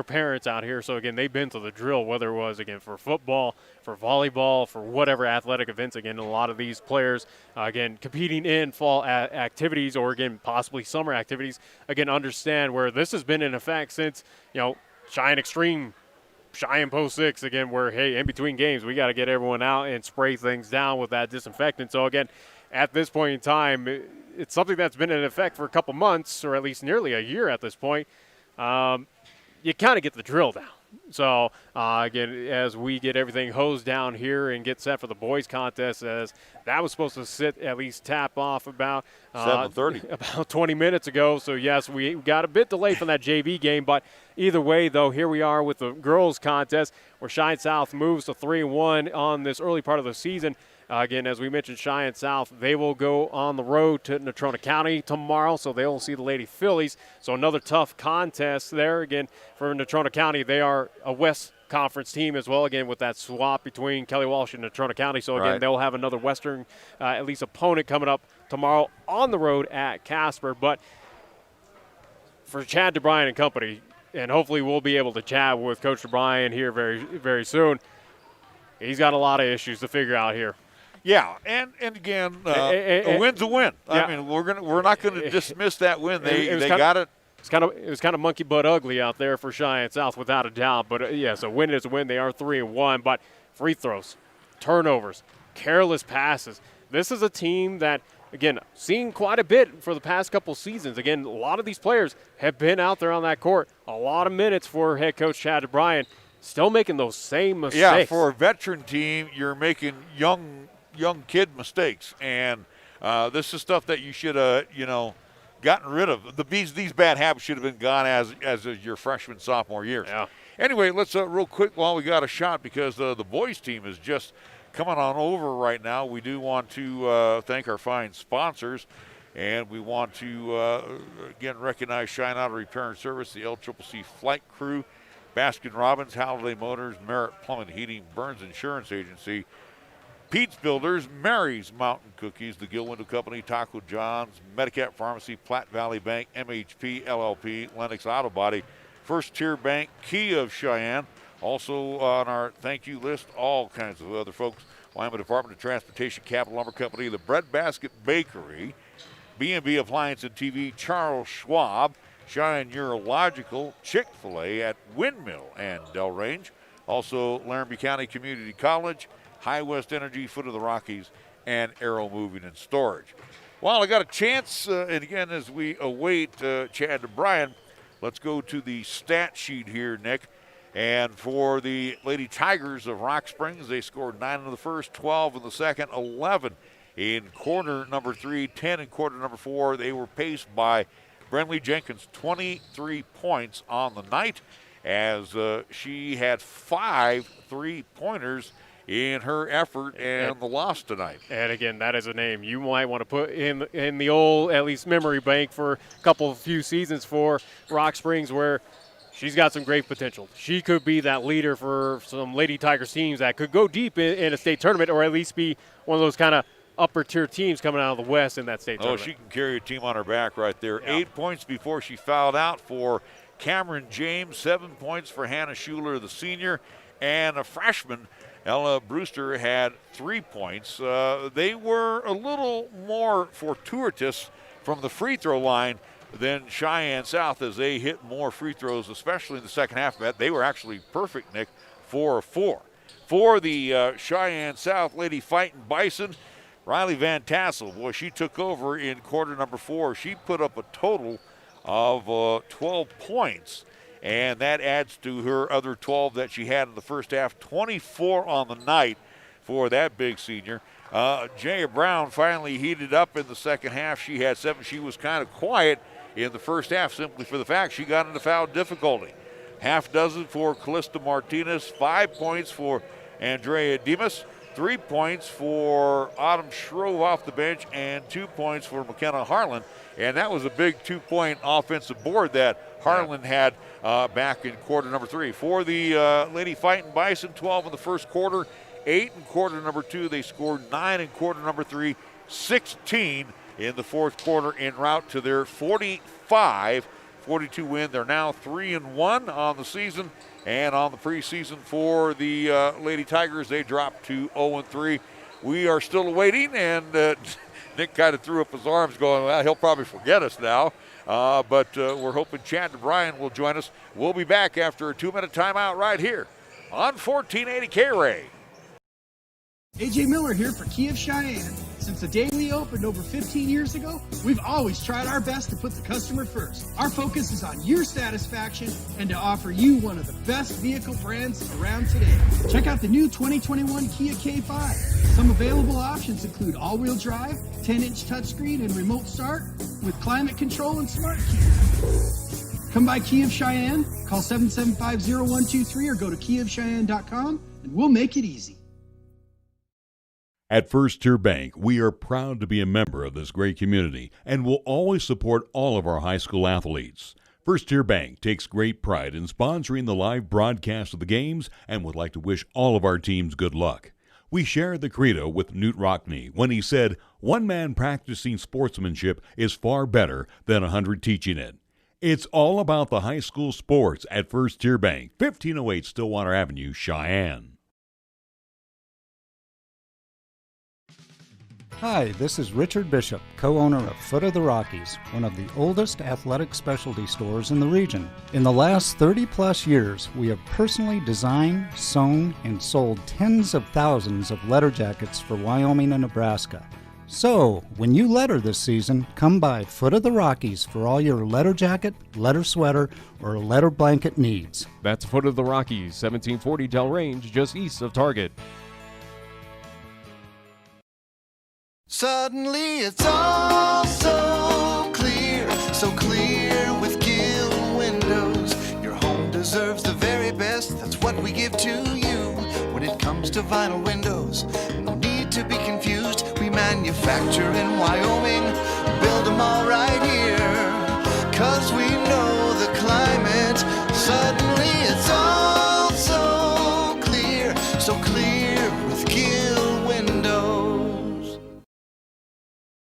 parents out here. So, again, they've been to the drill, whether it was, again, for football, for volleyball, for whatever athletic events. Again, a lot of these players, again, competing in fall activities or, again, possibly summer activities, again, understand where this has been in effect since, Cheyenne Extreme, Cheyenne Post 6, again, where, hey, in between games, we got to get everyone out and spray things down with that disinfectant. So, again, at this point in time, it's something that's been in effect for a couple months, or at least nearly a year at this point. You kind of get the drill down. So, again, as we get everything hosed down here and get set for the boys contest, as that was supposed to at least tap off about
7:30,
about 20 minutes ago. So, yes, we got a bit delayed from that JV game, but either way, though, here we are with the girls contest where Cheyenne South moves to 3-1 on this early part of the season. Again, as we mentioned, Cheyenne South, they will go on the road to Natrona County tomorrow, so they will see the Lady Phillies. So another tough contest there. Again, for Natrona County, they are a West Conference team as well, again, with that swap between Kelly Walsh and Natrona County. So, again, they'll have another Western, at least opponent coming up tomorrow on the road at Casper. But for Chad DeBryan and company, and hopefully we'll be able to chat with Coach DeBryan here very, very soon, he's got a lot of issues to figure out here.
Yeah, and again, a win's a win.
Yeah.
I mean, we're not going to dismiss that win. They got it.
It was kind of monkey butt ugly out there for Cheyenne South, without a doubt. But yes, a win is a win. They are 3-1. But free throws, turnovers, careless passes. This is a team that, again, seen quite a bit for the past couple seasons. Again, a lot of these players have been out there on that court. A lot of minutes for head coach Chad DeBryan. Still making those same mistakes.
Yeah, for a veteran team, you're making young kid mistakes, and this is stuff that you should have gotten rid of. These bad habits should have been gone as your freshman sophomore years.
Yeah.
Anyway, let's real quick while we got a shot, because the boys team is just coming on over right now. We do want to thank our fine sponsors, and we want to again recognize Cheyenne Auto Repair and Service, the LCCC Flight Crew, Baskin-Robbins, Halliday Motors, Merritt Plumbing and Heating, Burns Insurance Agency, Pete's Builders, Mary's Mountain Cookies, the Gill Window Company, Taco John's, Medicap Pharmacy, Platte Valley Bank, MHP, LLP, Lennox Auto Body, First Tier Bank, Kia of Cheyenne. Also on our thank you list, all kinds of other folks Wyoming Department of Transportation, Capital Lumber Company, the Bread Basket Bakery, B&B Appliance and TV, Charles Schwab, Cheyenne Urological, Chick-fil-A at Windmill and Delrange. Also, Laramie County Community College, High West Energy, Foot of the Rockies, and Arrow Moving and Storage. Well, I got a chance, and again, as we await Chad and Brian, let's go to the stat sheet here, Nick. And for the Lady Tigers of Rock Springs, they scored 9 in the first, 12 in the second, 11 in quarter number 3, 10 in quarter number 4. They were paced by Brenly Jenkins, 23 points on the night, as she had 5 3-pointers in her effort and the loss tonight.
And again, that is a name you might want to put in the old, at least, memory bank for a few seasons for Rock Springs, where she's got some great potential. She could be that leader for some Lady Tigers teams that could go deep in a state tournament, or at least be one of those kind of upper-tier teams coming out of the West in that state tournament.
Oh, she can carry a team on her back right there. Yeah. 8 points before she fouled out for Cameron James, 7 points for Hannah Schuler, the senior, and a freshman, Ella Brewster, had 3 points. They were a little more fortuitous from the free throw line than Cheyenne South, as they hit more free throws, especially in the second half of that. They were actually perfect, Nick, 4 of 4. For the Cheyenne South Lady Fightin' Bison, Riley Van Tassel, boy, she took over in quarter number 4. She put up a total of 12 points, and that adds to her other 12 that she had in the first half, 24 on the night for that big senior. Jaya Brown finally heated up in the second half. She had 7. She was kind of quiet in the first half simply for the fact she got into foul difficulty. Half dozen for Callista Martinez, 5 points for Andrea Demas, 3 points for Autumn Shrove off the bench, and 2 points for McKenna Harlan. And that was a big 2-point offensive board that Harlan had back in quarter number 3. For the Lady Fightin' Bison, 12 in the first quarter, 8 in quarter number 2. They scored 9 in quarter number 3, 16 in the fourth quarter, en route to their 45-42 win. They're now 3-1 on the season, and on the preseason for the Lady Tigers, they dropped to 0-3. We are still awaiting, and Nick kind of threw up his arms going, well, he'll probably forget us now. But we're hoping Chad and Brian will join us. We'll be back after a 2-minute timeout right here on 1480 KRAE.
AJ Miller here for Key of Cheyenne. Since the day we opened over 15 years ago, we've always tried our best to put the customer first. Our focus is on your satisfaction and to offer you one of the best vehicle brands around today. Check out the new 2021 Kia K5. Some available options include all-wheel drive, 10-inch touchscreen, and remote start with climate control and smart key. Come by Key of Cheyenne, call 775-0123 or go to keyofcheyenne.com, and we'll make it easy.
At First Tier Bank, we are proud to be a member of this great community and will always support all of our high school athletes. First Tier Bank takes great pride in sponsoring the live broadcast of the games and would like to wish all of our teams good luck. We share the credo with Newt Rockney when he said, "One man practicing sportsmanship is far better than 100 teaching it." It's all about the high school sports at First Tier Bank, 1508 Stillwater Avenue, Cheyenne.
Hi, this is Richard Bishop, co-owner of Foot of the Rockies, one of the oldest athletic specialty stores in the region. In the last 30-plus years, we have personally designed, sewn, and sold tens of thousands of letter jackets for Wyoming and Nebraska. So, when you letter this season, come by Foot of the Rockies for all your letter jacket, letter sweater, or letter blanket needs.
That's Foot of the Rockies, 1740 Delrange, just east of Target.
Suddenly it's all so clear with Gill Windows. Your home deserves the very best, that's what we give to you. When it comes to vinyl windows, no need to be confused. We manufacture in Wyoming, build them all right here. 'Cause we know the climate, suddenly it's all so clear with Gill Windows.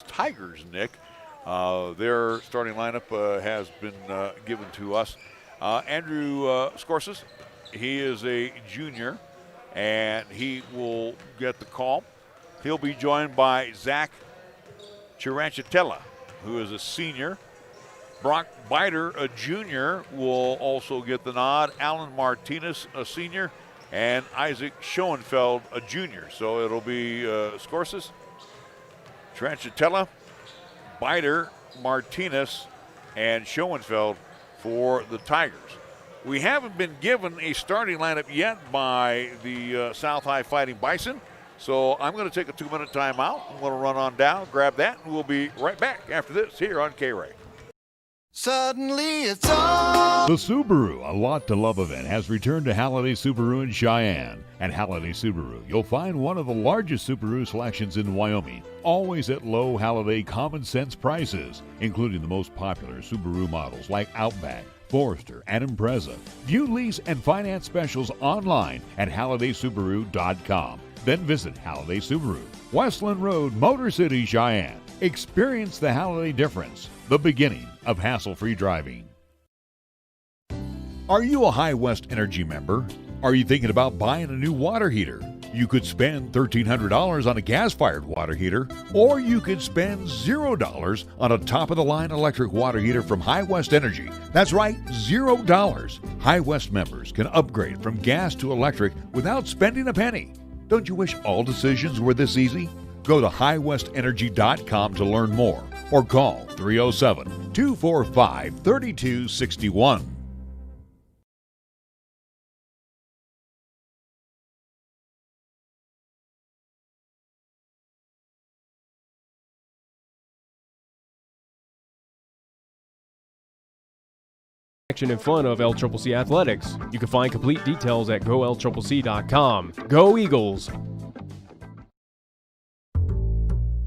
Tigers, Nick. Their starting lineup has been given to us. Andrew Scorses, he is a junior. and he will get the call. He'll be joined by Zach Chirantitella, who is a senior. Brock Biter, a junior, will also get the nod. Alan Martinez, a senior, and Isaac Schoenfeld, a junior. So it'll be Scorses, Chirantitella, Biter, Martinez, and Schoenfeld for the Tigers. We haven't been given a starting lineup yet by the South High Fighting Bison, so I'm going to take a 2-minute timeout. I'm going to run on down, grab that, and we'll be right back after this here on KRAE.
Suddenly it's on.
The Subaru A Lot to Love event has returned to Halliday Subaru in Cheyenne. At Halliday Subaru, you'll find one of the largest Subaru selections in Wyoming, always at low Halliday common sense prices, including the most popular Subaru models like Outback, Forester, and Impreza. View lease and finance specials online at HallidaySubaru.com. Then visit Halliday Subaru, Westland Road, Motor City, Cheyenne. Experience the Halliday difference, the beginning of hassle-free driving. Are you a High West Energy member? Are you thinking about buying a new water heater? You could spend $1,300 on a gas-fired water heater, or you could spend $0 on a top-of-the-line electric water heater from High West Energy. That's right, $0. High West members can upgrade from gas to electric without spending a penny. Don't you wish all decisions were this easy? Go to highwestenergy.com to learn more or call 307-245-3261.
Action and fun of LCCC Athletics. You can find complete details at golccc.com. Go Eagles!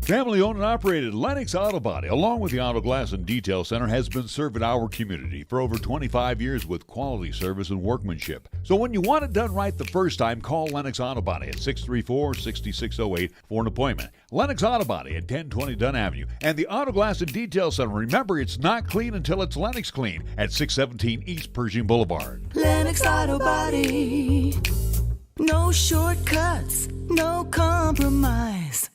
Family-owned and operated Lennox Auto Body, along with the Auto Glass and Detail Center, has been serving our community for over 25 years with quality service and workmanship. So when you want it done right the first time, call Lennox Auto Body at 634-6608 for an appointment. Lennox Auto Body at 1020 Dunn Avenue. And the Auto Glass and Detail Center, remember, it's not clean until it's Lennox clean at 617 East Pershing Boulevard.
Lennox Auto Body. No shortcuts, no compromise.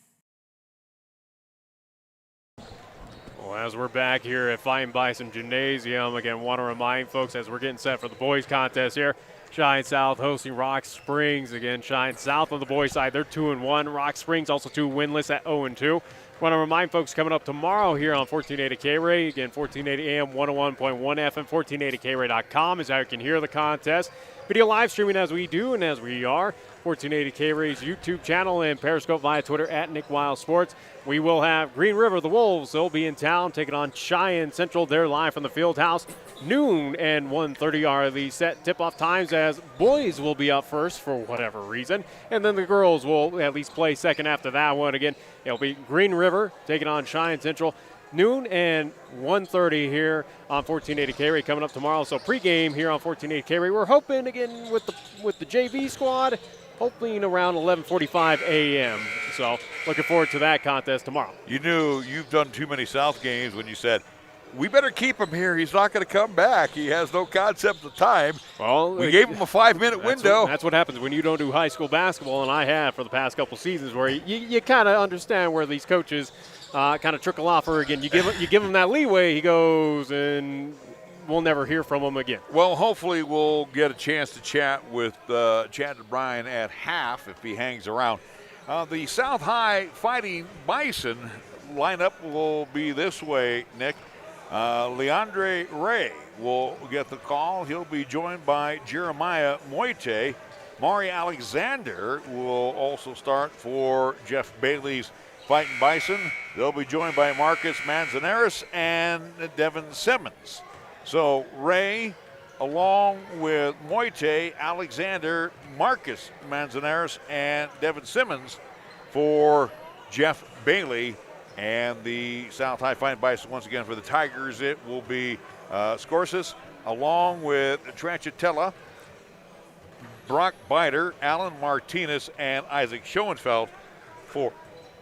Well, as we're back here at Fightin Bison Gymnasium, again, want to remind folks as we're getting set for the boys contest here, Cheyenne South hosting Rock Springs. Again, Cheyenne South on the boys side, they're 2-1. Rock Springs also 2 winless at 0-2. Want to remind folks coming up tomorrow here on 1480 KRAE, again, 1480 AM, 101.1 FM, 1480KRAE.com is how you can hear the contest. Video live streaming as we do and as we are. 1480 KRAE's YouTube channel and Periscope via Twitter at Nick Wild Sports. We will have Green River, the Wolves. They'll be in town taking on Cheyenne Central. They're live from the field house. Noon and 1:30 are the set tip-off times as boys will be up first for whatever reason. And then the girls will at least play second after that one. Again, it'll be Green River taking on Cheyenne Central. Noon and 1:30 here on 1480 KRAE coming up tomorrow. So pregame here on 1480 KRAE. We're hoping again with the JV squad, hoping around 11:45 a.m. So looking forward to that contest tomorrow.
You knew you've done too many South games when you said, we better keep him here. He's not going to come back. He has no concept of time.
Well,
we gave him a 5-minute window.
That's what happens when you don't do high school basketball, and I have for the past couple seasons, where you kind of understand where these coaches kind of trickle off. Or again, you give him that leeway, he goes, and we'll never hear from him again.
Well, hopefully we'll get a chance to chat with Chad O'Brien at half if he hangs around. The South High Fighting Bison lineup will be this way, Nick. Leandre Ray will get the call. He'll be joined by Jeremiah Moite. Maury Alexander will also start for Jeff Bailey's Fighting Bison. They'll be joined by Marcus Manzanares and Devin Simmons. So Ray, along with Moite, Alexander, Marcus Manzanares, and Devin Simmons for Jeff Bailey. And the South High Fighting Bison, once again, for the Tigers, it will be Scorses, along with Tranchitella, Brock Biter, Alan Martinez, and Isaac Schoenfeld for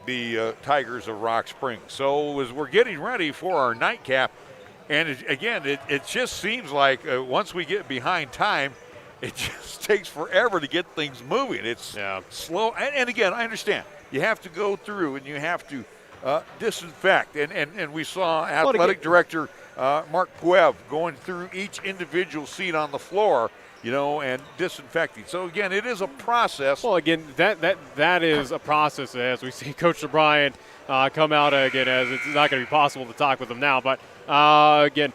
the Tigers of Rock Springs. So as we're getting ready for our nightcap, and it just seems like once we get behind time, it just takes forever to get things moving. It's slow. And again, I understand. You have to go through and you have to disinfect. And we saw athletic director Mark Puev going through each individual seat on the floor, and disinfecting. So, again, it is a process.
Well, again, that is a process as we see Coach O'Brien come out again, as it's not going to be possible to talk with him now. But, again,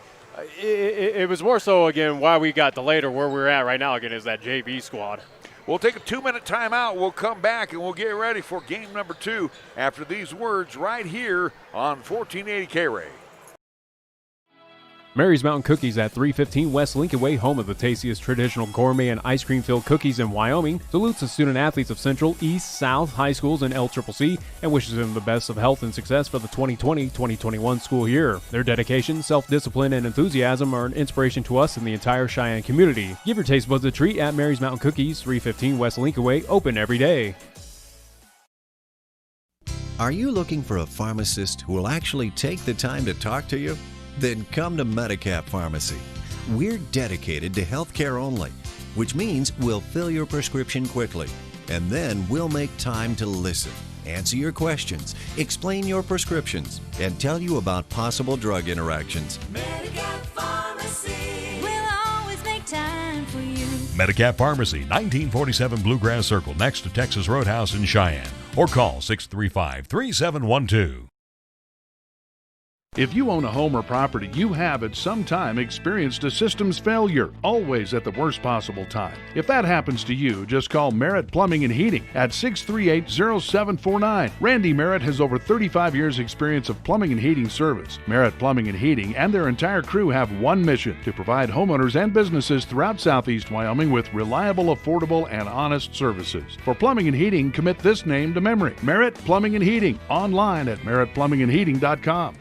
it was more so, again, why we got delayed or where we're at right now, again, is that JV squad.
We'll take a 2-minute timeout. We'll come back and we'll get ready for game number 2 after these words right here on 1480 KRAE.
Mary's Mountain Cookies at 315 West Lincoln Way, home of the tastiest traditional gourmet and ice cream-filled cookies in Wyoming, salutes the student-athletes of Central, East, South, high schools, and LCCC, and wishes them the best of health and success for the 2020-2021 school year. Their dedication, self-discipline, and enthusiasm are an inspiration to us and the entire Cheyenne community. Give your taste buds a treat at Mary's Mountain Cookies, 315 West Lincoln Way, open every day.
Are you looking for a pharmacist who will actually take the time to talk to you? Then come to Medicap Pharmacy. We're dedicated to healthcare only, which means we'll fill your prescription quickly, and then we'll make time to listen, answer your questions, explain your prescriptions, and tell you about possible drug interactions.
Medicap Pharmacy will always make time for you.
Medicap Pharmacy, 1947 Bluegrass Circle, next to Texas Roadhouse in Cheyenne. Or call 635-3712.
If you own a home or property, you have at some time experienced a systems failure, always at the worst possible time. If that happens to you, just call Merritt Plumbing and Heating at 638-0749. Randy Merritt has over 35 years experience of plumbing and heating service. Merritt Plumbing and Heating and their entire crew have one mission: to provide homeowners and businesses throughout southeast Wyoming with reliable, affordable, and honest services. For plumbing and heating, commit this name to memory: Merritt Plumbing and Heating. Online at merrittplumbingandheating.com.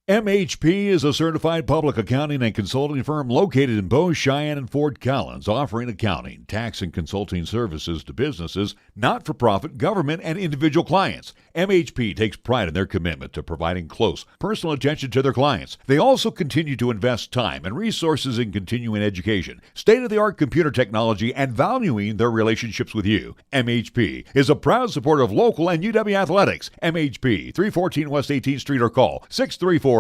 MHP is a certified public accounting and consulting firm located in Bow, Cheyenne, and Fort Collins, offering accounting, tax, and consulting services to businesses, not-for-profit, government, and individual clients. MHP takes pride in their commitment to providing close, personal attention to their clients. They also continue to invest time and resources in continuing education, state-of-the-art computer technology, and valuing their relationships with you. MHP is a proud supporter of local and UW athletics. MHP, 314 West 18th Street, or call 634-2151.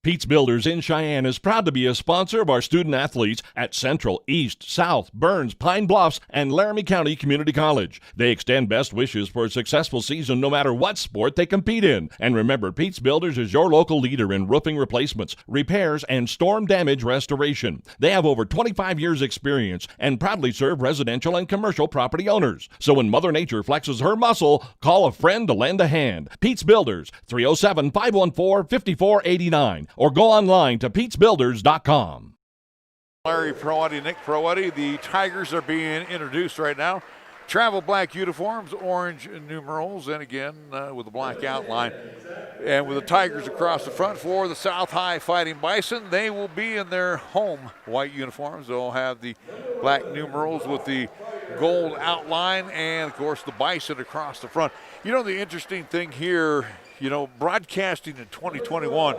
Pete's Builders in Cheyenne is proud to be a sponsor of our student athletes at Central, East, South, Burns, Pine Bluffs, and Laramie County Community College. They extend best wishes for a successful season no matter what sport they compete in. And remember, Pete's Builders is your local leader in roofing replacements, repairs, and storm damage restoration. They have over 25 years experience and proudly serve residential and commercial property owners. So when Mother Nature flexes her muscle, call a friend to lend a hand. Pete's Builders, 307-514-5489. Or go online to petesbuilders.com.
Larry Proietti, Nick Proietti. The Tigers are being introduced right now. Travel black uniforms, orange numerals, and again with a black outline. And with the Tigers across the front for the South High Fighting Bison, they will be in their home white uniforms. They'll have the black numerals with the gold outline and, of course, the Bison across the front. You know, the interesting thing here, broadcasting in 2021,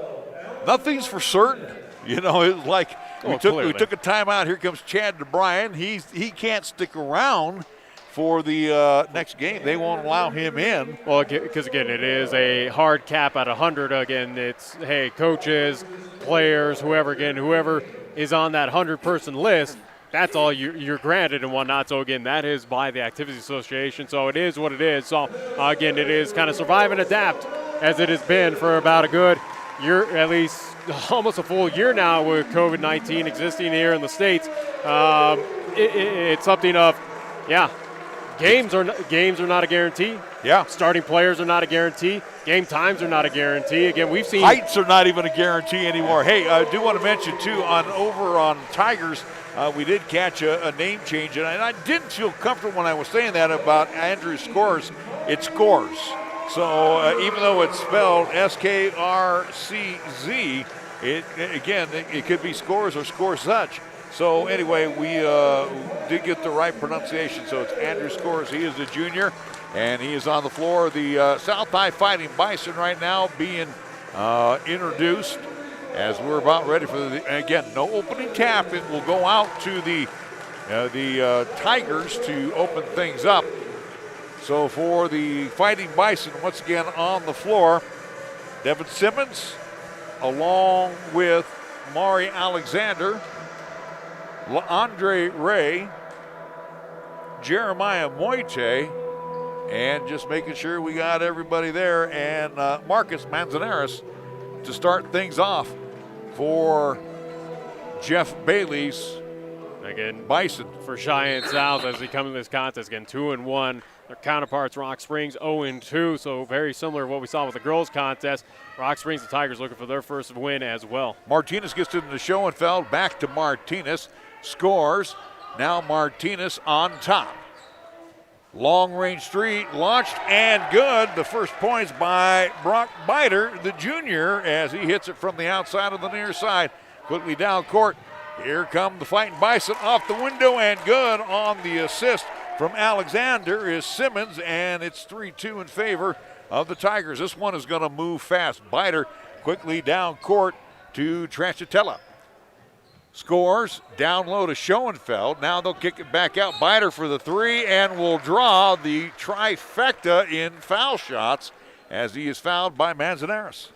nothing's for certain. It's like we took a timeout. Here comes Chad DeBryan. He can't stick around for the next game. They won't allow him in.
Well, because, again, it is a hard cap at 100. Again, it's, hey, coaches, players, whoever is on that 100-person list, that's all you're granted and whatnot. So, again, that is by the Activities Association. So it is what it is. So, again, it is kind of survive and adapt as it has been for about a good year, at least almost a full year now with COVID-19 existing here in the States. It's something of, games are not a guarantee.
Yeah.
Starting players are not a guarantee. Game times are not a guarantee. Again, we've seen
heights are not even a guarantee anymore. Hey, I do want to mention too, over on Tigers, we did catch a name change, and I didn't feel comfortable when I was saying that about Andrew Scores. It Scores. So even though it's spelled S-K-R-C-Z, it could be Scores or Score Such. So anyway, we did get the right pronunciation. So it's Andrew Scores. He is a junior, and he is on the floor. The South High Fighting Bison right now being introduced. as we're about ready for again, no opening tap. It will go out to the Tigers to open things up. So for the Fighting Bison, once again on the floor, Devin Simmons along with Mari Alexander, Andre Ray, Jeremiah Moite, and just making sure we got everybody there, and Marcus Manzanares to start things off for Jeff Bailey's
again
Bison.
For Cheyenne South as they come in this contest again, 2-1. Their counterparts, Rock Springs, 0-2, so very similar to what we saw with the girls' contest. Rock Springs, the Tigers looking for their first win as well.
Martinez gets into Schoenfeld, back to Martinez, scores. Now Martinez on top. Long-range three launched and good. The first points by Brock Biter, the junior, as he hits it from the outside of the near side. Quickly down court. Here come the Fighting Bison off the window and good on the assist from Alexander is Simmons, and it's 3-2 in favor of the Tigers. This one is going to move fast. Biter quickly down court to Tranchitella. Scores, down low to Schoenfeld. Now they'll kick it back out. Biter for the three and will draw the trifecta in foul shots as he is fouled by Manzanares.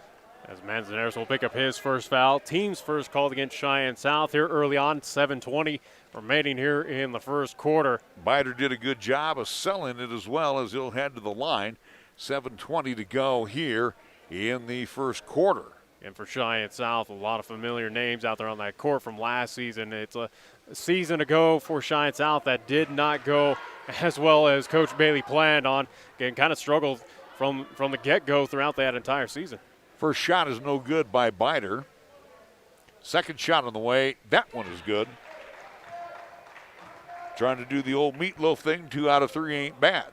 As Manzanares will pick up his first foul. Team's first called against Cheyenne South here early on, 7:20 remaining here in the first quarter.
Biter did a good job of selling it as well as he'll head to the line. 7:20 to go here in the first quarter.
And for Cheyenne South, a lot of familiar names out there on that court from last season. It's a season ago for Cheyenne South that did not go as well as Coach Bailey planned on. Again, kind of struggled from the get-go throughout that entire season.
First shot is no good by Biter. Second shot on the way. That one is good. Trying to do the old meatloaf thing. 2 out of 3 ain't bad.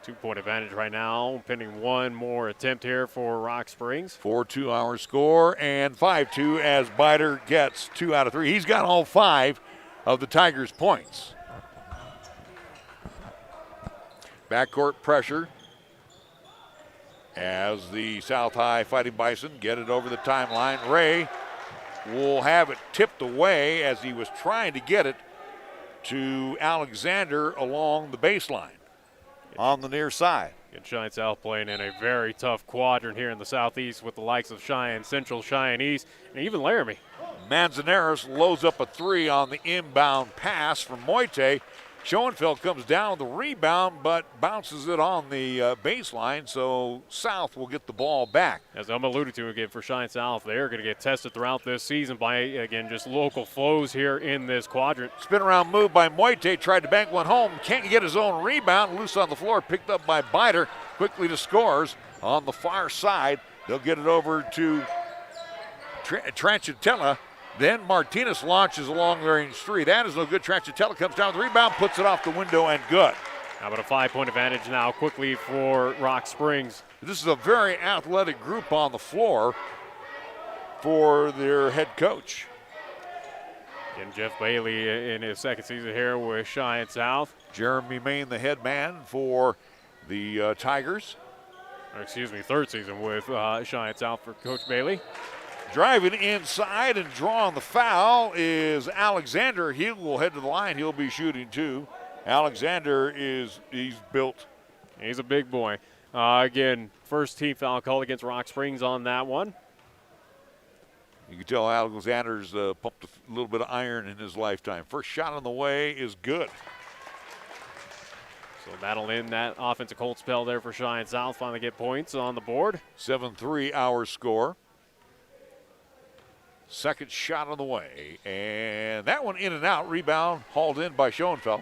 2-point advantage right now. Pending one more attempt here for Rock Springs.
4-2 our score and 5-2 as Biter gets 2 out of 3. He's got all 5 of the Tigers' points. Backcourt pressure as the South High Fighting Bison get it over the timeline. Ray will have it tipped away as he was trying to get it to Alexander along the baseline on the near side.
And Cheyenne South playing in a very tough quadrant here in the southeast with the likes of Cheyenne Central, Cheyenne East, and even Laramie.
Manzanares loads up a 3 on the inbound pass from Moite. Schoenfeld comes down with the rebound, but bounces it on the baseline, so South will get the ball back.
As I'm alluded to again for Cheyenne South, they're going to get tested throughout this season by, again, just local flows here in this quadrant.
Spin around move by Moite, tried to bank one home, can't get his own rebound, loose on the floor, picked up by Biter, quickly to scores on the far side. They'll get it over to Tranchitella. Then Martinez launches a long-range 3. That is no good. Tranchitella comes down with the rebound, puts it off the window, and good.
How about a 5-point advantage now quickly for Rock Springs?
This is a very athletic group on the floor for their head coach.
And Jeff Bailey in his second season here with Cheyenne South.
Jeremy Main, the head man for the Tigers.
Third season with Cheyenne South for Coach Bailey.
Driving inside and drawing the foul is Alexander. He will head to the line. He'll be shooting too. Alexander he's built.
He's a big boy. Again, first team foul called against Rock Springs on that one.
You can tell Alexander's pumped a little bit of iron in his lifetime. First shot on the way is good.
So that'll end that offensive cold spell there for Cheyenne South. Finally get points on the board.
7-3 our score. Second shot on the way, and that one in and out. Rebound hauled in by Schoenfeld.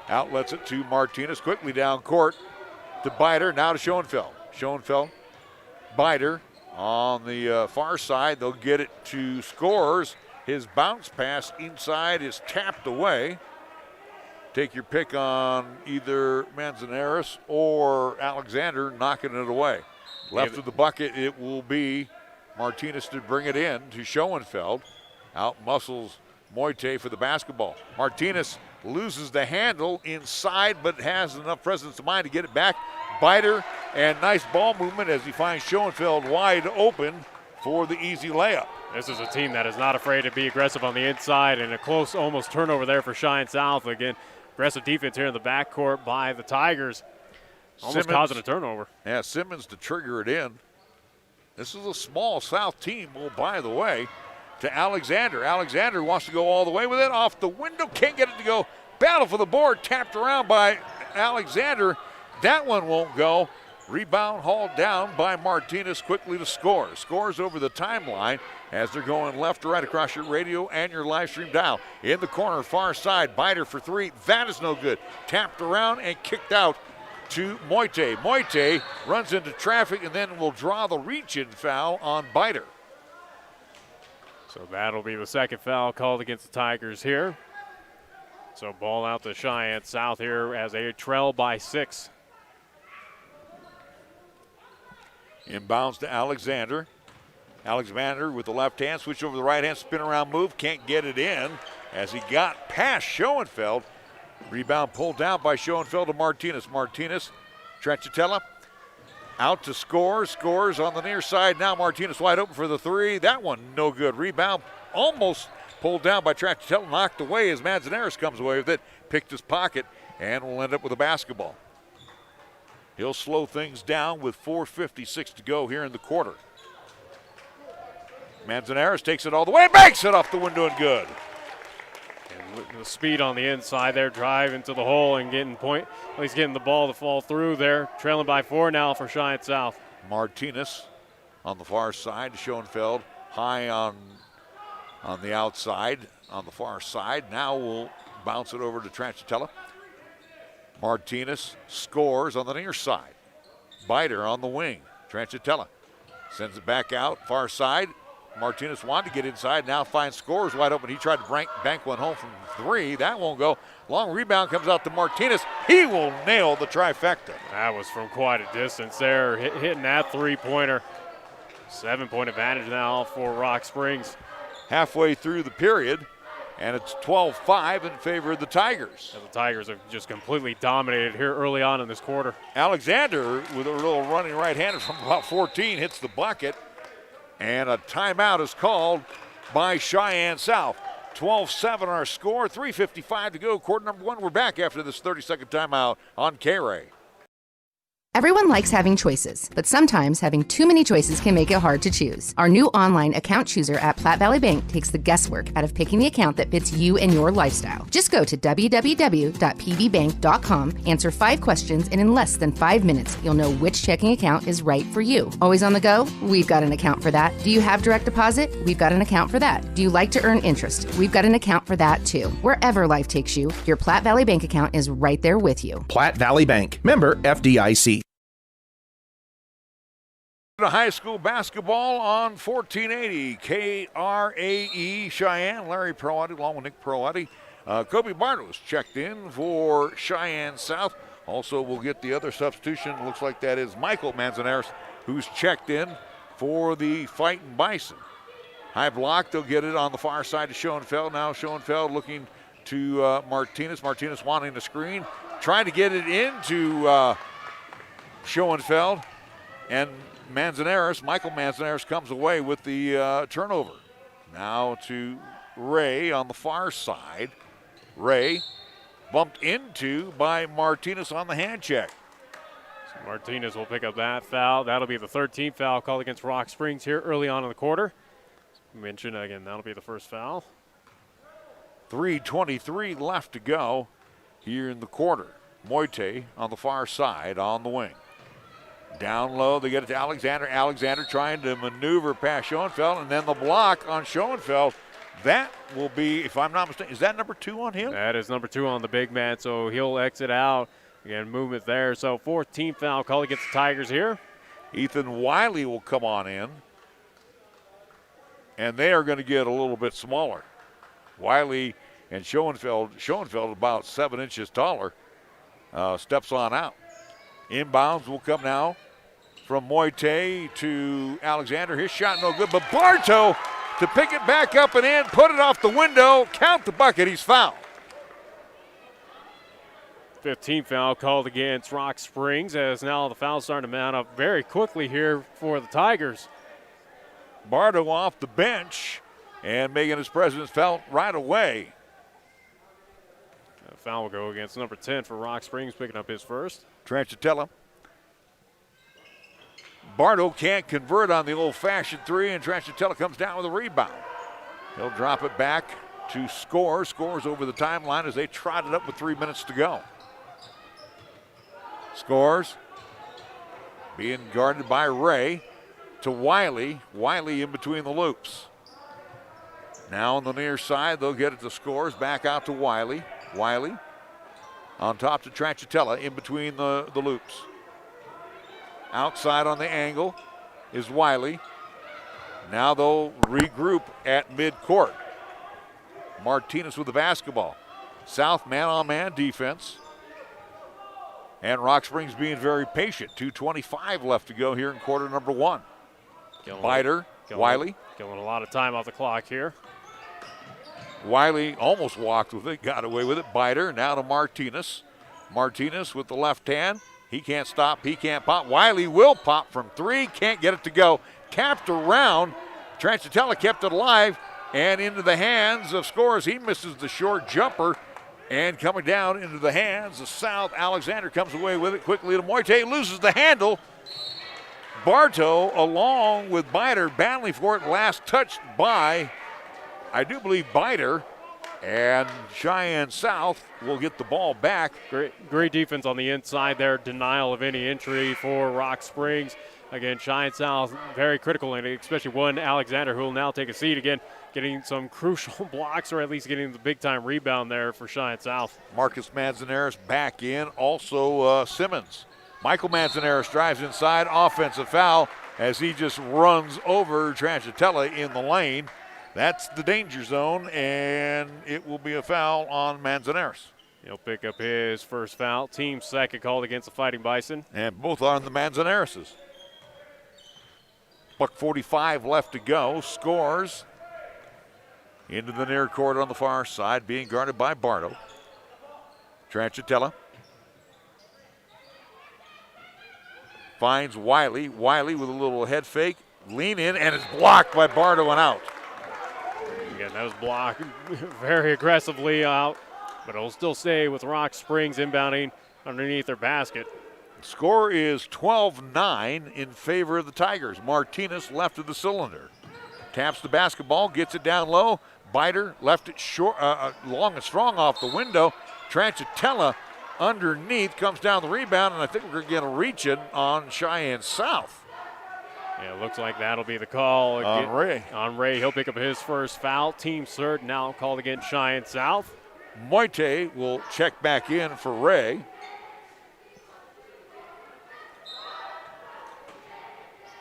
Outlets it to Martinez, quickly down court to Biter, now to Schoenfeld. Schoenfeld, Biter on the far side. They'll get it to Scores. His bounce pass inside is tapped away. Take your pick on either Manzanares or Alexander knocking it away. Left of the bucket, it will be Martinez to bring it in to Schoenfeld. Out muscles Moite for the basketball. Martinez loses the handle inside, but has enough presence of mind to get it back. Biter and nice ball movement as he finds Schoenfeld wide open. for the easy layup.
This is a team that is not afraid to be aggressive on the inside, and a close almost turnover there for Cheyenne South. Again, aggressive defense here in the backcourt by the Tigers. Almost causing a turnover.
Yeah, Simmons to trigger it in. This is a small South team, oh, by the way, to Alexander. Alexander wants to go all the way with it. Off the window, can't get it to go. Battle for the board, tapped around by Alexander. That one won't go. Rebound hauled down by Martinez quickly to score. Scores over the timeline as they're going left to right across your radio and your live stream dial. In the corner, far side, Biter for three. That is no good. Tapped around and kicked out to Moite. Moite runs into traffic and then will draw the reach-in foul on Biter.
So that'll be the second foul called against the Tigers here. So ball out to Cheyenne South here as they trail by 6.
Inbounds to Alexander. Alexander with the left hand, switch over the right hand, spin around move, can't get it in as he got past Schoenfeld. Rebound pulled down by Schoenfeld to Martinez. Martinez, Trachatella out to scores on the near side. Now Martinez wide open for the three. That one no good. Rebound almost pulled down by Trachatella, knocked away as Manzanares comes away with it, picked his pocket, and will end up with a basketball. He'll slow things down with 4:56 to go here in the quarter. Manzanares takes it all the way, banks it off the window and good.
And with the speed on the inside there, drive into the hole and getting at least getting the ball to fall through there. Trailing by 4 now for Cheyenne South.
Martinez on the far side, Schoenfeld high on the outside, on the far side. Now we'll bounce it over to Trachatella. Martinez scores on the near side. Biter on the wing. Trachatella sends it back out, far side. Martinez wanted to get inside, now finds scores wide open. He tried to bank one home from 3. That won't go. Long rebound comes out to Martinez. He will nail the trifecta.
That was from quite a distance there, hitting that three-pointer. 7-point advantage now for Rock Springs.
Halfway through the period, and it's 12-5 in favor of the Tigers.
And the Tigers have just completely dominated here early on in this quarter.
Alexander with a little running right-hander from about 14 hits the bucket. And a timeout is called by Cheyenne South. 12-7 our score, 3:55 to go. Quarter number 1, we're back after this 30-second timeout on KRAE.
Everyone likes having choices, but sometimes having too many choices can make it hard to choose. Our new online account chooser at Platte Valley Bank takes the guesswork out of picking the account that fits you and your lifestyle. Just go to www.pvbank.com, answer 5 questions, and in less than 5 minutes, you'll know which checking account is right for you. Always on the go? We've got an account for that. Do you have direct deposit? We've got an account for that. Do you like to earn interest? We've got an account for that too. Wherever life takes you, your Platte Valley Bank account is right there with you.
Platte Valley Bank, member FDIC.
High school basketball on 1480 KRAE Cheyenne. Larry Proietti along with Nick Proietti. Kobe Bartles checked in for Cheyenne South. Also, we'll get the other substitution. Looks like that is Michael Manzanares, who's checked in for the Fightin Bison. High block, they'll get it on the far side to Schoenfeld. Now Schoenfeld looking to Martinez. Martinez wanting the screen. Trying to get it into Schoenfeld. And Michael Manzanares comes away with the turnover. Now to Ray on the far side. Ray bumped into by Martinez on the hand check.
So Martinez will pick up that foul. That'll be the 13th foul called against Rock Springs here early on in the quarter. Mentioned again, that'll be the first foul.
3:23 left to go here in the quarter. Moite on the far side on the wing. Down low, they get it to Alexander. Alexander trying to maneuver past Schoenfeld, and then the block on Schoenfeld. That will be, if I'm not mistaken, is that number 2 on him?
That is number 2 on the big man, so he'll exit out. Again, movement there. So 14th foul call against the Tigers here.
Ethan Wiley will come on in, and they are going to get a little bit smaller. Wiley and Schoenfeld about 7 inches taller, steps on out. Inbounds will come now from Moite to Alexander. His shot no good, but Bartow to pick it back up and in, put it off the window, count the bucket, he's fouled.
15th foul called against Rock Springs as now the foul's starting to mount up very quickly here for the Tigers.
Bardo off the bench and making his presence felt right away.
A foul will go against number 10 for Rock Springs, picking up his first.
Tranchitella. Bardo can't convert on the old-fashioned three, and Tranchitella comes down with a rebound. He'll drop it back to Score. Scores over the timeline as they trot it up with 3 minutes to go. Scores. Being guarded by Ray to Wiley. Wiley in between the loops. Now on the near side, they'll get it to Scores. Back out to Wiley. Wiley on top to Tranchitella in between the loops. Outside on the angle is Wiley. Now they'll regroup at midcourt. Martinez with the basketball. South man-on-man defense. And Rock Springs being very patient. 2:25 left to go here in quarter number one. Biter, Wiley.
Killing a lot of time off the clock here.
Wiley almost walked with it, got away with it. Biter now to Martinez. Martinez with the left hand. He can't stop, he can't pop. Wiley will pop from three, can't get it to go. Tapped around. Tranchitella kept it alive and into the hands of Scores. He misses the short jumper. And coming down into the hands of South, Alexander comes away with it quickly to Moite, loses the handle. Bartow, along with Biter, battling for it, last touched by, I do believe, Biter. And Cheyenne South will get the ball back.
Great defense on the inside there. Denial of any entry for Rock Springs. Again, Cheyenne South very critical, and especially one Alexander who will now take a seat again, getting some crucial blocks or at least getting the big-time rebound there for Cheyenne South.
Marcus Manzanares back in. Also Simmons. Michael Manzanares drives inside. Offensive foul as he just runs over Tranchitella in the lane. That's the danger zone, and it will be a foul on Manzanares.
He'll pick up his first foul. Team second called against the Fighting Bison.
And both on the Manzanareses. $1:45 left to go. Scores into the near court on the far side, being guarded by Bardo. Tranchitella finds Wiley. Wiley with a little head fake. Lean in, and it's blocked by Bardo and out.
Again, that was blocked very aggressively out, but it'll still stay with Rock Springs inbounding underneath their basket.
Score is 12-9 in favor of the Tigers. Martinez left of the cylinder. Taps the basketball, gets it down low. Biter left it short, long and strong off the window. Tranchitella underneath comes down the rebound, and I think we're going to reach it on Cheyenne South.
Yeah, it looks like that'll be the call.
On Ray.
On Ray, he'll pick up his first foul. Team third now called against Cheyenne South.
Moite will check back in for Ray.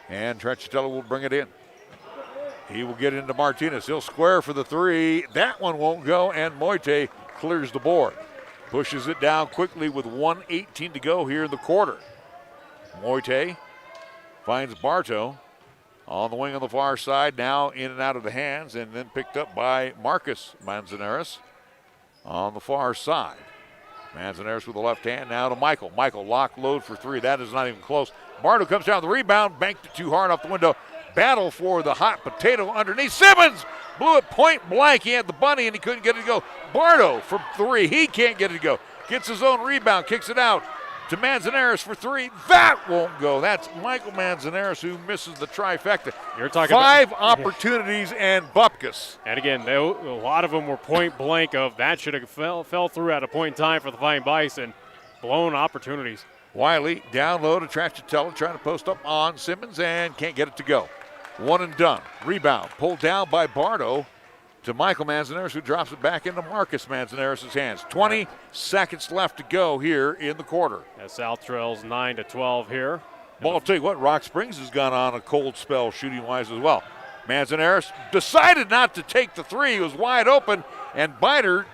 And Tranchitella will bring it in. He will get into Martinez. He'll square for the three. That one won't go, and Moite clears the board. Pushes it down quickly with 1:18 to go here in the quarter. Moite finds Bartow on the wing on the far side, now in and out of the hands, and then picked up by Marcus Manzanares on the far side. Manzanares with the left hand, now to Michael. Michael lock load for three. That is not even close. Bartow comes down the rebound, banked it too hard off the window. Battle for the hot potato underneath. Simmons blew it point blank. He had the bunny and he couldn't get it to go. Bartow from three. He can't get it to go. Gets his own rebound, kicks it out to Manzanares for three. That won't go. That's Michael Manzanares who misses the trifecta.
You're talking
five
about
opportunities and bupkis.
And again, a lot of them were point blank of that should have fell through at a point in time for the Fighting Bison. Blown opportunities.
Wiley down low to Tranchitella, trying to post up on Simmons and can't get it to go. One and done. Rebound pulled down by Bardo to Michael Manzanares, who drops it back into Marcus Manzanares' hands. 20 seconds left to go here in the quarter.
As South trails 9-12 here.
Well, I'll tell you what, Rock Springs has gone on a cold spell shooting-wise as well. Manzanares decided not to take the three. He was wide open, and Biter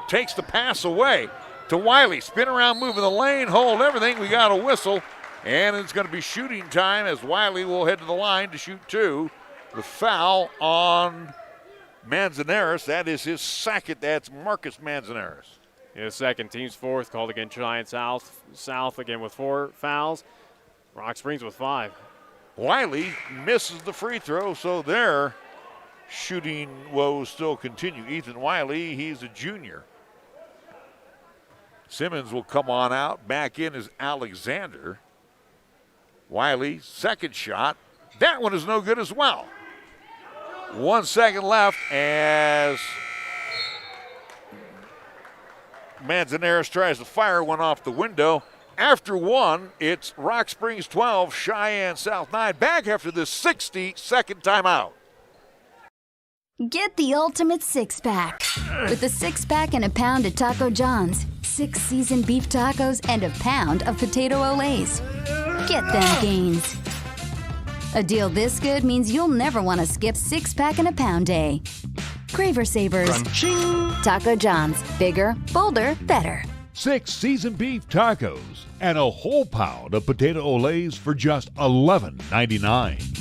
takes the pass away to Wiley. Spin around, moving the lane, hold everything. We got a whistle, and it's going to be shooting time as Wiley will head to the line to shoot two. The foul on Manzanares. That is his second. That's Marcus Manzanares.
His second, team's fourth, called against Cheyenne South. South again with 4 fouls. Rock Springs with 5.
Wiley misses the free throw, so their shooting woes still continue. Ethan Wiley, he's a junior. Simmons will come on out. Back in is Alexander. Wiley, second shot. That one is no good as well. 1 second left as Manzanares tries to fire one off the window. After one, it's Rock Springs 12, Cheyenne South 9. Back after this 60-second timeout.
Get the ultimate six-pack. With a six-pack and a pound of Taco John's, 6 seasoned beef tacos, and a pound of potato olays. Get them gains. A deal this good means you'll never want to skip six-pack and a pound day. Craver Savers. Crunching. Taco John's. Bigger, bolder, better.
6 seasoned beef tacos and a whole pound of potato olays for just $11.99.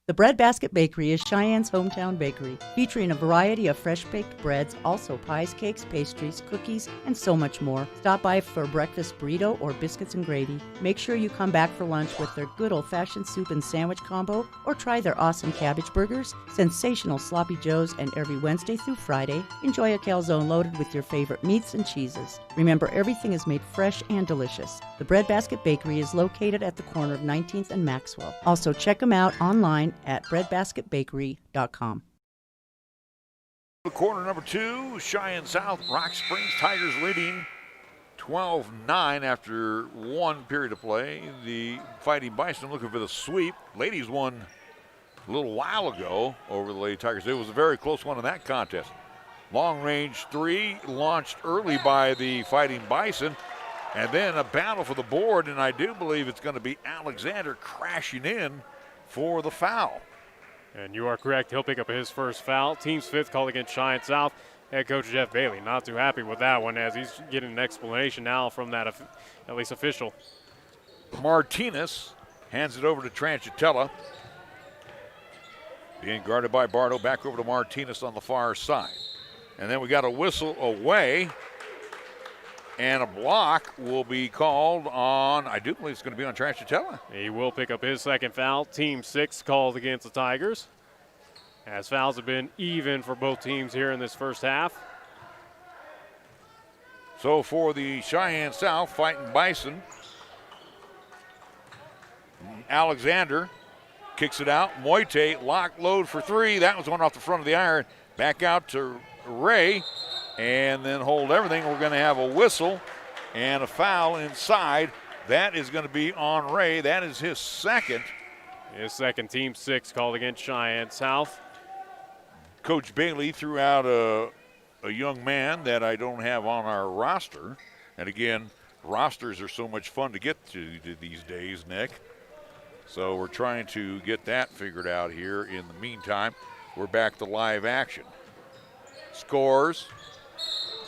The Breadbasket Bakery is Cheyenne's hometown bakery, featuring a variety of fresh-baked breads, also pies, cakes, pastries, cookies, and so much more. Stop by for a breakfast burrito or biscuits and gravy. Make sure you come back for lunch with their good old-fashioned soup and sandwich combo, or try their awesome cabbage burgers, sensational sloppy joes, and every Wednesday through Friday, enjoy a calzone loaded with your favorite meats and cheeses. Remember, everything is made fresh and delicious. The Breadbasket Bakery is located at the corner of 19th and Maxwell. Also, check them out online at breadbasketbakery.com.
Quarter number 2, Cheyenne South, Rock Springs Tigers leading 12-9 after 1 period of play. The Fighting Bison looking for the sweep. Ladies won a little while ago over the Lady Tigers. It was a very close one in that contest. Long range 3 launched early by the Fighting Bison, and then a battle for the board, and I do believe it's going to be Alexander crashing in for the foul.
And you are correct. He'll pick up his first foul. Team's 5th call against Cheyenne South. Head coach Jeff Bailey not too happy with that one, as he's getting an explanation now from that at least official.
Martinez hands it over to Tranchitella. Being guarded by Bardo. Back over to Martinez on the far side. And then we got a whistle away. And a block will be called on, I do believe it's going to be on Tranchitella.
He will pick up his second foul. Team 6 called against the Tigers, as fouls have been even for both teams here in this first half.
So for the Cheyenne South Fighting Bison, Alexander kicks it out. Moite lock load for 3. That was one off the front of the iron. Back out to Ray. And then hold everything. We're going to have a whistle and a foul inside. That is going to be on Ray. That is his second.
His second. Team 6 called against Cheyenne South.
Coach Bailey threw out a young man that I don't have on our roster. And again, rosters are so much fun to get to these days, Nick. So we're trying to get that figured out here. In the meantime, we're back to live action. Scores.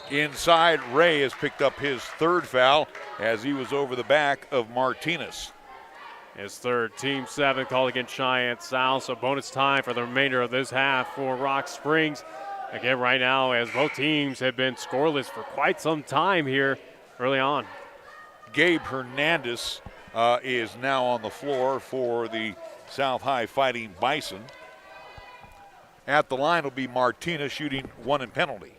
Inside, Ray has picked up his 3rd foul as he was over the back of Martinez.
His 3rd. Team 7 called against Cheyenne South. So bonus time for the remainder of this half for Rock Springs. Again, right now, as both teams have been scoreless for quite some time here early on.
Gabe Hernandez is now on the floor for the South High Fighting Bison. At the line will be Martinez shooting 1 in penalty.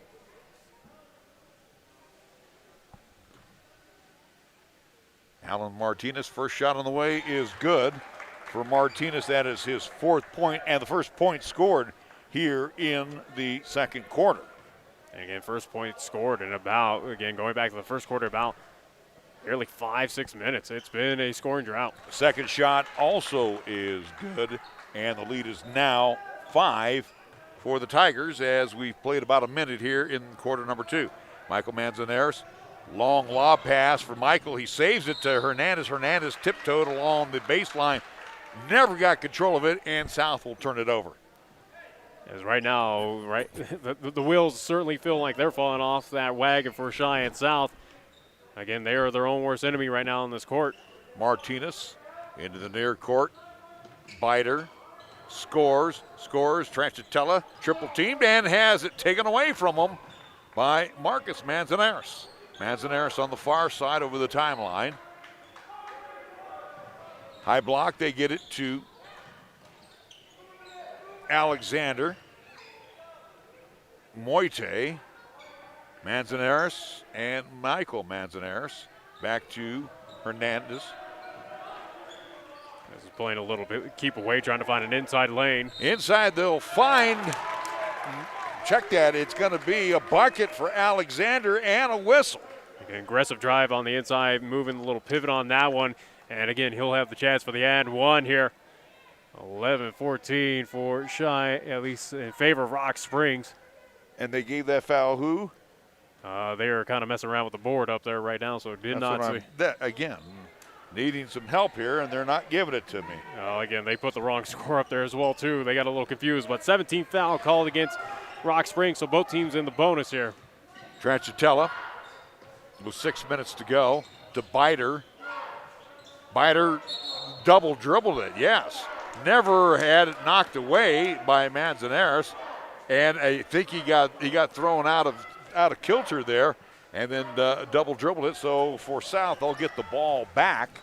Alan Martinez, first shot on the way is good. For Martinez, that is his 4th point and the first point scored here in the second quarter.
And again, first point scored in about, again, going back to the first quarter, about nearly 5-6 minutes. It's been a scoring drought.
Second shot also is good, and the lead is now 5 for the Tigers as we've played about a minute here in quarter number 2. Michael Manzanares. Long lob pass for Michael. He saves it to Hernandez. Hernandez tiptoed along the baseline. Never got control of it, and South will turn it over.
As right now, the wheels certainly feel like they're falling off that wagon for Cheyenne South. Again, they are their own worst enemy right now in this court.
Martinez into the near court. Biter scores. Tranchitella triple teamed and has it taken away from him by Marcus Manzanares. Manzanares on the far side over the timeline. High block, they get it to Alexander. Moite, Manzanares, and Michael Manzanares. Back to Hernandez.
This is playing a little bit, keep away, trying to find an inside lane.
Inside, they'll find, check that, it's going to be a bucket for Alexander and a whistle.
An aggressive drive on the inside, moving a little pivot on that one. And again, he'll have the chance for the and one here. 11-14 for Cheyenne, at least in favor of Rock Springs.
And they gave that foul who?
They are kind of messing around with the board up there right now, so did not see.
Again, needing some help here, and they're not giving it to me.
Again, they put the wrong score up there as well, too. They got a little confused, but 17th foul called against Rock Springs, so both teams in the bonus here.
Tranchitella with 6 minutes to go to Biter. Biter double dribbled it, yes. Never had it knocked away by Manzanares, and I think he got thrown out of kilter there, and then double dribbled it. So for South, they'll get the ball back.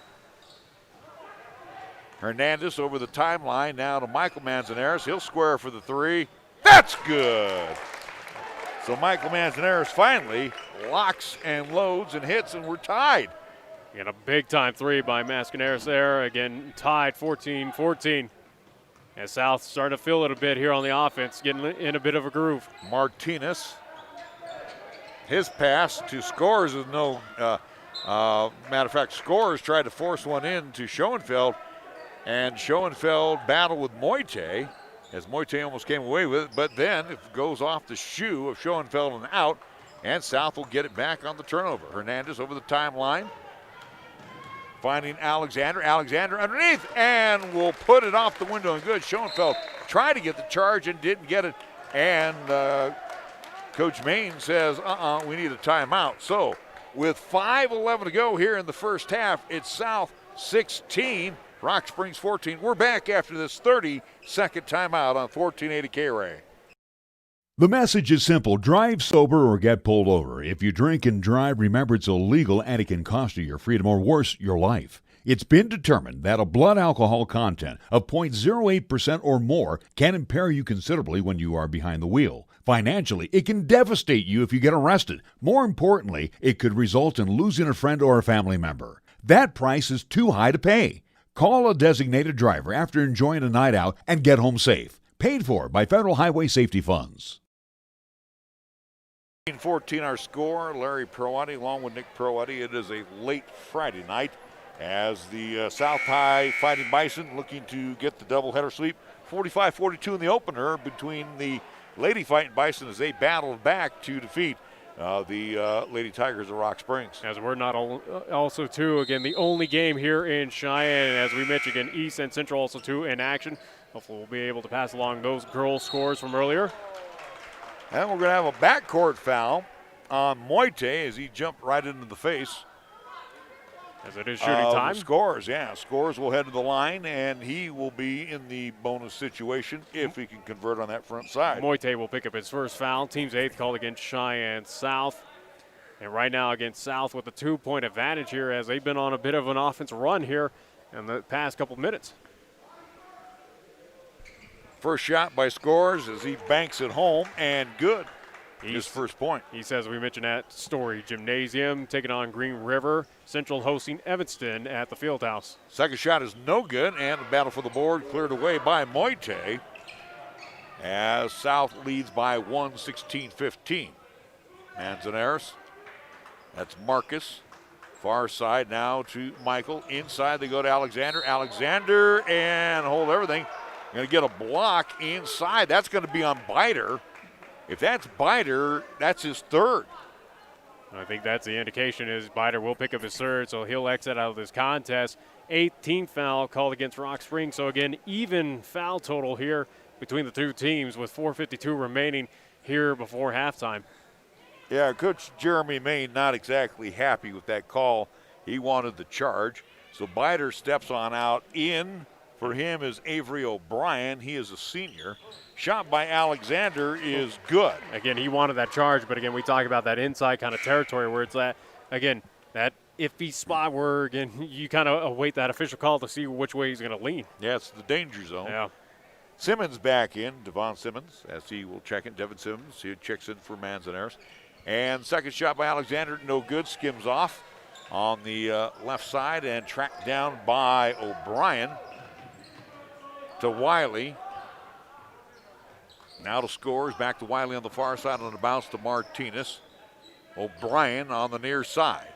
Hernandez over the timeline now to Michael Manzanares. He'll square for the three. That's good. So Michael Manzanares finally locks and loads and hits, and we're tied.
And a big-time three by Manzanares there. Again, tied 14-14. As South starting to feel it a bit here on the offense, getting in a bit of a groove.
Martinez, his pass to Scores is no, matter of fact, Scores tried to force one in to Schoenfeld, and Schoenfeld battled with Moite, as Moite almost came away with it, but then it goes off the shoe of Schoenfeld and out, and South will get it back on the turnover. Hernandez over the timeline, finding Alexander. Alexander underneath, and will put it off the window and good. Schoenfeld tried to get the charge and didn't get it, and Coach Main says, we need a timeout. So with 5:11 to go here in the first half, it's South 16, Rock Springs 14. We're back after this 30-second timeout on 1480 KRAE.
The message is simple. Drive sober or get pulled over. If you drink and drive, remember it's illegal and it can cost you your freedom or worse, your life. It's been determined that a blood alcohol content of 0.08% or more can impair you considerably when you are behind the wheel. Financially, it can devastate you if you get arrested. More importantly, it could result in losing a friend or a family member. That price is too high to pay. Call a designated driver after enjoying a night out and get home safe. Paid for by Federal Highway Safety Funds.
14 our score. Larry Proietti along with Nick Proietti. It is a late Friday night as the South High Fighting Bison looking to get the doubleheader sweep. 45-42 in the opener between the Lady Fighting Bison as they battled back to defeat the Lady Tigers of Rock Springs.
As we're not also, too, again, the only game here in Cheyenne. As we mentioned, again, East and Central also, too, in action. Hopefully we'll be able to pass along those girls' scores from earlier.
And we're going to have a backcourt foul on Moite as he jumped right into the face.
As it is shooting time.
Scores, yeah. Scores will head to the line, and he will be in the bonus situation if he can convert on that front side.
Moite will pick up his first foul. Team's eighth called against Cheyenne South. And right now against South with a 2-point advantage here as they've been on a bit of an offense run here in the past couple minutes.
First shot by Scores as he banks it home, and good. His first point.
He says we mentioned at Story Gymnasium, taking on Green River. Central hosting Evanston at the Fieldhouse.
Second shot is no good, and the battle for the board cleared away by Moite as South leads by 16-15. Manzanares, that's Marcus. Far side now to Michael. Inside they go to Alexander. Alexander, and hold everything. Going to get a block inside. That's going to be on Biter. If that's Biter, that's his third.
I think that's the indication is Biter will pick up his third, so he'll exit out of this contest. 18th foul called against Rock Springs. So, again, even foul total here between the two teams with 4:52 remaining here before halftime.
Yeah, Coach Jeremy Main not exactly happy with that call. He wanted the charge. So Biter steps on out in for him is Avery O'Brien. He is a senior. Shot by Alexander is good.
Again, he wanted that charge, but again, we talk about that inside kind of territory where it's at. Again, that iffy spot where, again, you kind of await that official call to see which way he's going to lean.
Yeah, it's the danger zone.
Yeah.
Simmons back in, Devon Simmons, as he will check in. Devin Simmons, he checks in for Manzanares. And second shot by Alexander, no good, skims off on the left side and tracked down by O'Brien to Wiley. Now to scores, back to Wiley on the far side on the bounce to Martinez. O'Brien on the near side.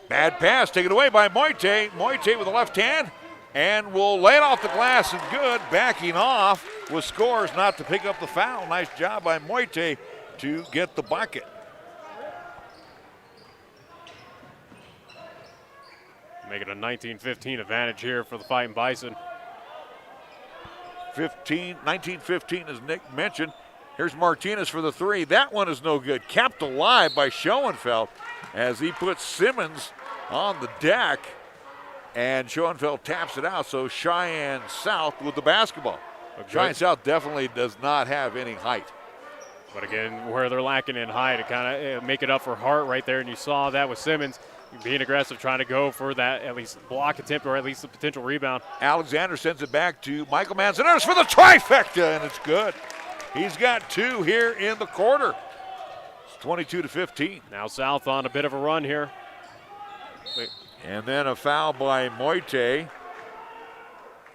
Bad pass taken away by Moite. Moite with the left hand and will lay it off the glass and good. Backing off with Scores not to pick up the foul. Nice job by Moite to get the bucket.
Make it a 19-15 advantage here for the Fightin' Bison.
19-15, as Nick mentioned. Here's Martinez for the three. That one is no good. Kept alive by Schoenfeld as he puts Simmons on the deck. And Schoenfeld taps it out, so Cheyenne South with the basketball. Okay. Cheyenne South definitely does not have any height.
But again, where they're lacking in height, to kind of make it up for Hart right there, and you saw that with Simmons being aggressive, trying to go for that at least block attempt or at least a potential rebound.
Alexander sends it back to Michael Manzanares for the trifecta, and it's good. He's got two here in the quarter. It's 22-15.
Now South on a bit of a run here.
And then a foul by Moite.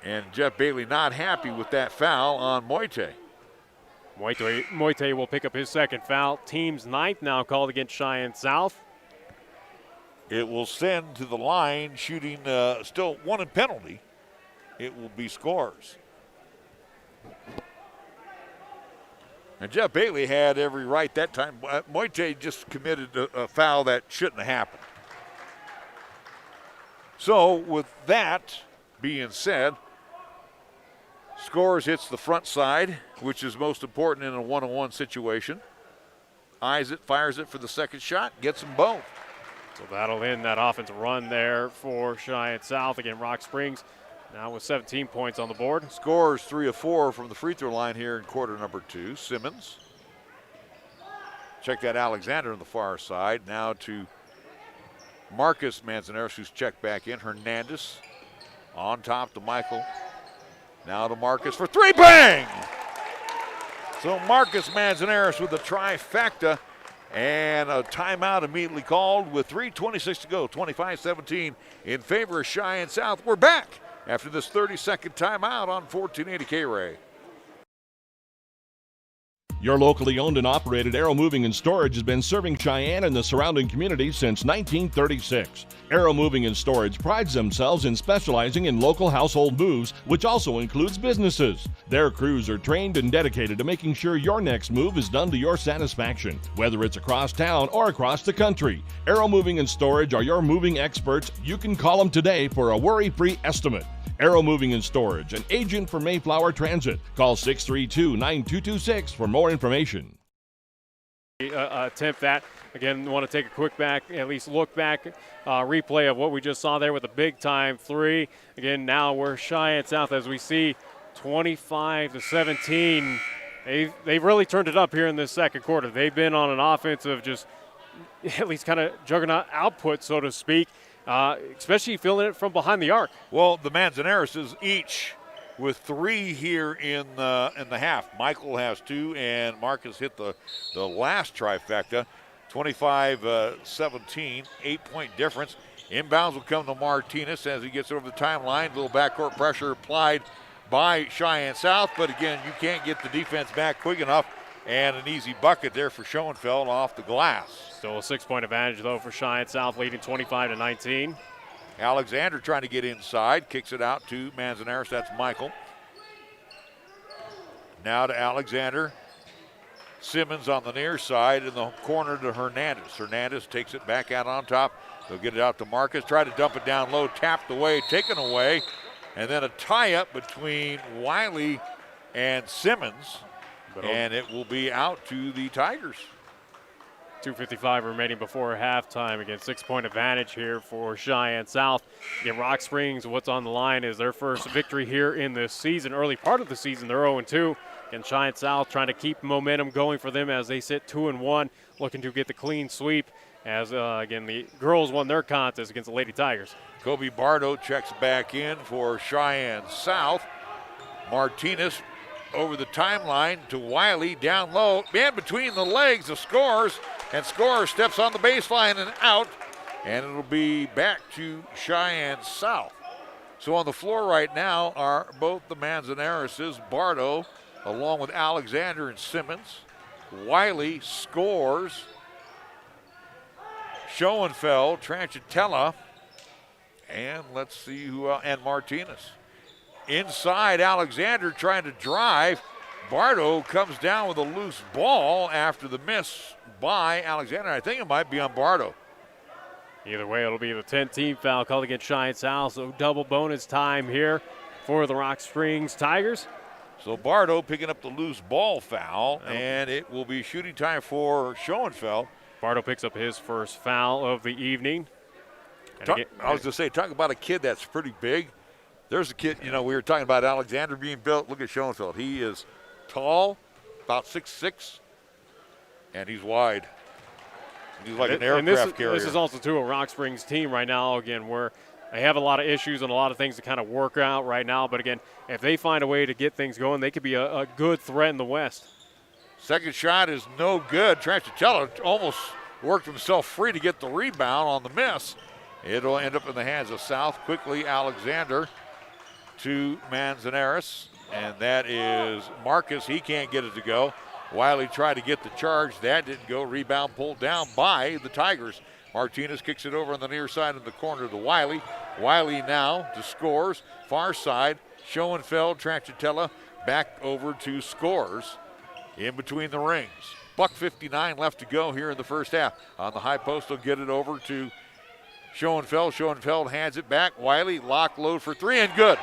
And Jeff Bailey not happy with that foul on Moite.
Moite will pick up his second foul. Team's ninth now called against Cheyenne South.
It will send to the line, shooting still one in penalty. It will be Scores. And Jeff Bailey had every right that time. Moite just committed a foul that shouldn't have happened. So with that being said, Scores hits the front side, which is most important in a one-on-one situation. Eyes it, fires it for the second shot, gets them both.
So that'll end that offensive run there for Cheyenne South. Again, Rock Springs now with 17 points on the board.
Scores 3 of 4 from the free throw line here in quarter number 2. Simmons. Check that Alexander on the far side. Now to Marcus Manzanares, who's checked back in. Hernandez on top to Michael. Now to Marcus for three, bang! So Marcus Manzanares with the trifecta. And a timeout immediately called with 3:26 to go, 25-17 in favor of Cheyenne South. We're back after this 30-second timeout on 1480 KRAE.
Your locally owned and operated Arrow Moving and Storage has been serving Cheyenne and the surrounding community since 1936. Arrow Moving and Storage prides themselves in specializing in local household moves, which also includes businesses. Their crews are trained and dedicated to making sure your next move is done to your satisfaction, whether it's across town or across the country. Arrow Moving and Storage are your moving experts. You can call them today for a worry-free estimate. Arrow Moving and Storage, an agent for Mayflower Transit. Call 632-9226 for more information.
Attempt that. Again, want to take a quick back, at least look back, replay of what we just saw there with a big-time three. Again, now we're Cheyenne South as we see 25-17. They've really turned it up here in this second quarter. They've been on an offensive just at least kind of juggernaut output, so to speak. Especially feeling it from behind the arc.
Well, the Manzanares is each with 3 here in the half. Michael has 2, and Marcus hit the last trifecta. 25-17, 8-point difference. Inbounds will come to Martinez as he gets over the timeline. Little backcourt pressure applied by Cheyenne South, but again, you can't get the defense back quick enough. And an easy bucket there for Schoenfeld off the glass.
Still a 6-point advantage, though, for Cheyenne South, leading 25-19.
Alexander trying to get inside, kicks it out to Manzanares. That's Michael. Now to Alexander. Simmons on the near side in the corner to Hernandez. Hernandez takes it back out on top. They'll get it out to Marcus. Try to dump it down low, tapped away, taken away. And then a tie-up between Wiley and Simmons. And it will be out to the Tigers.
2:55 remaining before halftime. Again, 6-point advantage here for Cheyenne South. Again, Rock Springs, what's on the line is their first victory here in this season. Early part of the season, they're 0-2. Again, Cheyenne South trying to keep momentum going for them as they sit 2-1, looking to get the clean sweep as, again, the girls won their contest against the Lady Tigers.
Kobe Bardo checks back in for Cheyenne South. Martinez over the timeline to Wiley, down low, man between the legs of Scores, and Scores steps on the baseline and out, and it'll be back to Cheyenne South. So on the floor right now are both the Manzanareses, Bardo, along with Alexander and Simmons, Wiley, Scores, Schoenfeld, Tranchitella, and let's see who else, and Martinez. Inside, Alexander trying to drive. Bardo comes down with a loose ball after the miss by Alexander. I think it might be on Bardo.
Either way, it'll be the 10-team foul called against Cheyenne South, so double bonus time here for the Rock Springs Tigers.
So Bardo picking up the loose ball foul, and it will be shooting time for Schoenfeld.
Bardo picks up his first foul of the evening.
I was going to say, talk about a kid that's pretty big. There's a kid, we were talking about Alexander being built. Look at Schoenfeld. He is tall, about 6'6", and he's wide. He's like an aircraft carrier.
This is also, too, a Rock Springs team right now, again, where they have a lot of issues and a lot of things to kind of work out right now. But, again, if they find a way to get things going, they could be a good threat in the West.
Second shot is no good. Tranchitella almost worked himself free to get the rebound on the miss. It'll end up in the hands of South. Quickly, Alexander to Manzanares, and that is Marcus. He can't get it to go. Wiley tried to get the charge. That didn't go. Rebound pulled down by the Tigers. Martinez kicks it over on the near side in the corner to Wiley. Wiley now to Scores. Far side, Schoenfeld, Tranchitella back over to Scores in between the rings. $1:59 left to go here in the first half. On the high post, he'll get it over to Schoenfeld. Schoenfeld hands it back. Wiley, lock, load for three, and good.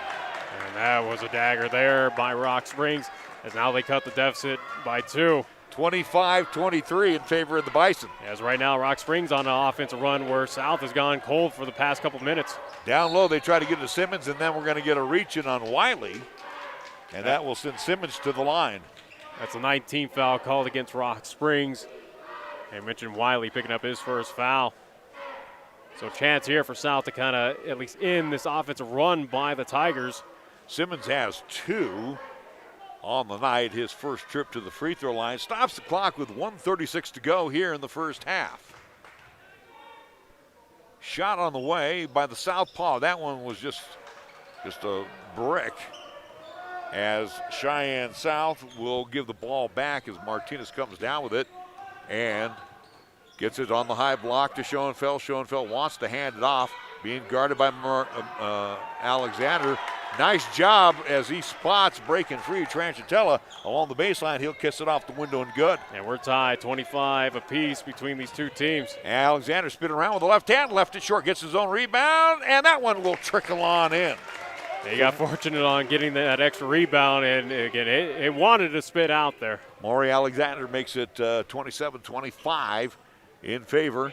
And that was a dagger there by Rock Springs, as now they cut the deficit by 2.
25-23 in favor of the Bison.
As right now, Rock Springs on an offensive run where South has gone cold for the past couple minutes.
Down low, they try to get to Simmons, and then we're going to get a reach in on Wiley, and that will send Simmons to the line.
That's a 19th foul called against Rock Springs. I mentioned Wiley picking up his first foul. So chance here for South to kind of at least end this offensive run by the Tigers.
Simmons has 2 on the night, his first trip to the free throw line. Stops the clock with 1:36 to go here in the first half. Shot on the way by the southpaw. That one was just a brick, as Cheyenne South will give the ball back as Martinez comes down with it and gets it on the high block to Schoenfeld. Schoenfeld wants to hand it off, being guarded by Alexander. Nice job as he spots breaking free Tranchitella along the baseline. He'll kiss it off the window and good.
And we're tied 25 apiece between these two teams.
Alexander spin around with the left hand, left it short, gets his own rebound, and that one will trickle on in.
They got fortunate on getting that extra rebound, and again, it wanted to spit out there.
Maury Alexander makes it 27-25 in favor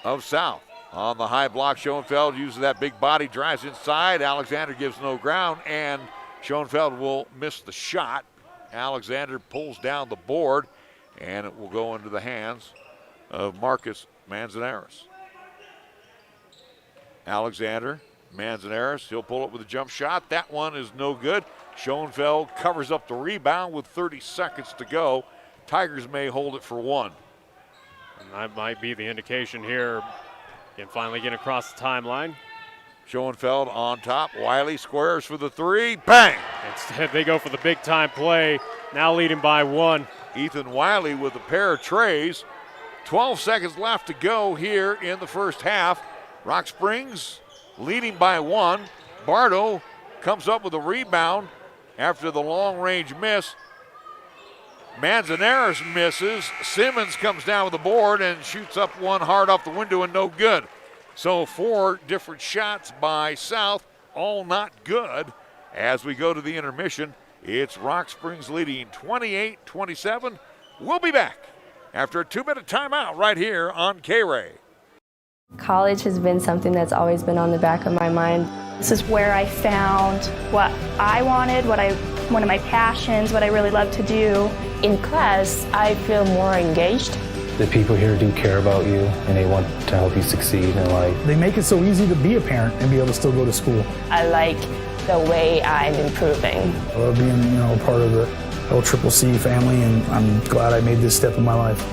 of South. On the high block, Schoenfeld uses that big body, drives inside. Alexander gives no ground, and Schoenfeld will miss the shot. Alexander pulls down the board, and it will go into the hands of Marcus Manzanares. Alexander, Manzanares, he'll pull it with a jump shot. That one is no good. Schoenfeld covers up the rebound with 30 seconds to go. Tigers may hold it for 1.
And that might be the indication here. Again, finally getting across the timeline.
Schoenfeld on top. Wiley squares for the 3. Bang!
Instead, they go for the big-time play, now leading by 1.
Ethan Wiley with a pair of trays. 12 seconds left to go here in the first half. Rock Springs leading by 1. Bardo comes up with a rebound after the long-range miss. Manzanares misses. Simmons comes down with the board and shoots up one hard off the window and no good. So 4 different shots by South, all not good. As we go to the intermission, it's Rock Springs leading 28-27. We'll be back. after a 2-minute timeout right here on KRAE.
College has been something that's always been on the back of my mind.
This is where I found what I wanted, one of my passions, what I really love to do.
In class, I feel more engaged.
The people here do care about you and they want to help you succeed in life.
They make it so easy to be a parent and be able to still go to school.
I like the way I'm improving.
I love being, part of the WHSAA family, and I'm glad I made this step in my life.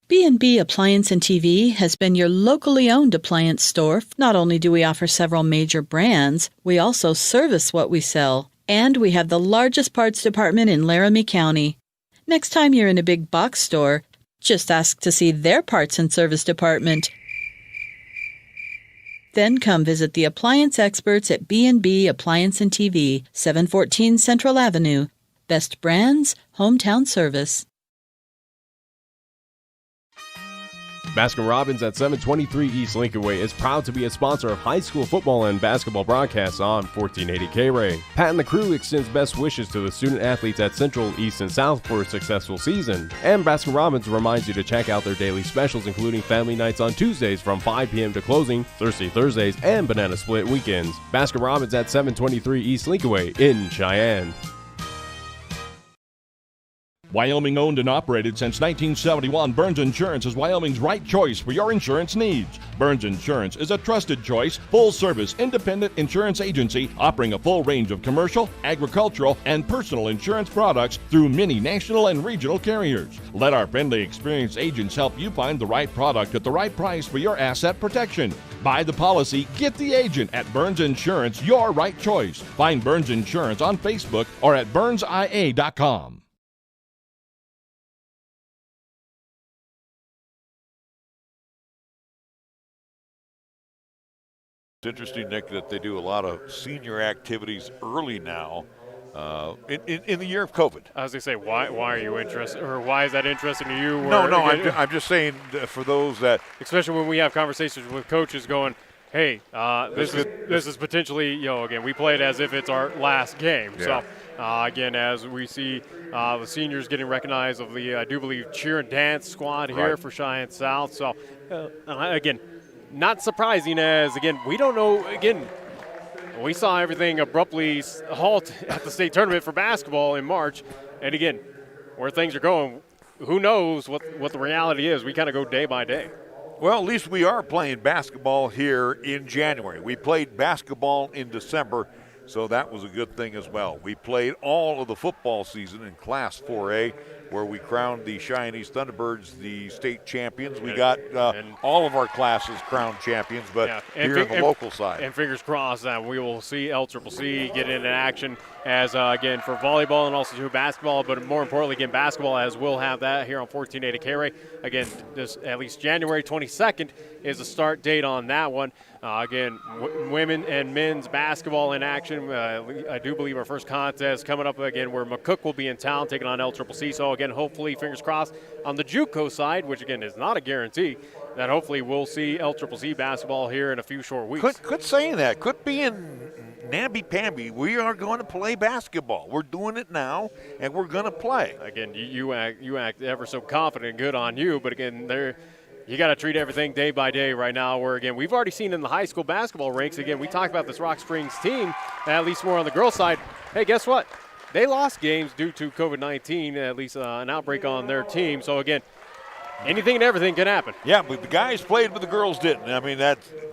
B&B Appliance and TV has been your locally owned appliance store. Not only do we offer several major brands, we also service what we sell. And we have the largest parts department in Laramie County. Next time you're in a big box store, just ask to see their parts and service department. Then come visit the appliance experts at B&B Appliance and TV, 714 Central Avenue. Best brands, hometown service.
Baskin-Robbins at 723 East Lincoln Way is proud to be a sponsor of high school football and basketball broadcasts on 1480 KRAE. Pat and the crew extends best wishes to the student athletes at Central, East, and South for a successful season. And Baskin-Robbins reminds you to check out their daily specials, including family nights on Tuesdays from 5 p.m. to closing, Thirsty Thursdays, and Banana Split weekends. Baskin-Robbins at 723 East Lincoln Way in Cheyenne.
Wyoming owned and operated since 1971, Burns Insurance is Wyoming's right choice for your insurance needs. Burns Insurance is a trusted choice, full-service, independent insurance agency offering a full range of commercial, agricultural, and personal insurance products through many national and regional carriers. Let our friendly, experienced agents help you find the right product at the right price for your asset protection. Buy the policy, get the agent at Burns Insurance, your right choice. Find Burns Insurance on Facebook or at burnsia.com.
It's interesting, Nick, that they do a lot of senior activities early now in the year of COVID.
I was going to say, why are you interested, or why is that interesting to you?
I'm just saying for those that...
Especially when we have conversations with coaches going, hey, this is potentially, again, we play it as if it's our last game. Yeah. So, again, as we see the seniors getting recognized of the, I do believe, cheer and dance squad here for Cheyenne South. So, again, not surprising as, again, we don't know, again, we saw everything abruptly halt at the state tournament for basketball in March. And, again, where things are going, who knows what the reality is. We kind of go day by day.
Well, at least we are playing basketball here in January. We played basketball in December, so that was a good thing as well. We played all of the football season in Class 4A, where we crowned the Cheyenne East Thunderbirds the state champions. We got all of our classes crowned champions, but here on the local side.
And fingers crossed that we will see LCCC get into action as, again, for volleyball and also basketball, but more importantly, again, basketball, as we'll have that here on 1480 KRAE. Again, this at least January 22nd is the start date on that one. Again, women and men's basketball in action. I do believe our first contest coming up again where McCook will be in town taking on LCCC. So, again, hopefully, fingers crossed, on the JUCO side, which, again, is not a guarantee, that hopefully we'll see LCCC basketball here in a few short weeks.
Quit saying that. Quit being namby-pamby. We are going to play basketball. We're doing it now, and we're going to play.
Again, you act ever so confident. Good on you. But, again, you got to treat everything day by day right now, where, again, we've already seen in the high school basketball ranks, again, we talked about this Rock Springs team, at least more on the girls' side. Hey, guess what? They lost games due to COVID-19, at least an outbreak on their team. So, again, anything and everything can happen.
Yeah, but the guys played, but the girls didn't. I mean,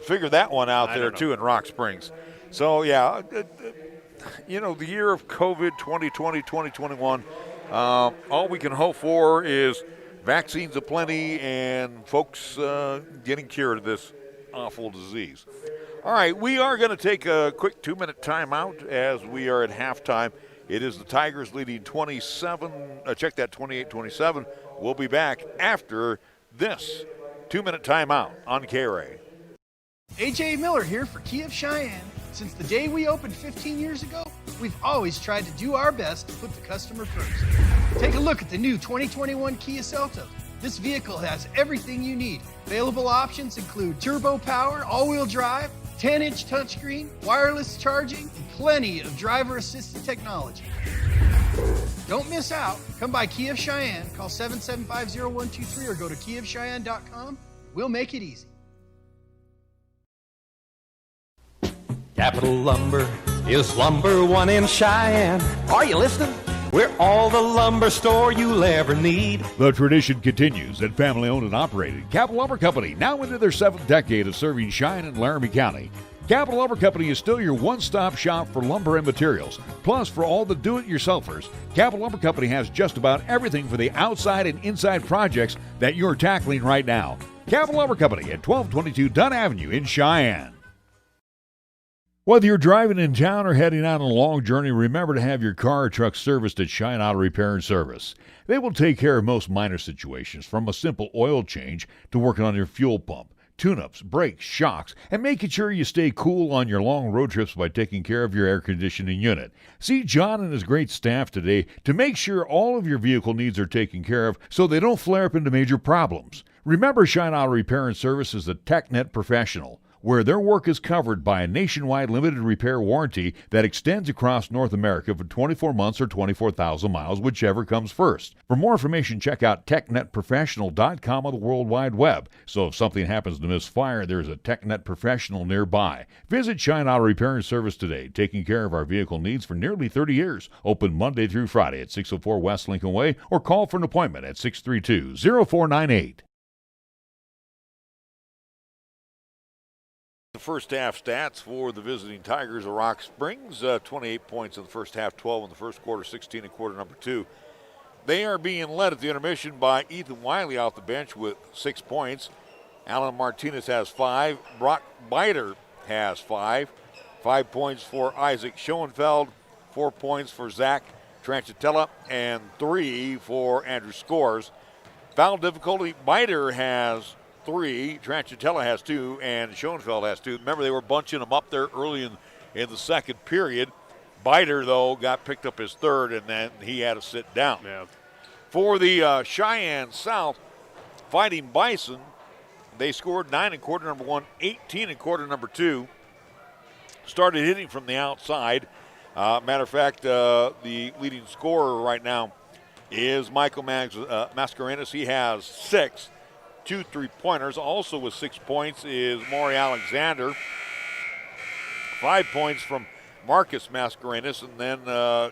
figure that one out there, too, in Rock Springs. So, yeah, the year of COVID 2020, 2021, all we can hope for is vaccines aplenty and folks getting cured of this awful disease. All right, we are going to take a quick 2-minute timeout as we are at halftime. It is the Tigers leading 28-27. We'll be back after this 2-minute timeout on KRAE.
A.J. Miller here for Kia of Cheyenne. Since the day we opened 15 years ago, we've always tried to do our best to put the customer first. Take a look at the new 2021 Kia Seltos. This vehicle has everything you need. Available options include turbo power, all-wheel drive, 10-inch touchscreen, wireless charging, and plenty of driver-assisted technology. Don't miss out. Come by Kia of Cheyenne. Call 775-0123 or go to kiaofcheyenne.com. We'll make it easy.
Capital Lumber is number one in Cheyenne. Are you listening? We're all the lumber store you'll ever need.
The tradition continues at family-owned and operated Capital Lumber Company, now into their 7th decade of serving Cheyenne and Laramie County. Capital Lumber Company is still your one-stop shop for lumber and materials. Plus, for all the do-it-yourselfers, Capital Lumber Company has just about everything for the outside and inside projects that you're tackling right now. Capital Lumber Company at 1222 Dunn Avenue in Cheyenne. Whether you're driving in town or heading on a long journey, remember to have your car or truck serviced at Cheyenne Auto Repair and Service. They will take care of most minor situations, from a simple oil change to working on your fuel pump, tune-ups, brakes, shocks, and making sure you stay cool on your long road trips by taking care of your air conditioning unit. See John and his great staff today to make sure all of your vehicle needs are taken care of so they don't flare up into major problems. Remember, Cheyenne Auto Repair and Service is a TechNet professional, where their work is covered by a nationwide limited repair warranty that extends across North America for 24 months or 24,000 miles, whichever comes first. For more information, check out technetprofessional.com on the World Wide Web. So if something happens to misfire, there's a TechNet professional nearby. Visit Cheyenne Auto Repair and Service today, taking care of our vehicle needs for nearly 30 years. Open Monday through Friday at 604 West Lincoln Way, or call for an appointment at 632-0498.
The first half stats for the visiting Tigers of Rock Springs, 28 points in the first half, 12 in the first quarter, 16 in quarter number 2. They are being led at the intermission by Ethan Wiley off the bench with 6 points. Alan Martinez has 5. Brock Biter has 5. 5 points for Isaac Schoenfeld, 4 points for Zach Tranchitella, and 3 for Andrew Scores. Foul difficulty, Biter has 3, Tranchitella has 2, and Schoenfeld has 2. Remember, they were bunching them up there early in the second period. Biter, though, got picked up his 3rd, and then he had to sit down.
Yeah.
For the Cheyenne South Fighting Bison, they scored 9 in quarter number 1, 18 in quarter number 2. Started hitting from the outside. Matter of fact, the leading scorer right now is Michael Mascarenas. He has 6. 2 3-pointers. Also with 6 points is Maury Alexander. 5 points from Marcus Mascarenas, and then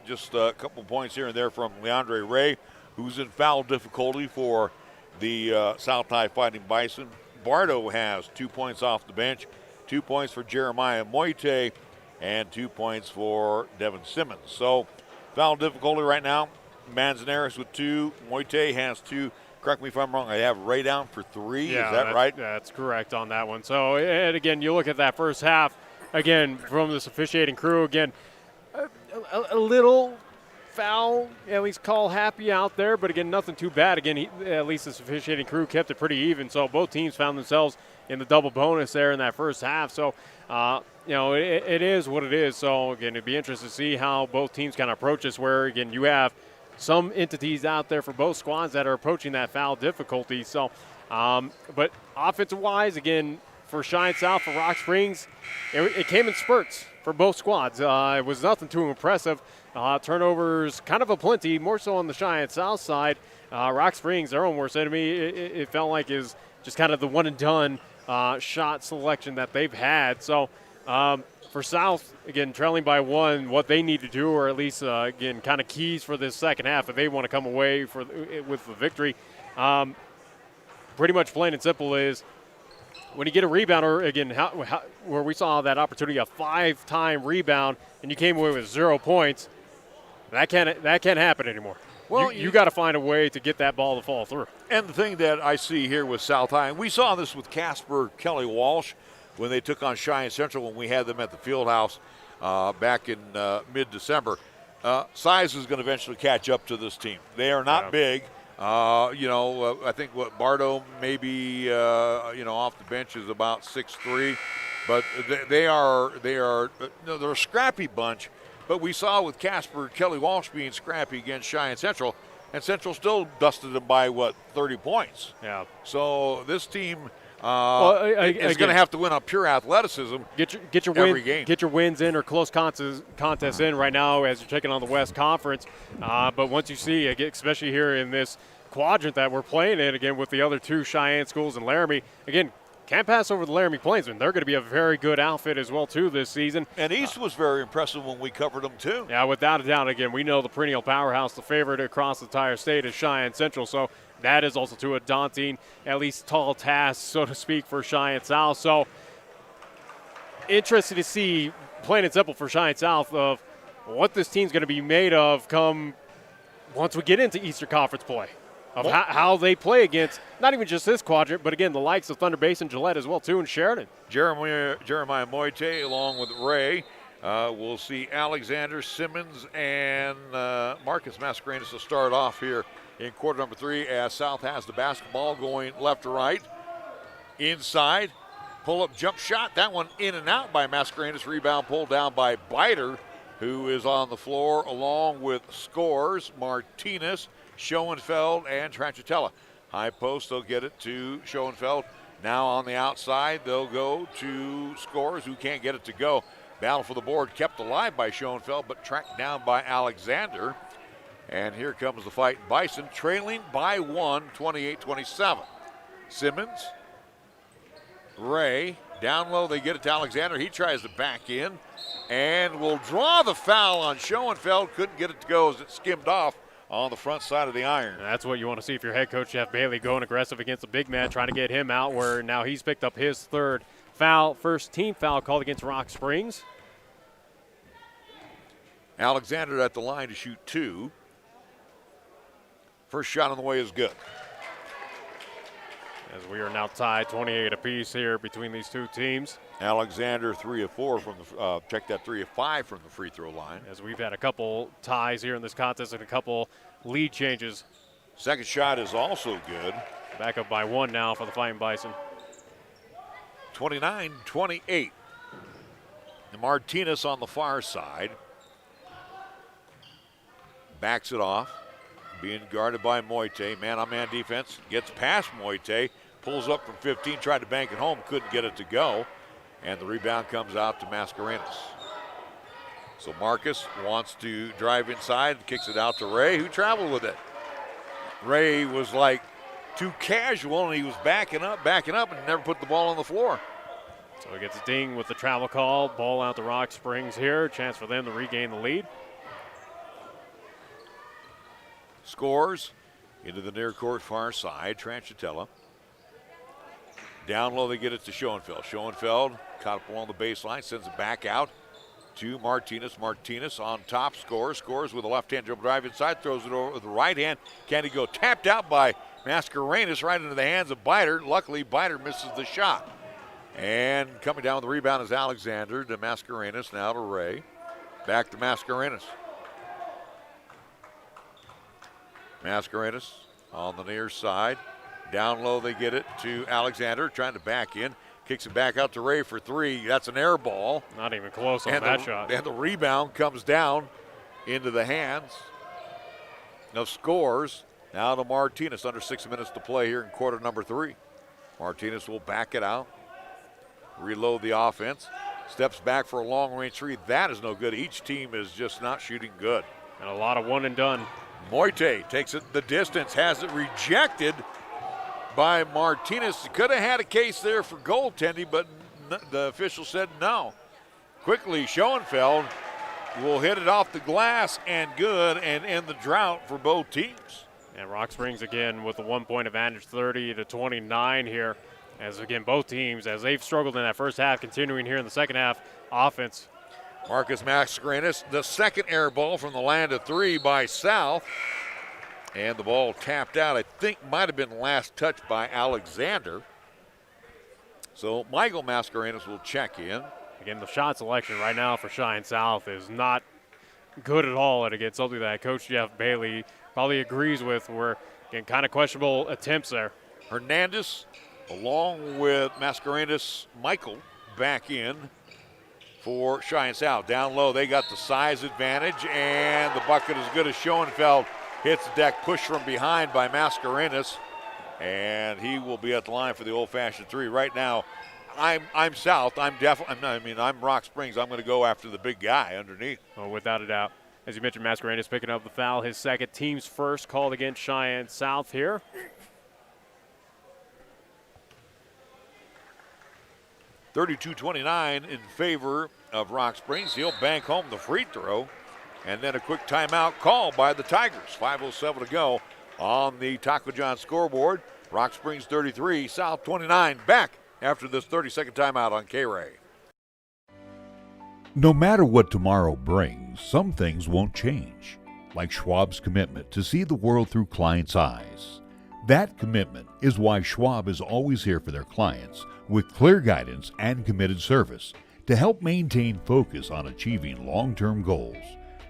just a couple points here and there from Leandre Ray, who's in foul difficulty for the South High Fighting Bison. Bardo has 2 points off the bench, 2 points for Jeremiah Moite, and 2 points for Devin Simmons. So foul difficulty right now. Manzanares with 2. Moite has 2. Correct me if I'm wrong, I have Ray down for 3.
Yeah,
is that right?
That's correct on that one. So, and again, you look at that first half, again, from this officiating crew, again, a little foul, at least call happy out there, but again, nothing too bad. Again, at least this officiating crew kept it pretty even, so both teams found themselves in the double bonus there in that first half. So, it is what it is. So, again, it'd be interesting to see how both teams kind of approach this, where, again, you have some entities out there for both squads that are approaching that foul difficulty. So, but offensive-wise, again, for Cheyenne South, for Rock Springs, it came in spurts for both squads. It was nothing too impressive. Turnovers kind of aplenty, more so on the Cheyenne South side. Rock Springs, their own worst enemy, it felt like is just kind of the one-and-done shot selection that they've had. So, for South, again, trailing by 1, what they need to do, or at least, again, kind of keys for this second half if they want to come away with the victory, pretty much plain and simple is when you get a rebound, or, again, where we saw that opportunity, a 5-time rebound, and you came away with 0 points, that can't happen anymore. Well, you got to find a way to get that ball to fall through.
And the thing that I see here with South High, and we saw this with Casper Kelly Walsh, when they took on Cheyenne Central when we had them at the field house back in mid-December. Size is going to eventually catch up to this team. They are not big. I think what Bardo maybe off the bench is about 6'3", but they're a scrappy bunch. But we saw with Casper Kelly Walsh being scrappy against Cheyenne Central, and Central still dusted them by 30 points.
Yeah.
So this team is going to have to win on pure athleticism.
Get your
every game.
Get your wins in or close contests in right now as you're taking on the West Conference. But once you see, especially here in this quadrant that we're playing in, again with the other two Cheyenne schools and Laramie, again, can't pass over the Laramie Plainsmen. They're going to be a very good outfit as well, too, this season.
And East was very impressive when we covered them, too.
Yeah, without a doubt. Again, we know the perennial powerhouse, the favorite across the entire state is Cheyenne Central. So that is also, too, a daunting, at least tall task, so to speak, for Cheyenne South. So interested to see, plain and simple for Cheyenne South, of what this team's going to be made of come once we get into Eastern Conference play. Of how they play against not even just this quadrant, but again the likes of Thunder Basin, Gillette as well too, and Sheridan.
Jeremiah Moite along with Ray. We'll see Alexander, Simmons, and Marcus Mascarenas to start off here in quarter number 3 as South has the basketball going left to right. Inside, pull-up jump shot. That one in and out by Mascarenas. Rebound pulled down by Biter, who is on the floor along with Scores, Martinez, Schoenfeld, and Tranchitella. High post, they'll get it to Schoenfeld. Now on the outside, they'll go to Scores, who can't get it to go. Battle for the board kept alive by Schoenfeld, but tracked down by Alexander. And here comes the Fightin Bison, trailing by 1, 28-27. Simmons, Ray, down low, they get it to Alexander. He tries to back in and will draw the foul on Schoenfeld. Couldn't get it to go as it skimmed off on the front side of the iron.
And that's what you want to see if you're head coach Jeff Bailey going aggressive against a big man, trying to get him out, where now he's picked up his third foul, first team foul called against Rock Springs.
Alexander at the line to shoot 2. First shot on the way is good.
As we are now tied 28 apiece here between these two teams.
Alexander 3 of 4 from the check that 3 of 5 from the free throw line.
As we've had a couple ties here in this contest and a couple lead changes.
Second shot is also good.
Back up by 1 now for the Fightin Bison.
29-28. Martinez on the far side. Backs it off. Being guarded by Moite. Man-on-man defense. Gets past Moite. Pulls up from 15. Tried to bank it home. Couldn't get it to go. And the rebound comes out to Mascarenas. So Marcus wants to drive inside. Kicks it out to Ray, who traveled with it. Ray was like too casual, and he was backing up, and never put the ball on the floor.
So he gets a ding with the travel call. Ball out to Rock Springs here. Chance for them to regain the lead.
Scores into the near court far side. Tranchitella. Down low, they get it to Schoenfeld. Schoenfeld caught up along the baseline, sends it back out to Martinez. Martinez on top, Scores with a left-hand dribble drive inside, throws it over with the right hand. Can he go? Tapped out by Mascarenas right into the hands of Biter. Luckily, Biter misses the shot. And coming down with the rebound is Alexander to Mascarenas, now to Ray. Back to Mascarenas. Mascarenas on the near side. Down low, they get it to Alexander, trying to back in. Kicks it back out to Ray for 3. That's an air ball.
Not even close on that shot.
And the rebound comes down into the hands of Scores. Now to Martinez, under 6 minutes to play here in quarter number 3. Martinez will back it out. Reload the offense. Steps back for a long-range 3. That is no good. Each team is just not shooting good.
And a lot of one and done.
Moite takes it the distance, has it rejected by Martinez. Could have had a case there for goaltending, but the official said no. Quickly, Schoenfeld will hit it off the glass and good, and end the drought for both teams.
And Rock Springs again with a 1-point advantage, 30-29 here. As again, both teams, as they've struggled in that first half, continuing here in the second half, offense.
Marcus Mascarenas, the second air ball from the land of 3 by South. And the ball tapped out, I think might have been last touched by Alexander. So Michael Mascarenas will check in.
Again, the shot selection right now for Cheyenne South is not good at all. And again, something that Coach Jeff Bailey probably agrees with, where, again, kind of questionable attempts there.
Hernandez, along with Mascarenas, Michael back in for Cheyenne South. Down low, they got the size advantage, and the bucket is good as Schoenfeld hits the deck, pushed from behind by Mascarenas. and he will be at the line for the old-fashioned three. Right now, I'm South. I'm Rock Springs. I'm going to go after the big guy underneath.
Oh, without a doubt. As you mentioned, Mascarenas picking up the foul, his second, team's first, called against Cheyenne South here.
(32-29) in favor of Rock Springs. He'll bank home the free throw, and then a quick timeout call by the Tigers. 5:07 to go on the Taco John scoreboard. Rock Springs 33, South 29. Back after this 30-second timeout on KRAE.
No matter what tomorrow brings, some things won't change, like Schwab's commitment to see the world through clients' eyes. That commitment is why Schwab is always here for their clients with clear guidance and committed service to help maintain focus on achieving long-term goals.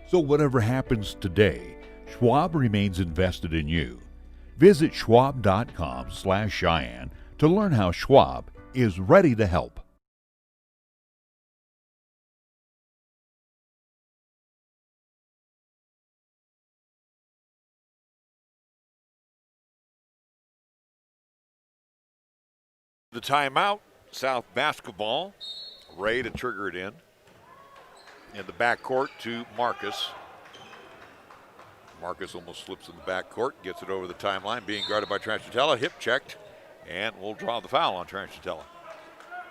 So whatever happens today, Schwab remains invested in you. Visit schwab.com/Cheyenne to learn how Schwab is ready to help.
The timeout, South basketball. Ray to trigger it in the backcourt to Marcus. Marcus almost slips in the backcourt, gets it over the timeline, being guarded by Tranchitella, hip checked, and we'll draw the foul on Tranchitella.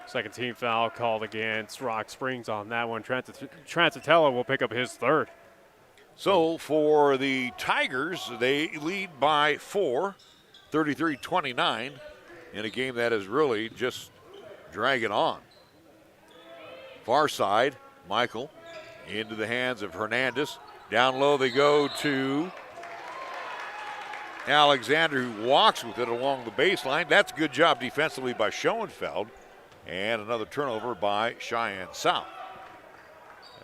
Second team foul called against Rock Springs on that one. Tranchitella will pick up his third.
So for the Tigers, they lead by 4, 33-29, in a game that is really just dragging on. Far side, Michael into the hands of Hernandez. Down low they go to Alexander, who walks with it along the baseline. That's a good job defensively by Schoenfeld. And another turnover by Cheyenne South.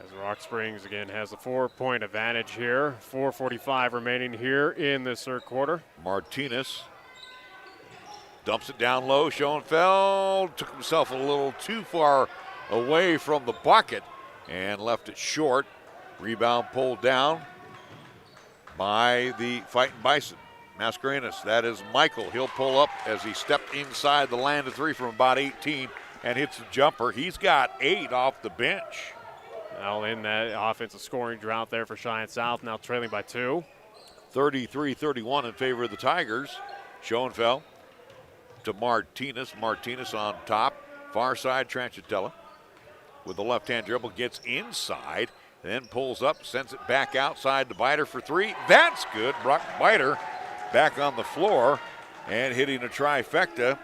As Rock Springs again has a 4-point advantage here. 4:45 remaining here in this third quarter.
Martinez dumps it down low. Schoenfeld took himself a little too far away from the bucket and left it short. Rebound pulled down by the Fightin Bison. Mascarenas, that is Michael. He'll pull up as he stepped inside the land of three from about 18 and hits the jumper. He's got 8 off the bench.
Now in that offensive scoring drought there for Cheyenne South, now trailing by 2.
33-31 in favor of the Tigers. Schoenfeld to Martinez. Martinez on top. Far side, Tranchitella with the left-hand dribble, gets inside, then pulls up, sends it back outside to Biter for 3. That's good. Brock Biter back on the floor and hitting a trifecta.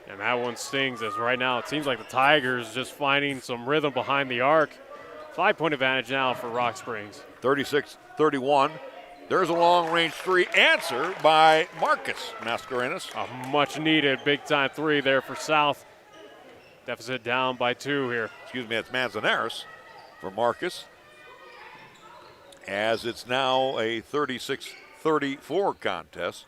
And that one stings, as right now it seems like the Tigers just finding some rhythm behind the arc. 5-point advantage now for Rock Springs.
36-31. There's a long-range 3 answer by Marcus Mascarenas.
A much-needed big-time 3 there for South. Deficit down by 2 here.
Excuse me, it's Manzanares for Marcus. As it's now a 36-34 contest.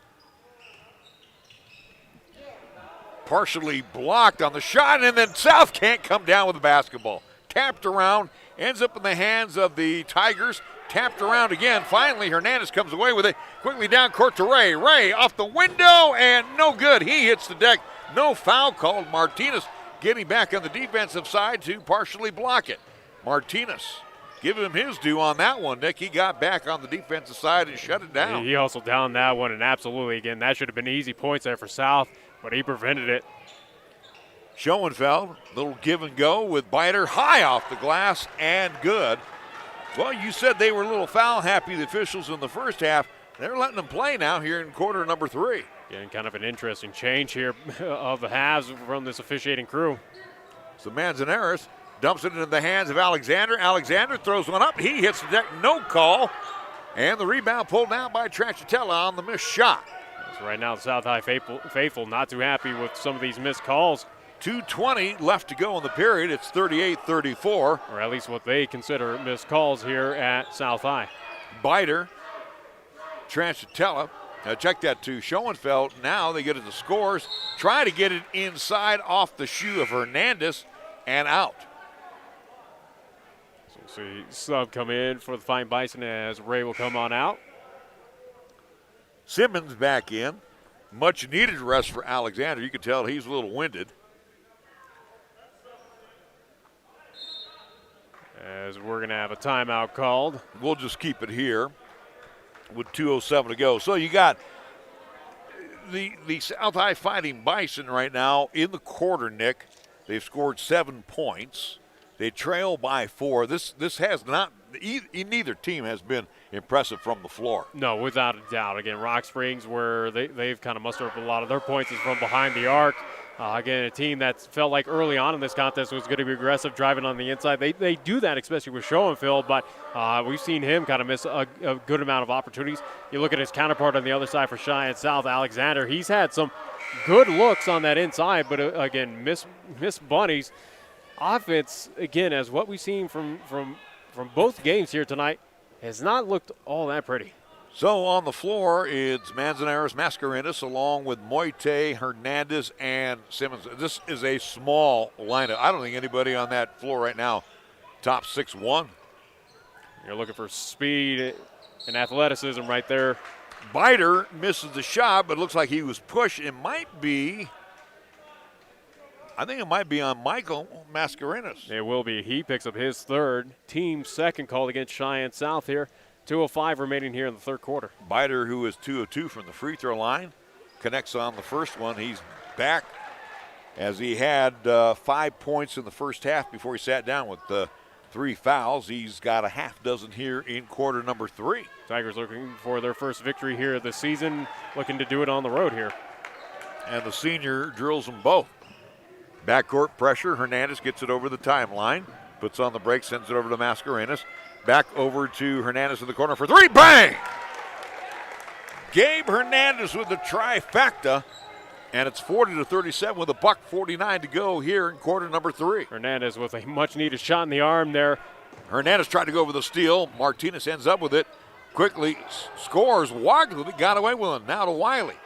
Partially blocked on the shot, and then South can't come down with the basketball. Tapped around, ends up in the hands of the Tigers. Tapped around again. Finally, Hernandez comes away with it. Quickly down court to Ray. Ray off the window, and no good. He hits the deck. No foul called. Martinez getting back on the defensive side to partially block it. Martinez, give him his due on that one, Nick. He got back on the defensive side and shut it down.
He hustled down that one, and absolutely, again, that should have been easy points there for South, but he prevented it.
Schoenfeld, little give and go with Biter high off the glass and good. Well, you said they were a little foul happy, the officials, in the first half. They're letting them play now here in quarter number 3.
Yeah, and kind of an interesting change here of the halves from this officiating crew.
So Manzanares dumps it into the hands of Alexander. Alexander throws one up. He hits the deck, no call. And the rebound pulled down by Tranchitella on the missed shot.
So right now, the South High faithful not too happy with some of these missed calls.
2:20 left to go in the period. It's 38-34.
Or at least what they consider missed calls here at South High.
Biter, Tranchitella. Now check that to Schoenfeld. Now they get it to scores. Try to get it inside off the shoe of Hernandez and out.
So we'll see sub come in for the Fightin Bison as Ray will come on out.
Simmons back in much needed rest for Alexander. You could tell he's a little winded.
As we're going to have a timeout called.
We'll just keep it here with 2:07 to go. So you got the South High Fighting Bison right now in the quarter, Nick. They've scored 7 points. They trail by 4. This has not, neither team has been impressive from the floor.
No, without a doubt. Again, Rock Springs, where they've kind of mustered up a lot of their points, is from behind the arc. Again, a team that felt like early on in this contest was going to be aggressive, driving on the inside. They do that, especially with Schoenfeld, but we've seen him kind of miss a good amount of opportunities. You look at his counterpart on the other side for Cheyenne South, Alexander. He's had some good looks on that inside, but again, miss bunnies. Offense, again, as what we've seen from both games here tonight, has not looked all that pretty.
So on the floor, it's Manzanares, Mascarenas, along with Moite, Hernandez, and Simmons. This is a small lineup. I don't think anybody on that floor right now top 6'1".
You're looking for speed and athleticism right there.
Biter misses the shot, but it looks like he was pushed. I think it might be on Michael Mascarenas.
It will be. He picks up his third. Team second called against Cheyenne South here. 2:05 remaining here in the third quarter.
Biter, who is 2 of 2 from the free throw line, connects on the first one. He's back as he had 5 points in the first half before he sat down with 3 fouls. He's got a half dozen here in quarter number 3.
Tigers looking for their first victory here of the season, looking to do it on the road here.
And the senior drills them both. Backcourt pressure. Hernandez gets it over the timeline, puts on the break, sends it over to Mascarenas. Back over to Hernandez in the corner for 3. Bang! Gabe Hernandez with the trifecta. And it's 40-37 with $1:49 to go here in quarter number 3.
Hernandez with a much-needed shot in the arm there.
Hernandez tried to go over the steal. Martinez ends up with it. Quickly scores. Walked with it. Got away with it. Now to Wiley.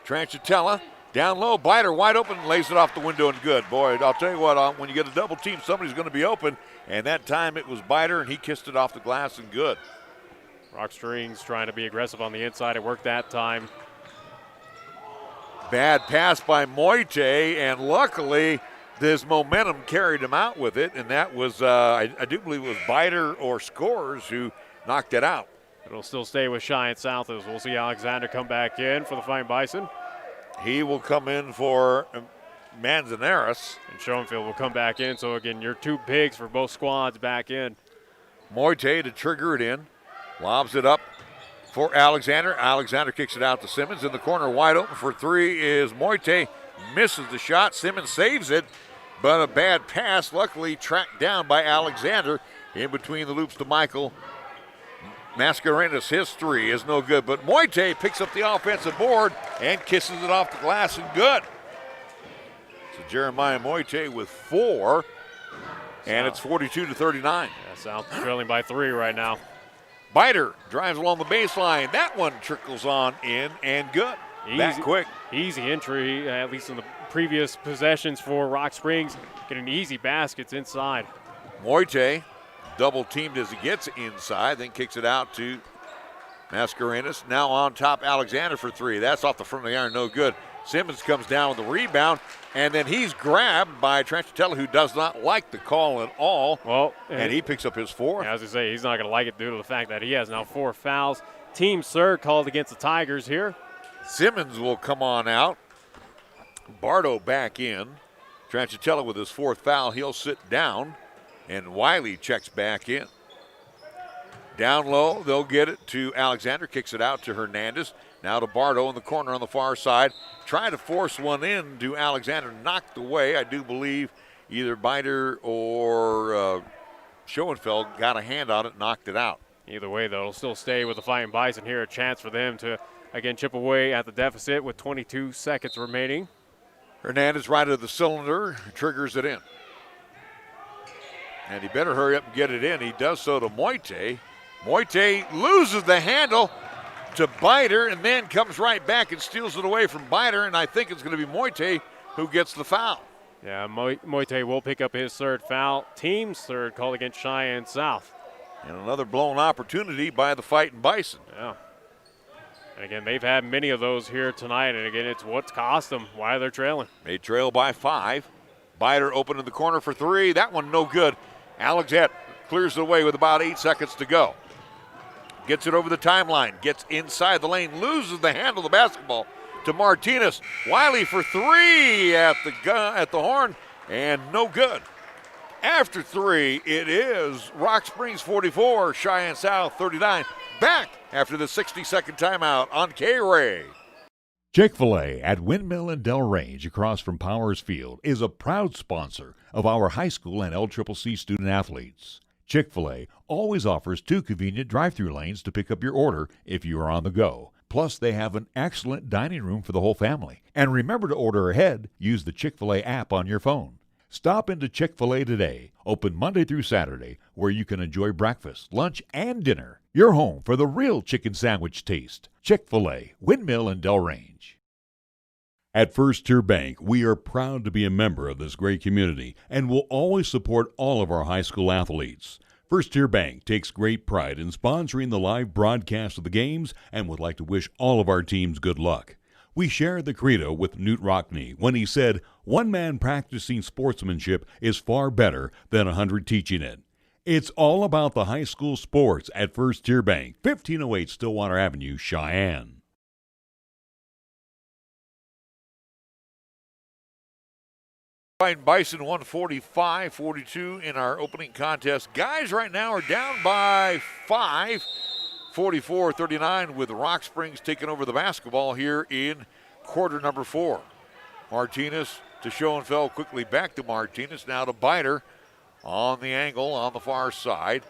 Tranchitella. Down low. Biter wide open. Lays it off the window and good. Boy, I'll tell you what. When you get a double team, somebody's going to be open. And that time it was Biter, and he kissed it off the glass and good.
Rock Springs trying to be aggressive on the inside. It worked that time.
Bad pass by Moite, and luckily this momentum carried him out with it, and that was, I do believe it was Biter or Scores who knocked it out.
It'll still stay with Cheyenne South as we'll see Alexander come back in for the Fighting Bison.
He will come in for Manzanares.
And Schoenfeld will come back in. So, again, your 2 bigs for both squads back in.
Moite to trigger it in. Lobs it up for Alexander. Alexander kicks it out to Simmons. In the corner, wide open for 3 is Moite. Misses the shot. Simmons saves it, but a bad pass. Luckily tracked down by Alexander. In between the loops to Michael. Mascarenas, his 3 is no good, but Moite picks up the offensive board and kisses it off the glass and good. So Jeremiah Moite with 4, and it's 42-39.
Yeah, South trailing by 3 right now.
Biter drives along the baseline. That one trickles on in and good. That quick.
Easy entry, at least in the previous possessions for Rock Springs. Getting easy baskets inside.
Moite double teamed as he gets inside, then kicks it out to Mascarenas. Now on top, Alexander for 3. That's off the front of the iron, no good. Simmons comes down with the rebound, and then he's grabbed by Tranchitella, who does not like the call at all.
Well,
and he picks up his 4th.
As I say, he's not going to like it due to the fact that he has now 4 fouls. Team third called against the Tigers here.
Simmons will come on out. Bardo back in. Tranchitella with his 4th foul. He'll sit down. And Wiley checks back in. Down low, they'll get it to Alexander. Kicks it out to Hernandez. Now to Bardo in the corner on the far side. Trying to force one in to Alexander. Knocked away. I do believe either Biter or Schoenfeld got a hand on it, knocked it out.
Either way, though, it'll still stay with the Fighting Bison here. A chance for them to, again, chip away at the deficit with 22 seconds remaining.
Hernandez right of the cylinder. Triggers it in. And he better hurry up and get it in. He does so to Moite. Moite loses the handle to Biter and then comes right back and steals it away from Biter. And I think it's going to be Moite who gets the foul.
Yeah, Moite will pick up his 3rd foul. Team's 3rd called against Cheyenne South.
And another blown opportunity by the Fighting Bison.
Yeah. And again, they've had many of those here tonight, and again, it's what's cost them why they're trailing.
They trail by 5. Biter open in the corner for 3. That one no good. Alexette clears the way with about 8 seconds to go. Gets it over the timeline, gets inside the lane, loses the handle of the basketball to Martinez. Wiley for 3 at the horn, and no good. After 3, it is Rock Springs 44, Cheyenne South 39. Back after the 60-second timeout on KRAE.
Chick-fil-A at Windmill and Delrange across from Powers Field is a proud sponsor of our high school and LCCC student athletes. Chick-fil-A always offers 2 convenient drive-through lanes to pick up your order if you are on the go. Plus, they have an excellent dining room for the whole family. And remember to order ahead. Use the Chick-fil-A app on your phone. Stop into Chick-fil-A today, open Monday through Saturday, where you can enjoy breakfast, lunch, and dinner. Your home for the real chicken sandwich taste. Chick-fil-A, Windmill and Delrange. At First Tier Bank, we are proud to be a member of this great community and will always support all of our high school athletes. First Tier Bank takes great pride in sponsoring the live broadcast of the games and would like to wish all of our teams good luck. We share the credo with Newt Rockney when he said, "One man practicing sportsmanship is far better than 100 teaching it." It's all about the high school sports at First Tier Bank, 1508 Stillwater Avenue, Cheyenne.
Bison 145-42 in our opening contest. Guys right now are down by 5, 44-39, with Rock Springs taking over the basketball here in quarter number 4. Martinez to Schoenfeld, quickly back to Martinez, now to Biter on the angle on the far side.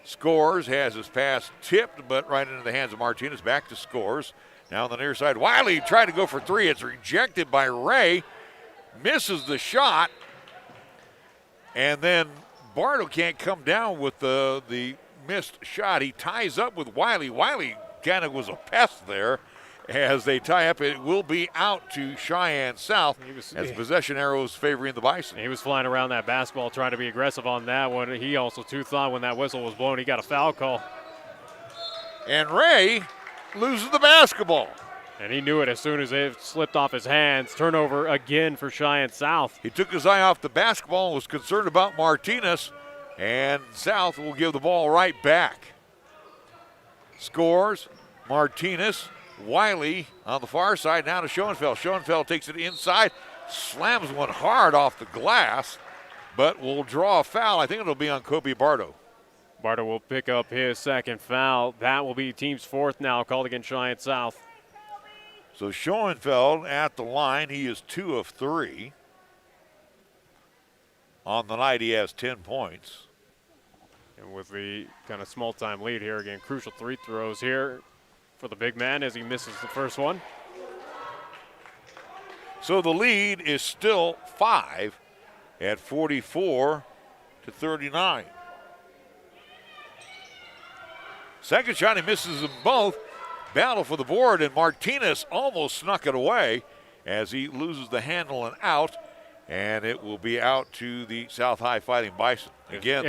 Scores, has his pass tipped, but right into the hands of Martinez. Back to Scores. Now on the near side, Wiley tried to go for 3. It's rejected by Ray. Misses the shot, and then Bardo can't come down with the missed shot. He ties up with Wiley. Wiley kind of was a pest there. As they tie up, it will be out to Cheyenne South as possession arrows favoring the Bison.
He was flying around that basketball trying to be aggressive on that one. He also, too, thought when that whistle was blown, he got a foul call.
And Ray loses the basketball.
And he knew it as soon as it slipped off his hands. Turnover again for Cheyenne South.
He took his eye off the basketball and was concerned about Martinez. And South will give the ball right back. Scores, Martinez, Wiley on the far side, now to Schoenfeld. Schoenfeld takes it inside, slams one hard off the glass, but will draw a foul. I think it'll be on Kobe Bardo.
Bardo will pick up his second foul. That will be team's 4th now, called against Cheyenne South.
So Schoenfeld at the line, he is 2 of 3. On the night, he has 10 points.
And with the kind of small time lead here, again, crucial 3 throws here for the big man as he misses the first one.
So the lead is still 5 at 44-39. Second shot, he misses them both. Battle for the board, and Martinez almost snuck it away as he loses the handle and out, and it will be out to the South High Fighting Bison. Again,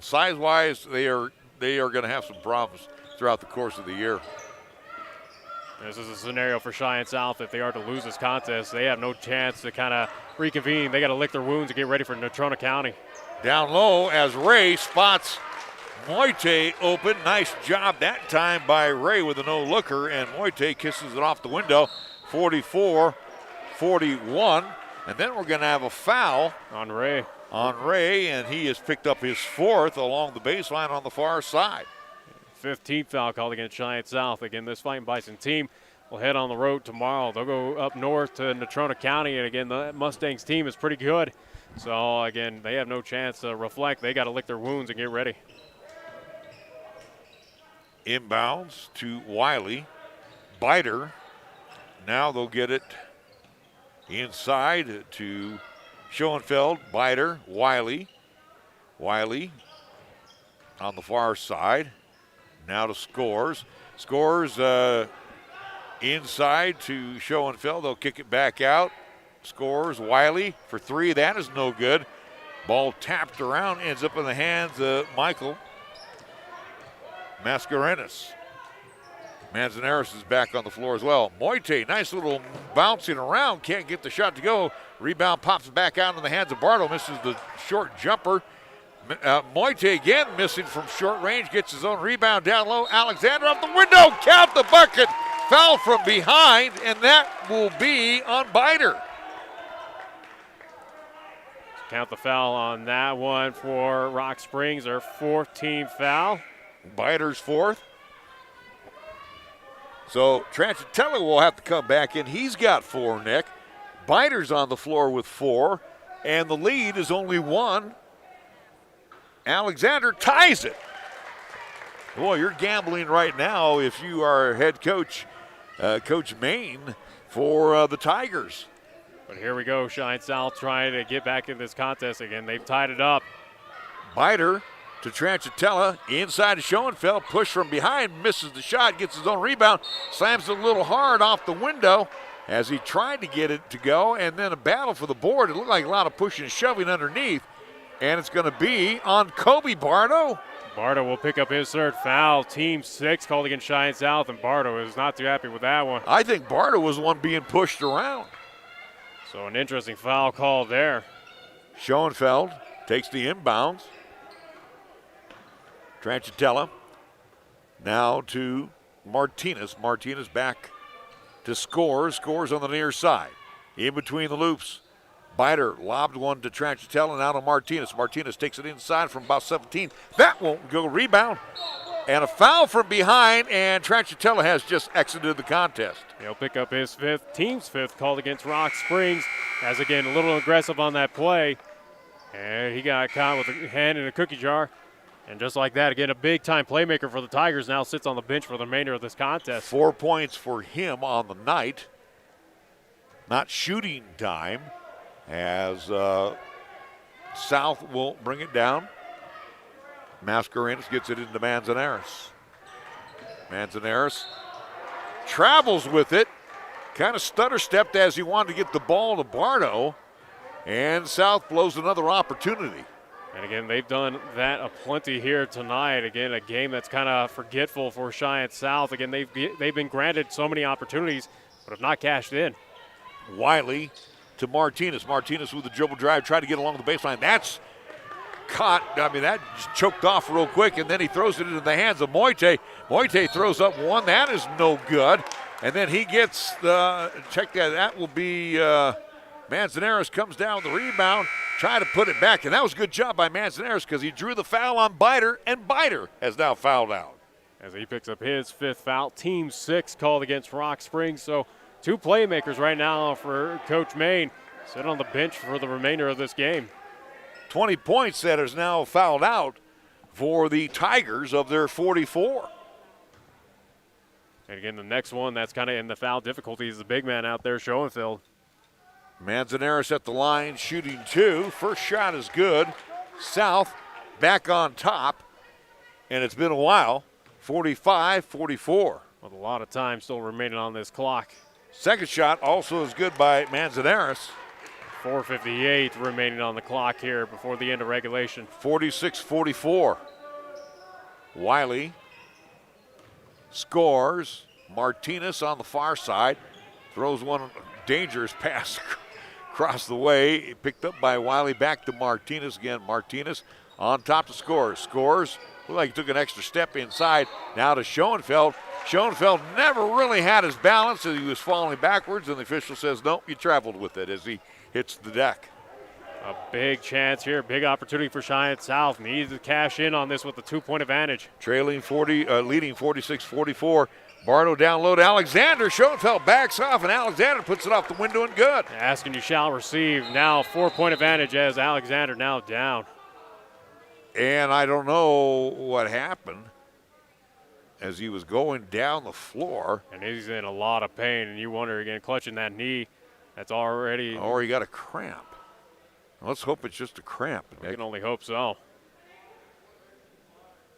size-wise, they are going to have some problems throughout the course of the year.
This is a scenario for Cheyenne South. If they are to lose this contest, they have no chance to kind of reconvene. They got to lick their wounds and get ready for Natrona County.
Down low as Ray spots Moite open. Nice job that time by Ray with a no-looker, and Moite kisses it off the window. 44-41. And then we're going to have a foul
on Ray.
And he has picked up his 4th along the baseline on the far side.
15th foul called against Cheyenne South. Again, this Fighting Bison team will head on the road tomorrow. They'll go up north to Natrona County, and again, the Mustangs team is pretty good. So, again, they have no chance to reflect. They got to lick their wounds and get ready.
Inbounds to Wiley. Biter. Now they'll get it inside to Schoenfeld. Biter. Wiley. Wiley on the far side. Now to Scores. Scores inside to Schoenfeld. They'll kick it back out. Scores. Wiley for 3. That is no good. Ball tapped around. Ends up in the hands of Michael Mascarenas. Manzanares is back on the floor as well. Moite, nice little bouncing around, can't get the shot to go. Rebound pops back out in the hands of Bardo, misses the short jumper. Moite again missing from short range, gets his own rebound down low. Alexander off the window, count the bucket. Foul from behind, and that will be on Biter.
Count the foul on that one for Rock Springs, their 4th team foul.
Biter's 4th. So Tranchitella will have to come back in. He's got 4, Nick. Biter's on the floor with 4, and the lead is only 1. Alexander ties it. Boy, you're gambling right now if you are head coach, Coach Main, for the Tigers.
But here we go, Cheyenne South trying to get back in this contest again. They've tied it up.
Biter to Tranchitella, inside to Schoenfeld, push from behind, misses the shot, gets his own rebound, slams it a little hard off the window as he tried to get it to go, and then a battle for the board. It looked like a lot of pushing and shoving underneath, and it's going to be on Kobe Bardo.
Bardo will pick up his 3rd foul. Team 6 called against Cheyenne South, and Bardo is not too happy with that one.
I think Bardo was the one being pushed around.
So an interesting foul call there.
Schoenfeld takes the inbounds. Tranchitella now to Martinez. Martinez back to Scores. Scores on the near side. In between the loops. Biter lobbed one to Tranchitella, now to Martinez. Martinez takes it inside from about 17. That won't go. Rebound. And a foul from behind, and Tranchitella has just exited the contest.
He'll pick up his 5th, team's 5th, called against Rock Springs. As again, a little aggressive on that play. And he got caught with a hand in a cookie jar. And just like that, again, a big-time playmaker for the Tigers now sits on the bench for the remainder of this contest.
4 points for him on the night. Not shooting time, as South will bring it down. Mascarenas gets it into Manzanares. Manzanares travels with it. Kind of stutter-stepped as he wanted to get the ball to Bardo. And South blows another opportunity.
And again, they've done that aplenty here tonight. Again, a game that's kind of forgetful for Cheyenne South. Again, they've been granted so many opportunities, but have not cashed in.
Wiley to Martinez. Martinez with the dribble drive, tried to get along the baseline. That's caught. I mean, that just choked off real quick, and then he throws it into the hands of Moite. Moite throws up one. That is no good. And then he gets the, check that, that will be Manzanares comes down with the rebound, trying to put it back. And that was a good job by Manzanares because he drew the foul on Biter, and Biter has now fouled out.
As he picks up his 5th foul, team 6 called against Rock Springs. So 2 playmakers right now for Coach Main. Sit on the bench for the remainder of this game.
20 points that is now fouled out for the Tigers of their 44.
And again, the next one that's kind of in the foul difficulty is the big man out there, Schoenfeld.
Manzanares at the line, shooting 2. First shot is good. South back on top, and it's been a while. 45-44.
With a lot of time still remaining on this clock.
Second shot also is good by Manzanares.
4:58 remaining on the clock here before the end of regulation.
46-44. Wiley scores. Martinez on the far side throws one dangerous pass across the way. Picked up by Wiley, back to Martinez again. Martinez on top to Scores. Scores. Looked like he took an extra step inside. Now to Schoenfeld. Schoenfeld never really had his balance as he was falling backwards, and the official says, nope, you traveled with it as he hits the deck.
A big chance here, big opportunity for Cheyenne South. Needs to cash in on this with a 2-point advantage.
Leading 46-44. Bardo down low to Alexander. Schoenfeld backs off, and Alexander puts it off the window and good.
Asking you shall receive. Now 4-point advantage as Alexander now down.
And I don't know what happened as he was going down the floor.
And he's in a lot of pain, and you wonder again, clutching that knee. That's already.
Or he got a cramp. Let's hope it's just a cramp.
We can only hope so.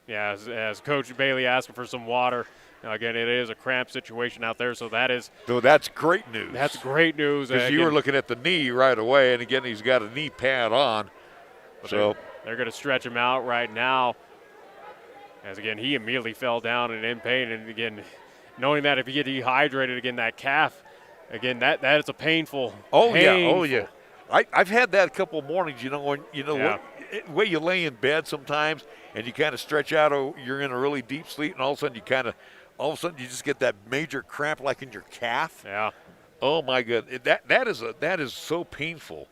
Yeah, as Coach Bailey asking for some water. Now, again, it is a cramp situation out there, so that is.
So that's great news.
That's great news.
Because you were looking at the knee right away, and again, he's got a knee pad on. So
they're going to stretch him out right now. As again, he immediately fell down and in pain, and again, knowing that if you get dehydrated again, that calf, again, that is a painful.
Oh
painful.
yeah. I've had that a couple of mornings. When the way you lay in bed sometimes, and you kind of stretch out, or you're in a really deep sleep, and all of a sudden you just get that major cramp like in your calf.
Yeah.
Oh my God, that is so painful.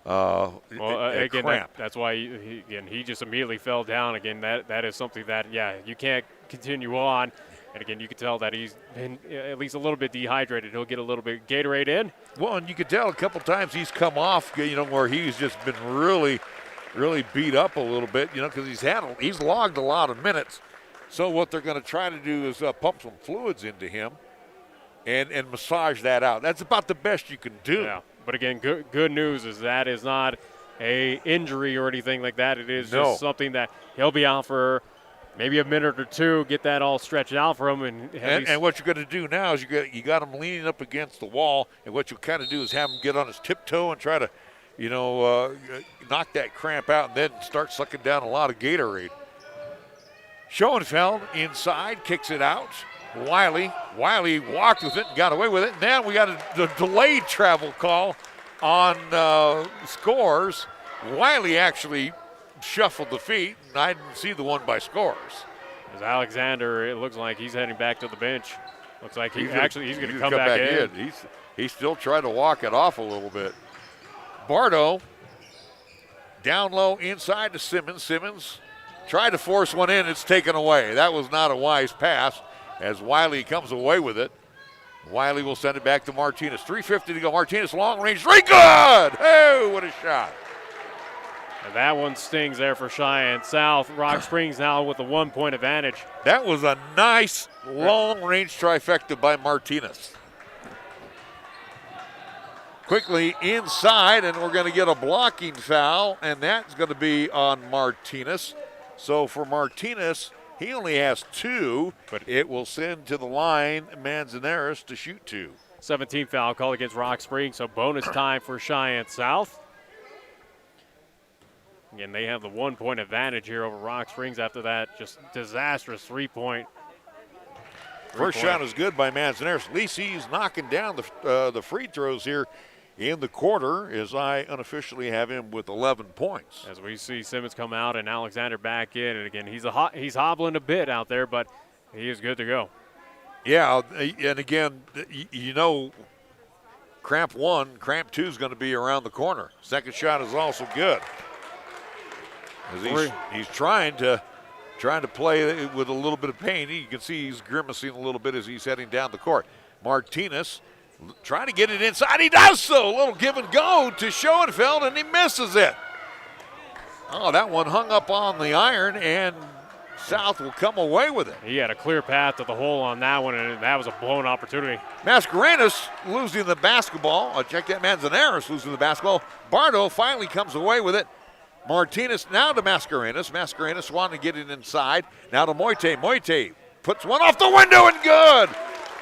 Again,
cramp.
that's why he just immediately fell down. Again, that is something that you can't continue on. And again, you can tell that he's been at least a little bit dehydrated. He'll get a little bit Gatorade in.
Well, and you could tell a couple times he's come off, where he's just been really, really beat up a little bit, because he's logged a lot of minutes. So what they're going to try to do is pump some fluids into him and massage that out. That's about the best you can do.
Yeah, but again, good news is that is not a injury or anything like that. It is just something that he'll be out for maybe a minute or two, get that all stretched out for him. And
what you're going to do now is you got him leaning up against the wall, and what you'll kind of do is have him get on his tiptoe and try to, knock that cramp out, and then start sucking down a lot of Gatorade. Schoenfeld inside, kicks it out. Wiley walked with it and got away with it. Now we got a delayed travel call on Scores. Wiley actually shuffled the feet, and I didn't see the one by Scores.
As Alexander, it looks like he's heading back to the bench. Looks like he's going to come back in.
He's still trying to walk it off a little bit. Bardo down low inside to Simmons. Simmons tried to force one in. It's taken away. That was not a wise pass as Wiley comes away with it. Wiley will send it back to Martinez. 3:50 to go. Martinez long range three. Good! Hey, what a shot.
And that one stings there for Cheyenne South. Rock Springs now with a 1-point advantage.
That was a nice long-range trifecta by Martinez. Quickly inside, and we're going to get a blocking foul, and that's going to be on Martinez. So for Martinez, he only has 2, but it will send to the line Manzanares to shoot 2.
17th foul call against Rock Springs, so bonus time for Cheyenne South. Again, they have the 1-point advantage here over Rock Springs after that just disastrous 3-point.
First shot is good by Manzanares. At least he's knocking down the free throws here in the quarter, as I unofficially have him with 11 points.
As we see Simmons come out and Alexander back in, and again, he's hobbling a bit out there, but he is good to go.
Yeah, and again, cramp 1, cramp 2 is going to be around the corner. Second shot is also good. As he's trying to play with a little bit of pain. You can see he's grimacing a little bit as he's heading down the court. Martinez trying to get it inside. He does so. A little give and go to Schoenfeld, and he misses it. Oh, that one hung up on the iron, and South will come away with it.
He had a clear path to the hole on that one, and that was a blown opportunity.
Mascarenas losing the basketball. Check that, Manzanares losing the basketball. Bardo finally comes away with it. Martinez now to Mascarenas. Mascarenas wanting to get it inside. Now to Moite. Moite puts one off the window and good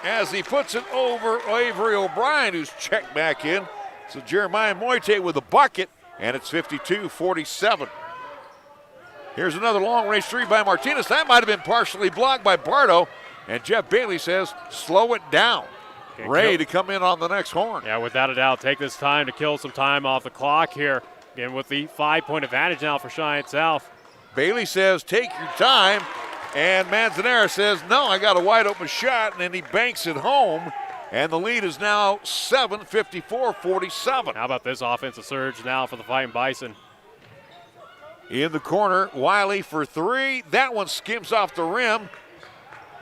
as he puts it over Avery O'Brien, who's checked back in. So Jeremiah Moite with a bucket, and it's 52-47. Here's another long-range three by Martinez. That might have been partially blocked by Bardo, and Jeff Bailey says slow it down. Ray to come in on the next horn.
Yeah, without a doubt, take this time to kill some time off the clock here. Again, with the 5-point advantage now for Cheyenne South.
Bailey says, take your time. And Manzanares says, no, I got a wide open shot. And then he banks it home. And the lead is now 7, 54-47.
How about this offensive surge now for the Fightin' Bison?
In the corner, Wiley for 3. That one skims off the rim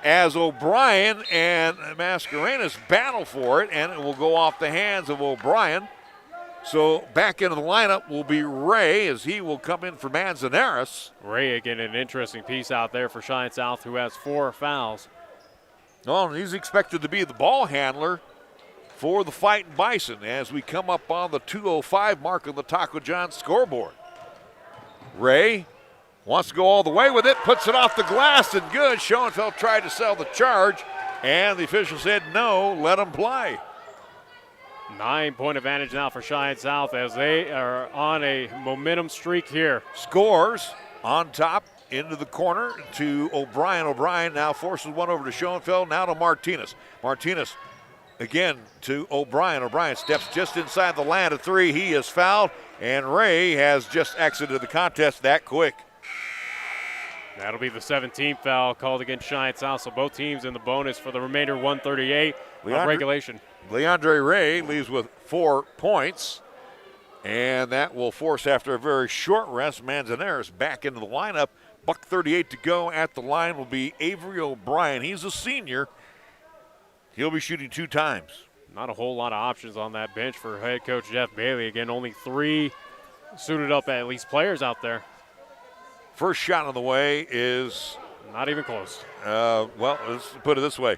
as O'Brien and Mascarenas battle for it. And it will go off the hands of O'Brien. So back into the lineup will be Ray as he will come in for Manzanares.
Ray, again, an interesting piece out there for Cheyenne South, who has 4 fouls.
Oh, and he's expected to be the ball handler for the Fightin' Bison as we come up on the 2:05 mark on the Taco John scoreboard. Ray wants to go all the way with it, puts it off the glass and good. Schoenfeld tried to sell the charge, and the official said no, let him play.
9-point advantage now for Cheyenne South as they are on a momentum streak here.
Scores on top into the corner to O'Brien. O'Brien now forces one over to Schoenfeld, now to Martinez. Martinez again to O'Brien. O'Brien steps just inside the line of three. He is fouled, and Ray has just exited the contest that quick.
That'll be the 17th foul called against Cheyenne South, so both teams in the bonus for the remainder 138 of regulation.
Leandre Ray leaves with 4 points, and that will force, after a very short rest, Manzanares back into the lineup. $1:38 to go at the line will be Avery O'Brien. He's a senior. He'll be shooting 2 times.
Not a whole lot of options on that bench for head coach Jeff Bailey. Again, only 3 suited up at least players out there.
First shot on the way is
not even close.
Well, let's put it this way.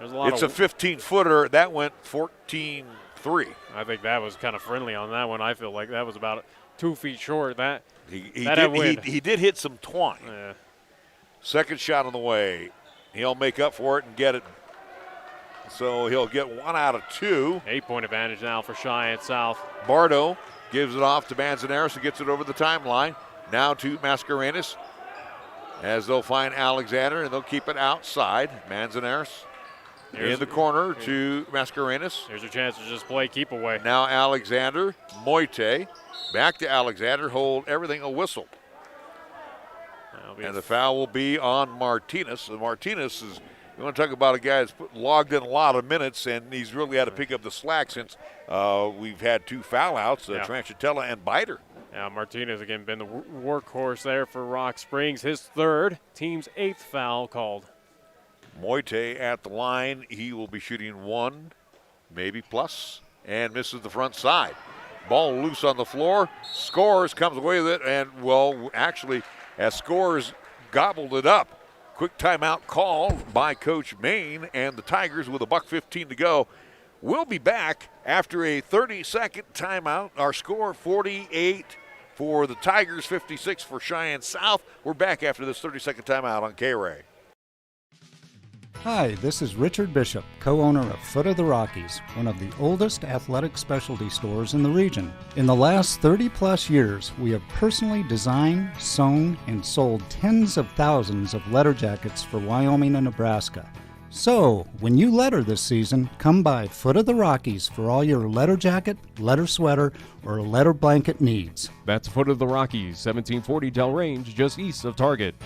It's a 15-footer. That went 14-3.
I think that was kind of friendly on that one. I feel like that was about 2 feet short.
He did hit some twine.
Yeah.
Second shot on the way. He'll make up for it and get it. So he'll get 1 out of 2.
8-point advantage now for Cheyenne South.
Bardo gives it off to Manzanares, who gets it over the timeline. Now to Mascarenas, as they'll find Alexander, and they'll keep it outside. Manzanares in the corner to Mascarenas.
Here's a chance to just play keep away.
Now Alexander, Moite, back to Alexander, hold everything a whistle. And the foul will be on Martinez. And Martinez is, you want to talk about a guy that's logged in a lot of minutes, and he's really had to pick up the slack since we've had 2 foul outs, Tranchitella and Biter.
Yeah, Martinez again been the workhorse there for Rock Springs. His 3rd, team's 8th foul called.
Moite at the line. He will be shooting 1, maybe plus, and misses the front side. Ball loose on the floor. Scores, comes away with it, and, well, actually, as Scores gobbled it up. Quick timeout called by Coach Main, and the Tigers with $1:15 to go. We'll be back after a 30-second timeout. Our score, 48 for the Tigers, 56 for Cheyenne South. We're back after this 30-second timeout on KRAE.
Hi, this is Richard Bishop, co-owner of Foot of the Rockies, one of the oldest athletic specialty stores in the region. In the last 30-plus years, we have personally designed, sewn, and sold tens of thousands of letter jackets for Wyoming and Nebraska. So, when you letter this season, come by Foot of the Rockies for all your letter jacket, letter sweater, or letter blanket needs.
That's Foot of the Rockies, 1740 Del Range, just east of Target.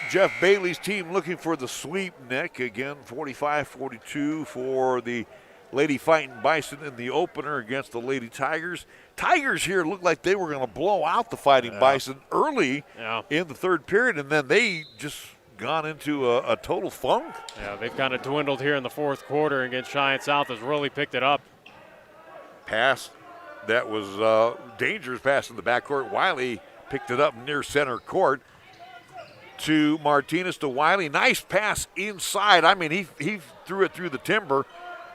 Jeff Bailey's team looking for the sweep, Nick. Again, 45-42 for the Lady Fightin Bison in the opener against the Lady Tigers. Tigers here looked like they were going to blow out the Fighting Bison early in the 3rd period, and then they just gone into a total funk.
Yeah, they've kind of dwindled here in the 4th quarter against Cheyenne South has really picked it up.
Pass that was dangerous pass in the backcourt. Wiley picked it up near center court to Martinez to Wiley. Nice pass inside. I mean, he threw it through the timber.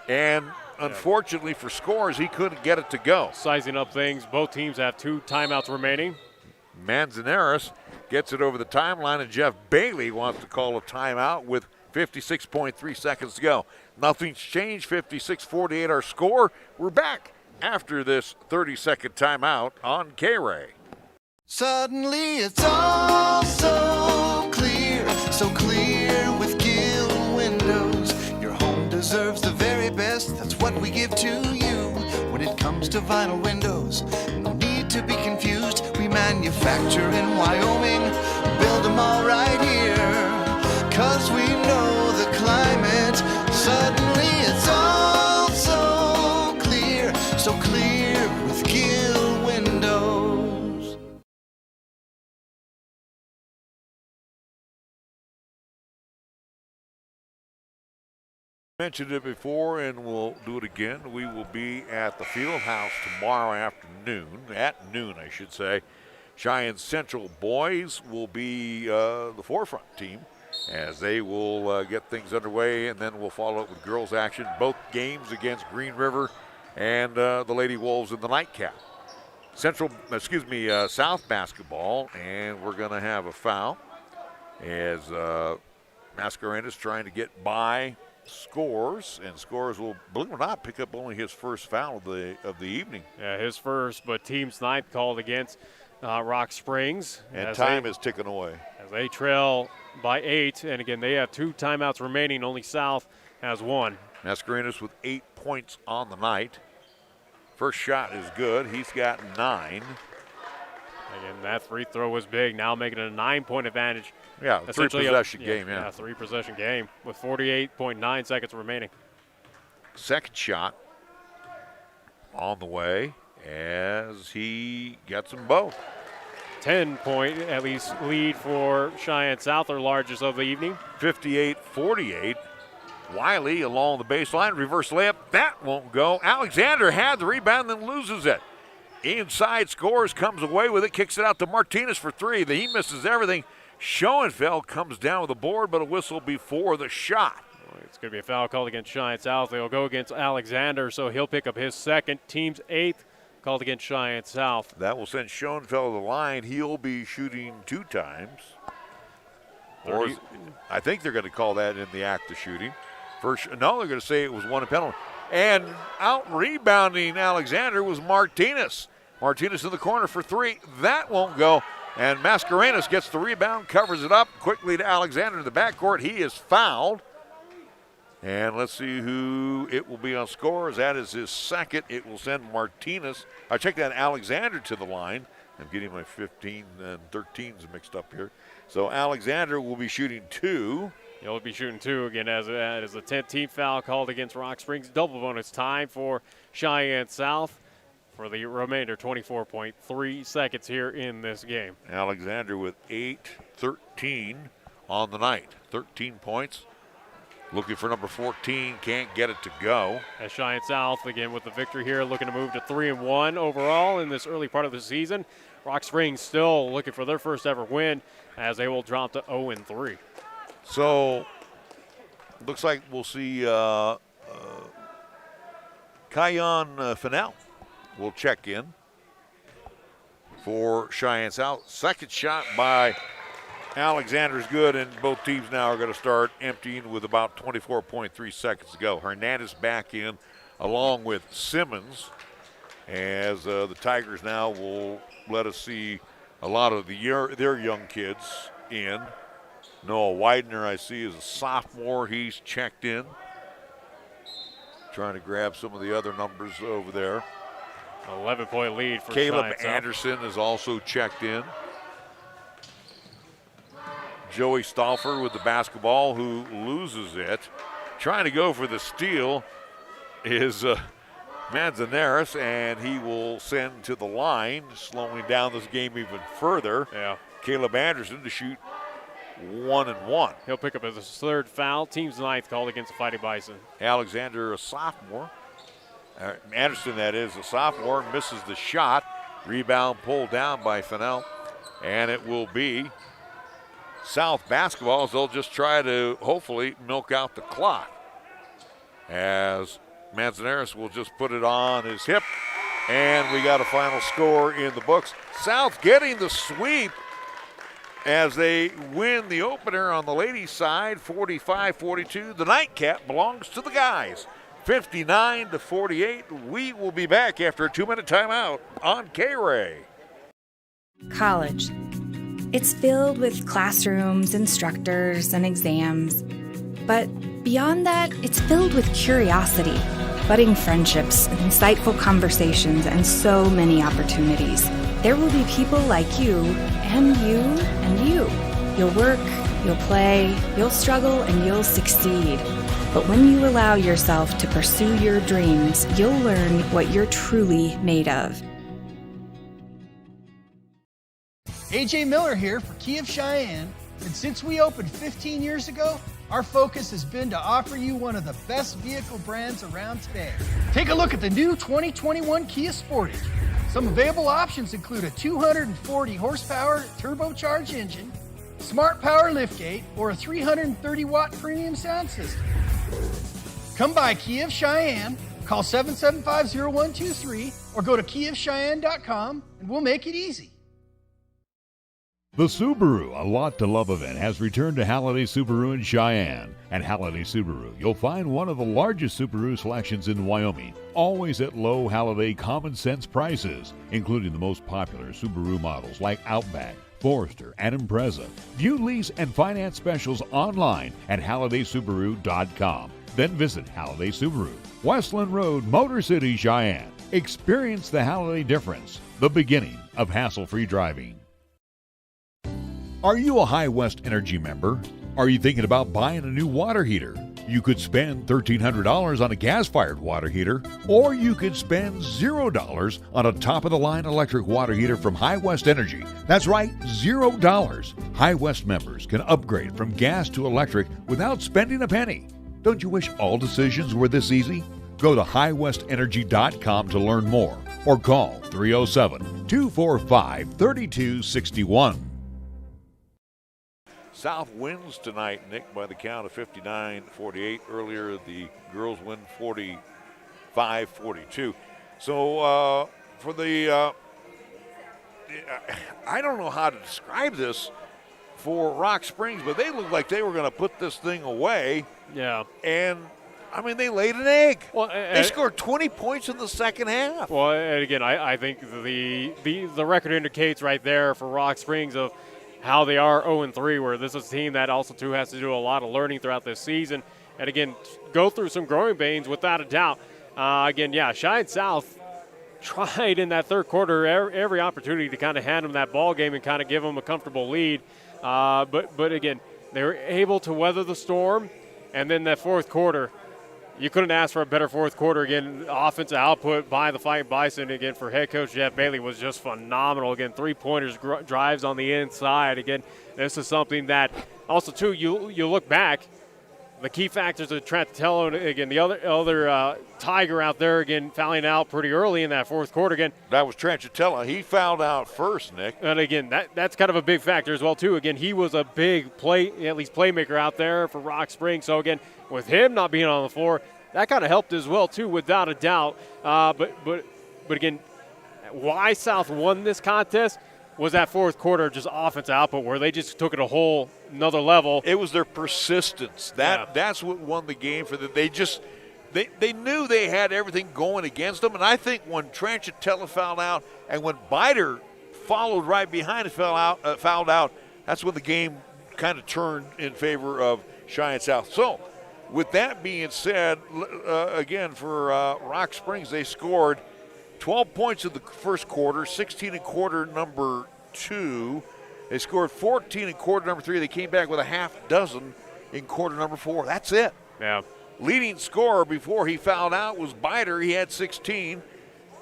And unfortunately for Scores, he couldn't get it to go.
Sizing up things, both teams have 2 timeouts remaining.
Manzanares gets it over the timeline, and Jeff Bailey wants to call a timeout with 56.3 seconds to go. Nothing's changed, 56-48 our score. We're back after this 30-second timeout on KRAE.
Suddenly it's all so clear with Gill Windows. Your home deserves the very best, that's what we give to you. When it comes to vinyl windows, no need to be confused. We manufacture in Wyoming, build them all right here. 'Cause we know the climate, suddenly it's all so clear with Gill Windows.
Mentioned it before, and we'll do it again. We will be at the field house tomorrow afternoon, at noon, I should say. Cheyenne Central boys will be the forefront team as they will get things underway, and then we'll follow up with girls action. Both games against Green River and the Lady Wolves in the nightcap. South basketball, and we're going to have a foul as Mascarenas trying to get by Scores, and Scores will, believe it or not, pick up only his first foul of the evening.
Yeah, his first, but team's ninth called against Rock Springs.
And time is ticking away.
As they trail by 8, and again, they have 2 timeouts remaining. Only South has 1.
Mascarenas with 8 points on the night. First shot is good. He's got 9.
Again, that free throw was big. Now making it a 9-point advantage.
Yeah, 3-possession game, yeah.
3-possession game with 48.9 seconds remaining.
Second shot on the way as he gets them both.
10-point at least lead for Cheyenne South, their largest of the evening.
58-48. Wiley along the baseline, reverse layup. That won't go. Alexander had the rebound, then loses it. Inside Scores, comes away with it, kicks it out to Martinez for 3. He misses everything. Schoenfeld comes down with the board, but a whistle before the shot.
It's going to be a foul called against Cheyenne South. They'll go against Alexander, so he'll pick up his second. Team's 8th called against Cheyenne South.
That will send Schoenfeld to the line. He'll be shooting 2 times. Or I think they're going to call that in the act of shooting. No, they're going to say it was 1 penalty. And out rebounding Alexander was Martinez. Martinez in the corner for 3. That won't go. And Mascarenas gets the rebound, covers it up quickly to Alexander in the backcourt. He is fouled. And let's see who it will be on Scores. That is his second. It will send Martinez. I check that Alexander to the line. I'm getting my 15 and 13s mixed up here. So Alexander will be shooting 2.
He'll be shooting 2 again as the 10th team foul called against Rock Springs. Double bonus time for Cheyenne South for the remainder, 24.3 seconds here in this game.
Alexander with 8-13 on the night. 13 points. Looking for number 14, can't get it to go.
As Cheyenne South, again, with the victory here, looking to move to 3-1 overall in this early part of the season. Rock Springs still looking for their first ever win as they will drop to 0-3.
So, looks like we'll see Cheyenne Fennell will check in for Cheyenne South. Second shot by Alexander is good, and both teams now are going to start emptying with about 24.3 seconds to go. Hernandez back in along with Simmons as the Tigers now will let us see a lot of their young kids in. Noah Widener, I see, is a sophomore. He's checked in. Trying to grab some of the other numbers over there.
11-point lead for
Caleb Anderson is also checked in. Joey Stauffer with the basketball, who loses it. Trying to go for the steal is Manzanares, and he will send to the line, slowing down this game even further.
Yeah.
Caleb Anderson to shoot 1-1.
He'll pick up his 3rd foul. Team's 9th called against the Fighting Bison.
Alexander, a sophomore. Anderson, that is, a sophomore, misses the shot. Rebound pulled down by Fennell, and it will be South basketball as they'll just try to hopefully milk out the clock. As Manzanares will just put it on his hip, and we got a final score in the books. South getting the sweep as they win the opener on the ladies' side, 45-42. The nightcap belongs to the guys, 59-48. We will be back after a 2-minute timeout on KRAE.
College. It's filled with classrooms, instructors, and exams. But beyond that, it's filled with curiosity, budding friendships, insightful conversations, and so many opportunities. There will be people like you, and you, and you. You'll work, you'll play, you'll struggle, and you'll succeed. But when you allow yourself to pursue your dreams, you'll learn what you're truly made of.
AJ Miller here for Kia of Cheyenne, and since we opened 15 years ago, our focus has been to offer you one of the best vehicle brands around today. Take a look at the new 2021 Kia Sportage. Some available options include a 240 horsepower turbocharged engine, smart power liftgate, or a 330 watt premium sound system. Come by Kia of Cheyenne, call 775-0123, or go to KiaofCheyenne.com, and we'll make it easy.
The Subaru A Lot to Love event has returned to Halliday Subaru in Cheyenne. At Halliday Subaru, you'll find one of the largest Subaru selections in Wyoming, always at low Halliday common sense prices, including the most popular Subaru models like Outback, Forester, and Impreza. View lease and finance specials online at HallidaySubaru.com. Then visit Halliday Subaru, Westland Road, Motor City, Cheyenne. Experience the Halliday difference, the beginning of hassle-free driving. Are you a High West Energy member? Are you thinking about buying a new water heater? You could spend $1,300 on a gas-fired water heater, or you could spend $0 on a top-of-the-line electric water heater from High West Energy. That's right, $0. High West members can upgrade from gas to electric without spending a penny. Don't you wish all decisions were this easy? Go to highwestenergy.com to learn more, or call 307-245-3261.
South wins tonight, Nick, by the count of 59-48. Earlier, the girls win 45-42. So for the, I don't know how to describe this for Rock Springs, but they looked like they were going to put this thing away.
Yeah.
And, I mean, they laid an egg. Well, they scored 20 points in the second half.
Well, and again, I think the record indicates right there for Rock Springs of how they are 0-3, where this is a team that also too has to do a lot of learning throughout this season. And again, go through some growing pains without a doubt. Again, yeah, Cheyenne South tried in that third quarter every opportunity to kind of hand them that ball game and kind of give them a comfortable lead. But again, they were able to weather the storm. And then that fourth quarter, you couldn't ask for a better fourth quarter. Again, offensive output by the Fightin Bison, again, for head coach Jeff Bailey was just phenomenal. Again, three-pointers, drives on the inside. Again, this is something that also, too, you look back, the key factors of Trentatello, and again, the other Tiger out there, again, fouling out pretty early in that fourth quarter. Again,
that was Trentatello. He fouled out first, Nick.
And again, that's kind of a big factor as well, too. Again, he was a big playmaker out there for Rock Springs. So, again, with him not being on the floor, that kind of helped as well, too, without a doubt. But again, why South won this contest was that fourth quarter just offensive output where they just took it a whole another level.
It was their persistence. That's what won the game for them. They knew they had everything going against them, and I think when Trentatello fouled out and when Biter followed right behind and fouled out, that's when the game kind of turned in favor of Cheyenne South. So, with that being said, again, for Rock Springs, they scored 12 points in the first quarter, 16 in quarter number 2. They scored 14 in quarter number 3. They came back with a half dozen in quarter number 4. That's it.
Yeah.
Leading scorer before he fouled out was Biter. He had 16.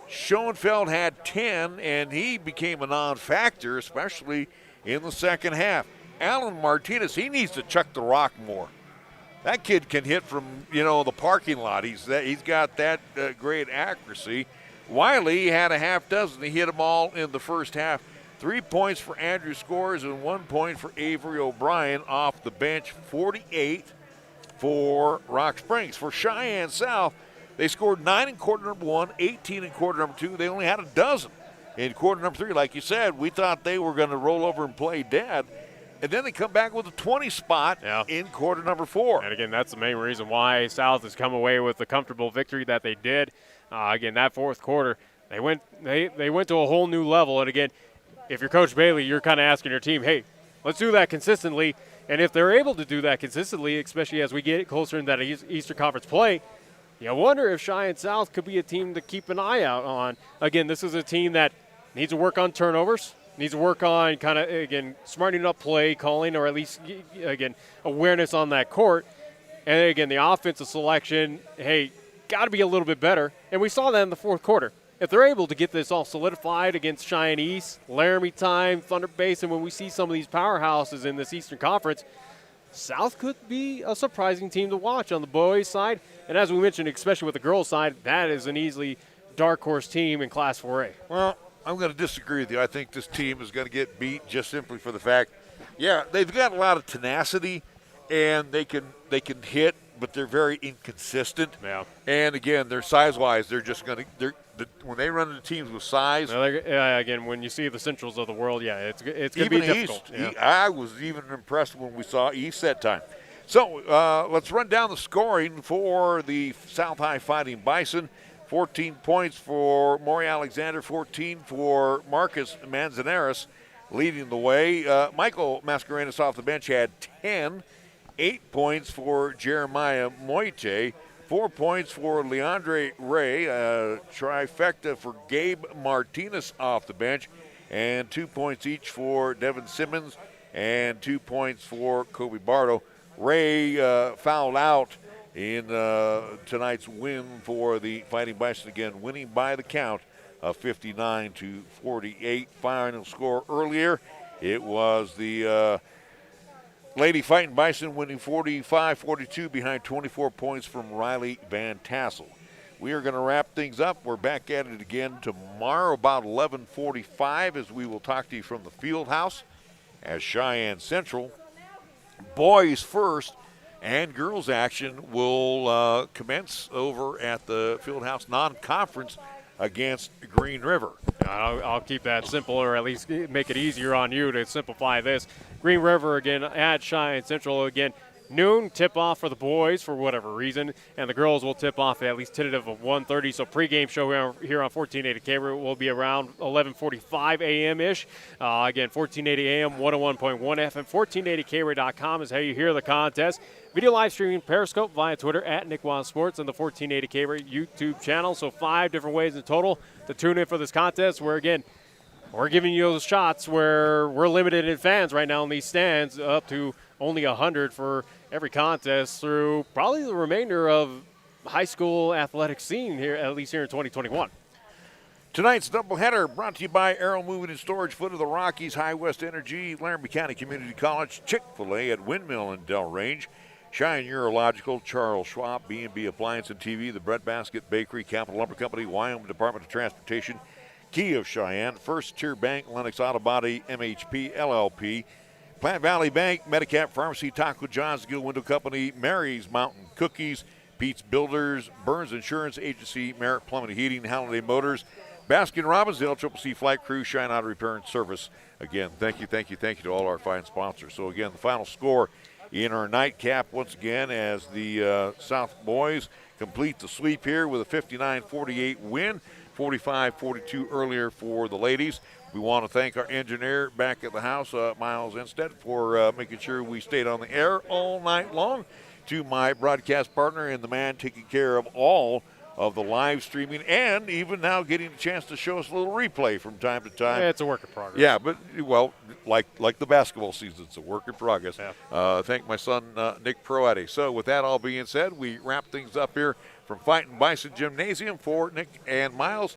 Schoenfeld had 10, and he became a non-factor, especially in the second half. Alan Martinez, he needs to chuck the rock more. That kid can hit from, the parking lot. He's got that great accuracy. Wiley had a half dozen. He hit them all in the first half. 3 points for Andrew Scores and 1 point for Avery O'Brien off the bench. 48 for Rock Springs. For Cheyenne South, they scored 9 in quarter number 1, 18 in quarter number 2. They only had a dozen in quarter number 3. Like you said, we thought they were going to roll over and play dead. And then they come back with a 20 spot in quarter number 4.
And again, that's the main reason why South has come away with the comfortable victory that they did. Again, that fourth quarter, they went to a whole new level. And again, if you're Coach Bailey, you're kind of asking your team, hey, let's do that consistently. And if they're able to do that consistently, especially as we get closer in that Eastern Conference play, you wonder if Cheyenne South could be a team to keep an eye out on. Again, this is a team that needs to work on turnovers, needs to work on kind of, again, smartening up play calling, or at least, again, awareness on that court. And again, the offensive selection, hey, got to be a little bit better. And we saw that in the fourth quarter. If they're able to get this all solidified against Cheyenne East, Laramie Time, Thunder Basin, when we see some of these powerhouses in this Eastern Conference, South could be a surprising team to watch on the boys' side. And as we mentioned, especially with the girls' side, that is an easily dark horse team in Class 4A.
Well, I'm going to disagree with you. I think this team is going to get beat just simply for the fact, they've got a lot of tenacity, and they can hit, but they're very inconsistent.
Yeah.
And again, they're size-wise, they're when they run into teams with size.
Again, when you see the Centrals of the world, it's going to be difficult.
East, I was even impressed when we saw East that time. So let's run down the scoring for the South High Fighting Bison. 14 points for Maury Alexander, 14 for Marcus Manzanares, leading the way. Michael Mascarenas off the bench had 10. 8 points for Jeremiah Moite. 4 points for Leandre Ray. Trifecta for Gabe Martinez off the bench. And 2 points each for Devin Simmons. And 2 points for Kobe Bardo. Ray fouled out in tonight's win for the Fighting Bison, again winning by the count of 59-48. Final score earlier, it was the Lady Fighting Bison winning 45-42 behind 24 points from Riley Van Tassel. We are going to wrap things up. We're back at it again tomorrow about 11:45 as we will talk to you from the field house as Cheyenne Central boys first and girls action will commence over at the Fieldhouse non-conference against Green River.
I'll keep that simple, or at least make it easier on you to simplify this. Green River again at Cheyenne Central again. Noon tip-off for the boys for whatever reason, and the girls will tip off at least tentative of 1:30. So pregame show here on 1480 KRAE will be around 11:45 a.m.-ish. Again, 1480 a.m., 101.1 FM, 1480KRAE.com is how you hear the contest. Video live streaming Periscope via Twitter at Nick Waz Sports and the 1480 KRAE YouTube channel. So 5 different ways in total to tune in for this contest where, again, we're giving you those shots where we're limited in fans right now in these stands up to only 100 for every contest through probably the remainder of high school athletic scene here, at least here in 2021.
Tonight's doubleheader brought to you by Arrow Moving and Storage, Foot of the Rockies, High West Energy, Laramie County Community College, Chick-fil-A at Windmill and Delrange, Cheyenne Urological, Charles Schwab, B&B Appliance and TV, the Breadbasket Bakery, Capital Lumber Company, Wyoming Department of Transportation, Key of Cheyenne, First Tier Bank, Lennox Auto Body, MHP, LLP, Plant Valley Bank, Medicap Pharmacy, Taco John's, Gill Window Company, Mary's Mountain Cookies, Pete's Builders, Burns Insurance Agency, Merritt Plumbing and Heating, Halliday Motors, Baskin Robbins, the LCCC Flight Crew, Cheyenne Auto Repair and Service. Again, thank you to all our fine sponsors. So again, the final score in our nightcap once again as the South boys complete the sweep here with a 59-48 win, 45-42 earlier for the ladies. We want to thank our engineer back at the house, Miles Enstad, for making sure we stayed on the air all night long. To my broadcast partner and the man taking care of all of the live streaming and even now getting a chance to show us a little replay from time to time.
Yeah, it's a work in progress.
Yeah, but, well, like the basketball season, it's a work in progress.
Yeah.
Thank my son, Nick Proietti. So with that all being said, we wrap things up here from Fightin' Bison Gymnasium for Nick and Miles.